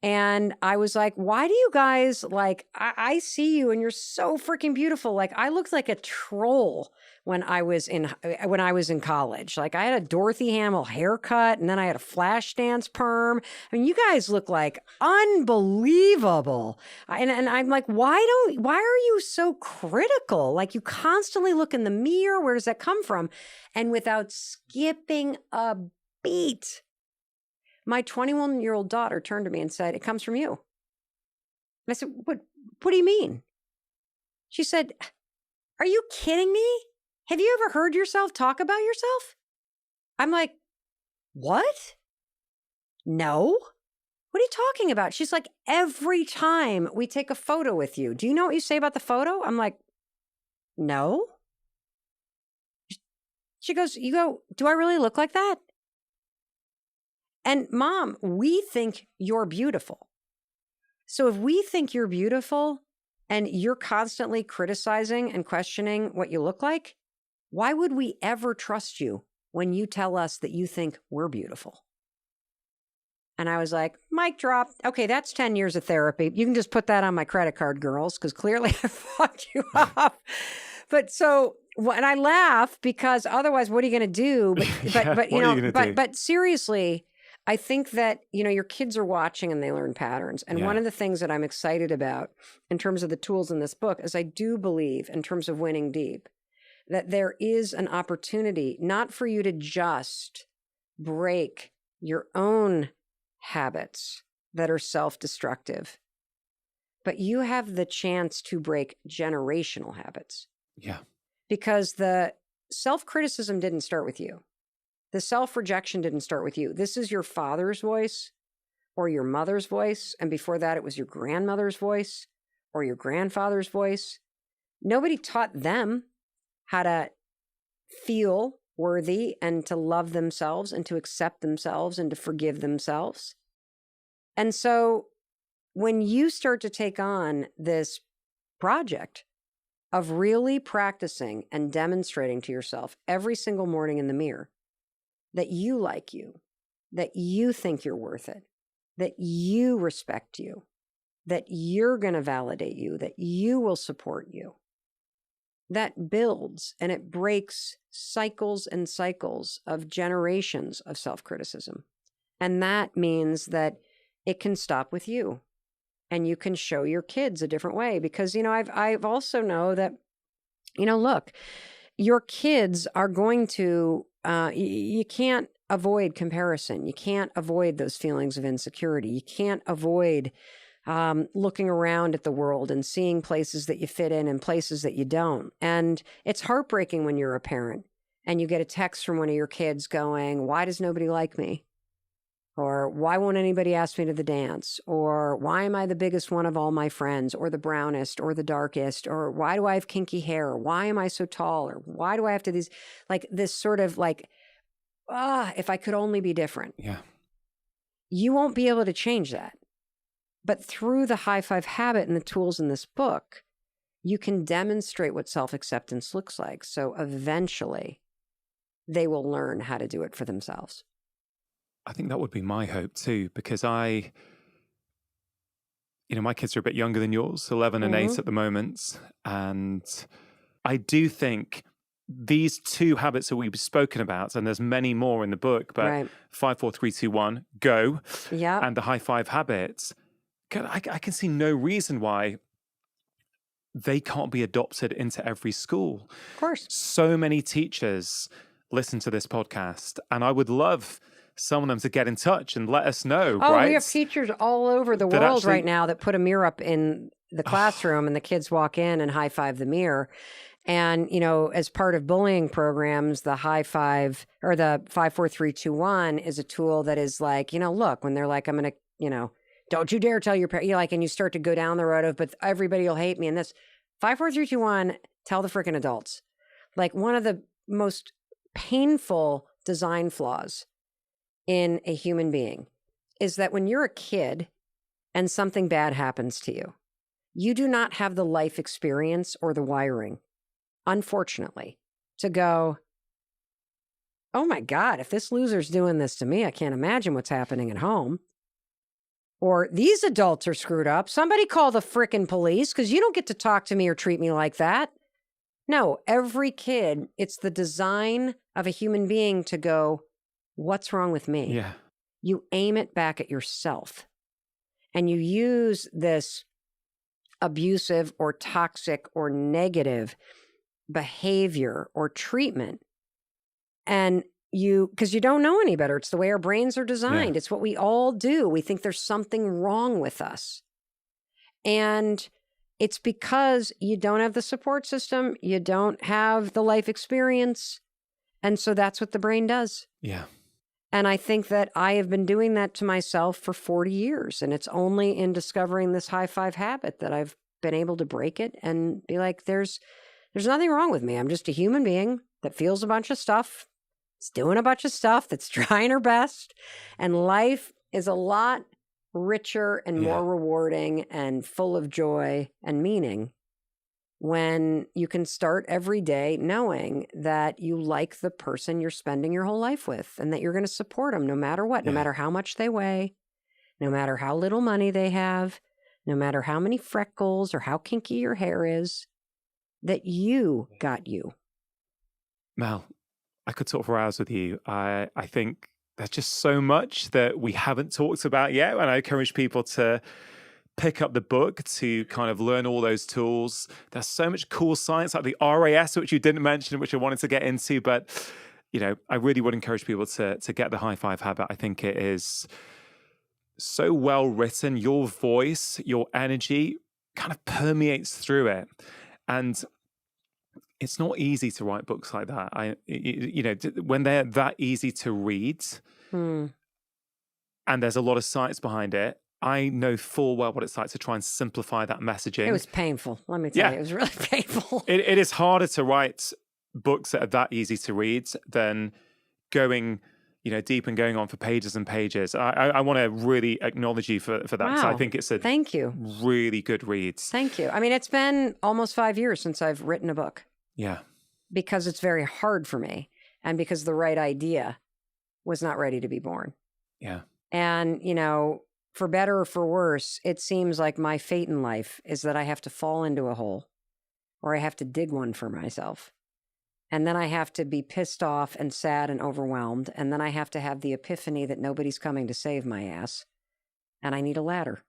and I was like, why do you guys, like, I see you and you're so freaking beautiful. Like, I looked like a troll when I was in college. Like, I had a Dorothy Hamill haircut, and then I had a flash dance perm. I mean, you guys look like unbelievable. And I'm like, why are you so critical? Like, you constantly look in the mirror. Where does that come from? And without skipping a beat, my 21-year-old daughter turned to me and said, "It comes from you." And I said, What do you mean? She said, "Are you kidding me? Have you ever heard yourself talk about yourself?" I'm like, "What? No. What are you talking about?" She's like, "Every time we take a photo with you, do you know what you say about the photo?" I'm like, "No." She goes, "You go, do I really look like that?" And Mom, we think you're beautiful. So if we think you're beautiful and you're constantly criticizing and questioning what you look like, why would we ever trust you when you tell us that you think we're beautiful? And I was like, mic drop. Okay, that's 10 years of therapy. You can just put that on my credit card, girls, because clearly I fucked you up. But and I laugh because otherwise, what are you going to do? But seriously, I think that, your kids are watching and they learn patterns. And one of the things that I'm excited about in terms of the tools in this book is I do believe, in terms of winning deep, that there is an opportunity not for you to just break your own habits that are self-destructive, but you have the chance to break generational habits. Yeah. Because the self-criticism didn't start with you. The self-rejection didn't start with you. This is your father's voice or your mother's voice. And before that, it was your grandmother's voice or your grandfather's voice. Nobody taught them how to feel worthy and to love themselves and to accept themselves and to forgive themselves. And so when you start to take on this project of really practicing and demonstrating to yourself every single morning in the mirror that you like you, that you think you're worth it, that you respect you, that you're going to validate you, that you will support you, that builds and it breaks cycles and cycles of generations of self-criticism. And that means that it can stop with you. And you can show your kids a different way because, I've also know that, look, your kids are going to, you can't avoid comparison. You can't avoid those feelings of insecurity. You can't avoid looking around at the world and seeing places that you fit in and places that you don't. And it's heartbreaking when you're a parent and you get a text from one of your kids going, "Why does nobody like me?" Or "Why won't anybody ask me to the dance?" Or "Why am I the biggest one of all my friends?" Or "the brownest?" Or "the darkest?" Or "Why do I have kinky hair?" Or "Why am I so tall?" Or "Why do I have to these," like this sort of like, if I could only be different. Yeah. You won't be able to change that. But through the high five habit and the tools in this book, you can demonstrate what self-acceptance looks like. So eventually they will learn how to do it for themselves. I think that would be my hope too, because my kids are a bit younger than yours, 11 and 8 at the moment. And I do think these two habits that we've spoken about, and there's many more in the book, but Right. 5, 4, 3, 2, 1, go. Yeah. And the high five habits, I can see no reason why they can't be adopted into every school. Of course. So many teachers listen to this podcast, and I would love some of them to get in touch and let us know. Oh, right? we have teachers all over the That world actually- right now that put a mirror up in the classroom and the kids walk in and high five the mirror. And, as part of bullying programs, the high five or the 5, 4, 3, 2, 1 is a tool that is like, look, when they're like, I'm going to, don't you dare tell your parents, and you start to go down the road of, but everybody will hate me. And this 5, 4, 3, 2, 1, tell the freaking adults. Like one of the most painful design flaws in a human being is that when you're a kid and something bad happens to you, you do not have the life experience or the wiring, unfortunately, to go, "Oh my God, if this loser's doing this to me, I can't imagine what's happening at home." Or "These adults are screwed up. Somebody call the frickin' police because you don't get to talk to me or treat me like that." No, every kid, it's the design of a human being to go, "What's wrong with me?" Yeah. You aim it back at yourself. And you use this abusive or toxic or negative behavior or treatment. And because you don't know any better. It's the way our brains are designed. Yeah. It's what we all do. We think there's something wrong with us. And it's because you don't have the support system. You don't have the life experience. And so that's what the brain does. Yeah. And I think that I have been doing that to myself for 40 years. And it's only in discovering this high five habit that I've been able to break it and be like, there's nothing wrong with me. I'm just a human being that feels a bunch of stuff. It's doing a bunch of stuff, that's trying her best. And life is a lot richer and more rewarding and full of joy and meaning when you can start every day knowing that you like the person you're spending your whole life with and that you're going to support them no matter what, no matter how much they weigh, no matter how little money they have, no matter how many freckles or how kinky your hair is, that you got you. Mel, I could talk for hours with you. I think there's just so much that we haven't talked about yet. And I encourage people to pick up the book to kind of learn all those tools. There's so much cool science like the RAS, which you didn't mention, which I wanted to get into, but I really would encourage people to get the High Five Habit. I think it is so well written. Your voice, your energy kind of permeates through it. And it's not easy to write books like that. When they're that easy to read and there's a lot of science behind it, I know full well what it's like to try and simplify that messaging. It was painful. Let me tell you, it was really painful. It is harder to write books that are that easy to read than going deep and going on for pages and pages. I want to really acknowledge you for that. Wow. So I think it's a Thank you. really good read. Thank you. I mean, it's been almost 5 years since I've written a book. Yeah. Because it's very hard for me and because the right idea was not ready to be born. Yeah. And, for better or for worse, it seems like my fate in life is that I have to fall into a hole or I have to dig one for myself. And then I have to be pissed off and sad and overwhelmed. And then I have to have the epiphany that nobody's coming to save my ass. And I need a ladder.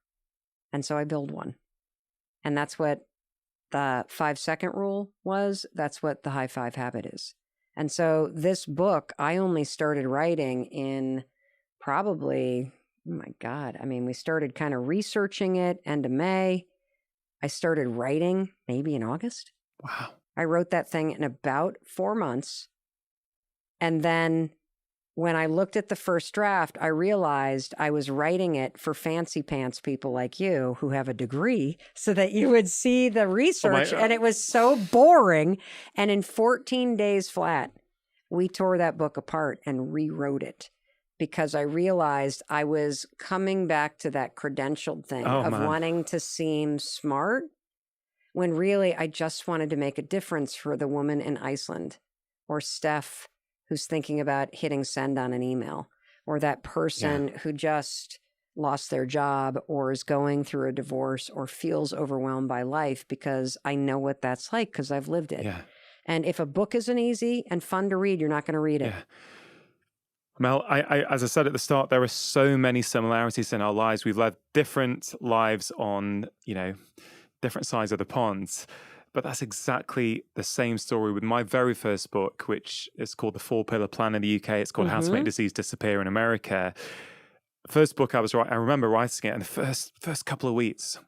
And so I build one. And that's what the 5-second rule was. That's what the High Five Habit is. And so this book, I only started writing in probably, oh my God. I mean, we started kind of researching it end of May. I started writing maybe in August. Wow. I wrote that thing in about 4 months. And then when I looked at the first draft, I realized I was writing it for fancy pants people like you who have a degree so that you would see the research. And it was so boring. And in 14 days flat, we tore that book apart and rewrote it because I realized I was coming back to that credentialed thing of wanting to seem smart. When really I just wanted to make a difference for the woman in Iceland or Steph who's thinking about hitting send on an email or that person who just lost their job or is going through a divorce or feels overwhelmed by life because I know what that's like because I've lived it. Yeah. And if a book isn't easy and fun to read, you're not going to read it. Yeah. Mel, I as I said at the start, there are so many similarities in our lives. We've led different lives on, different sides of the pond. But that's exactly the same story with my very first book, which is called The 4-Pillar Plan in the UK. It's called How to Make Disease Disappear in America. First book I remember writing it, and the first couple of weeks,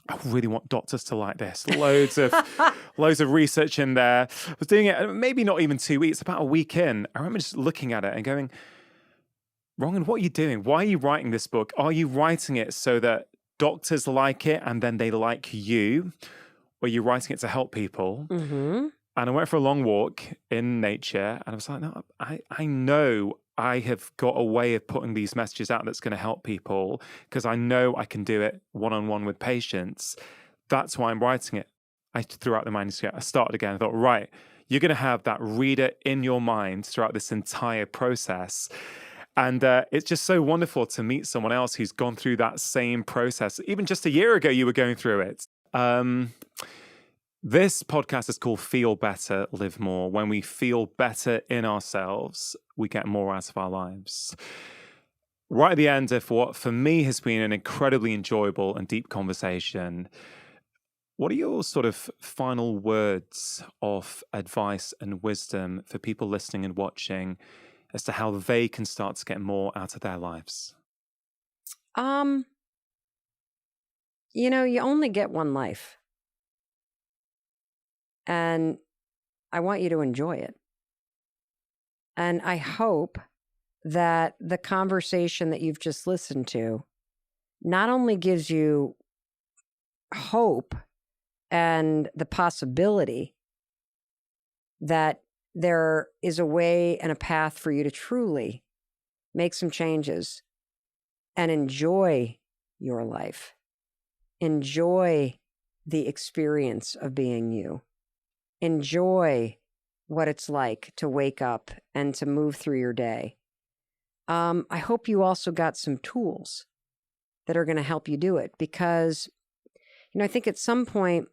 I really want doctors to like this. Loads of research in there. I was doing it maybe not even 2 weeks, about a week in. I remember just looking at it and going, Rongan, what are you doing? Why are you writing this book? Are you writing it so that doctors like it and then they like you? Or are you writing it to help people? And I went for a long walk in nature and I was like, no, I know I have got a way of putting these messages out that's going to help people because I know I can do it one-on-one with patients. That's why I'm writing it. I threw out the manuscript. I started again. I thought, right, you're going to have that reader in your mind throughout this entire process. And it's just so wonderful to meet someone else who's gone through that same process. Even just a year ago, you were going through it. This podcast is called Feel Better, Live More. When we feel better in ourselves, we get more out of our lives. Right at the end of what for me has been an incredibly enjoyable and deep conversation, what are your sort of final words of advice and wisdom for people listening and watching as to how they can start to get more out of their lives? You only get one life. And I want you to enjoy it. And I hope that the conversation that you've just listened to not only gives you hope and the possibility that there is a way and a path for you to truly make some changes and enjoy your life. Enjoy the experience of being you. Enjoy what it's like to wake up and to move through your day. I hope you also got some tools that are going to help you do it because, I think at some point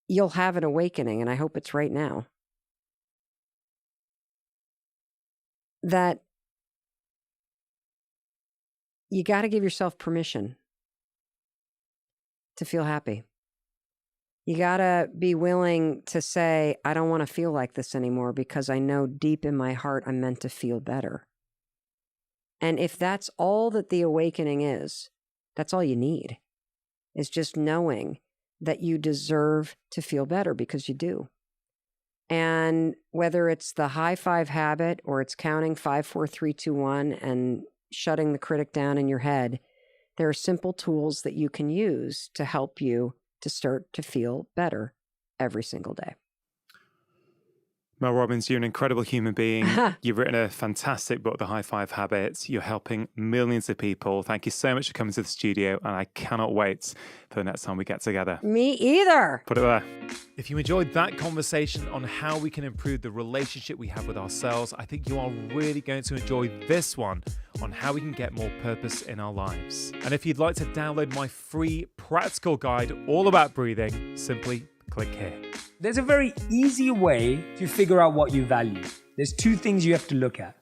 you'll have an awakening, and I hope it's right now, that you got to give yourself permission to feel happy. You got to be willing to say, I don't want to feel like this anymore because I know deep in my heart I'm meant to feel better. And if that's all that the awakening is, that's all you need, is just knowing that you deserve to feel better because you do. And whether it's the high five habit or it's counting 5, 4, 3, 2, 1 and shutting the critic down in your head, there are simple tools that you can use to help you to start to feel better every single day. Mel Robbins, you're an incredible human being. You've written a fantastic book, The High Five Habit. You're helping millions of people. Thank you so much for coming to the studio, and I cannot wait for the next time we get together. Me either. Put it there. If you enjoyed that conversation on how we can improve the relationship we have with ourselves, I think you are really going to enjoy this one on how we can get more purpose in our lives. And if you'd like to download my free practical guide all about breathing, simply click here. There's a very easy way to figure out what you value. There's 2 things you have to look at.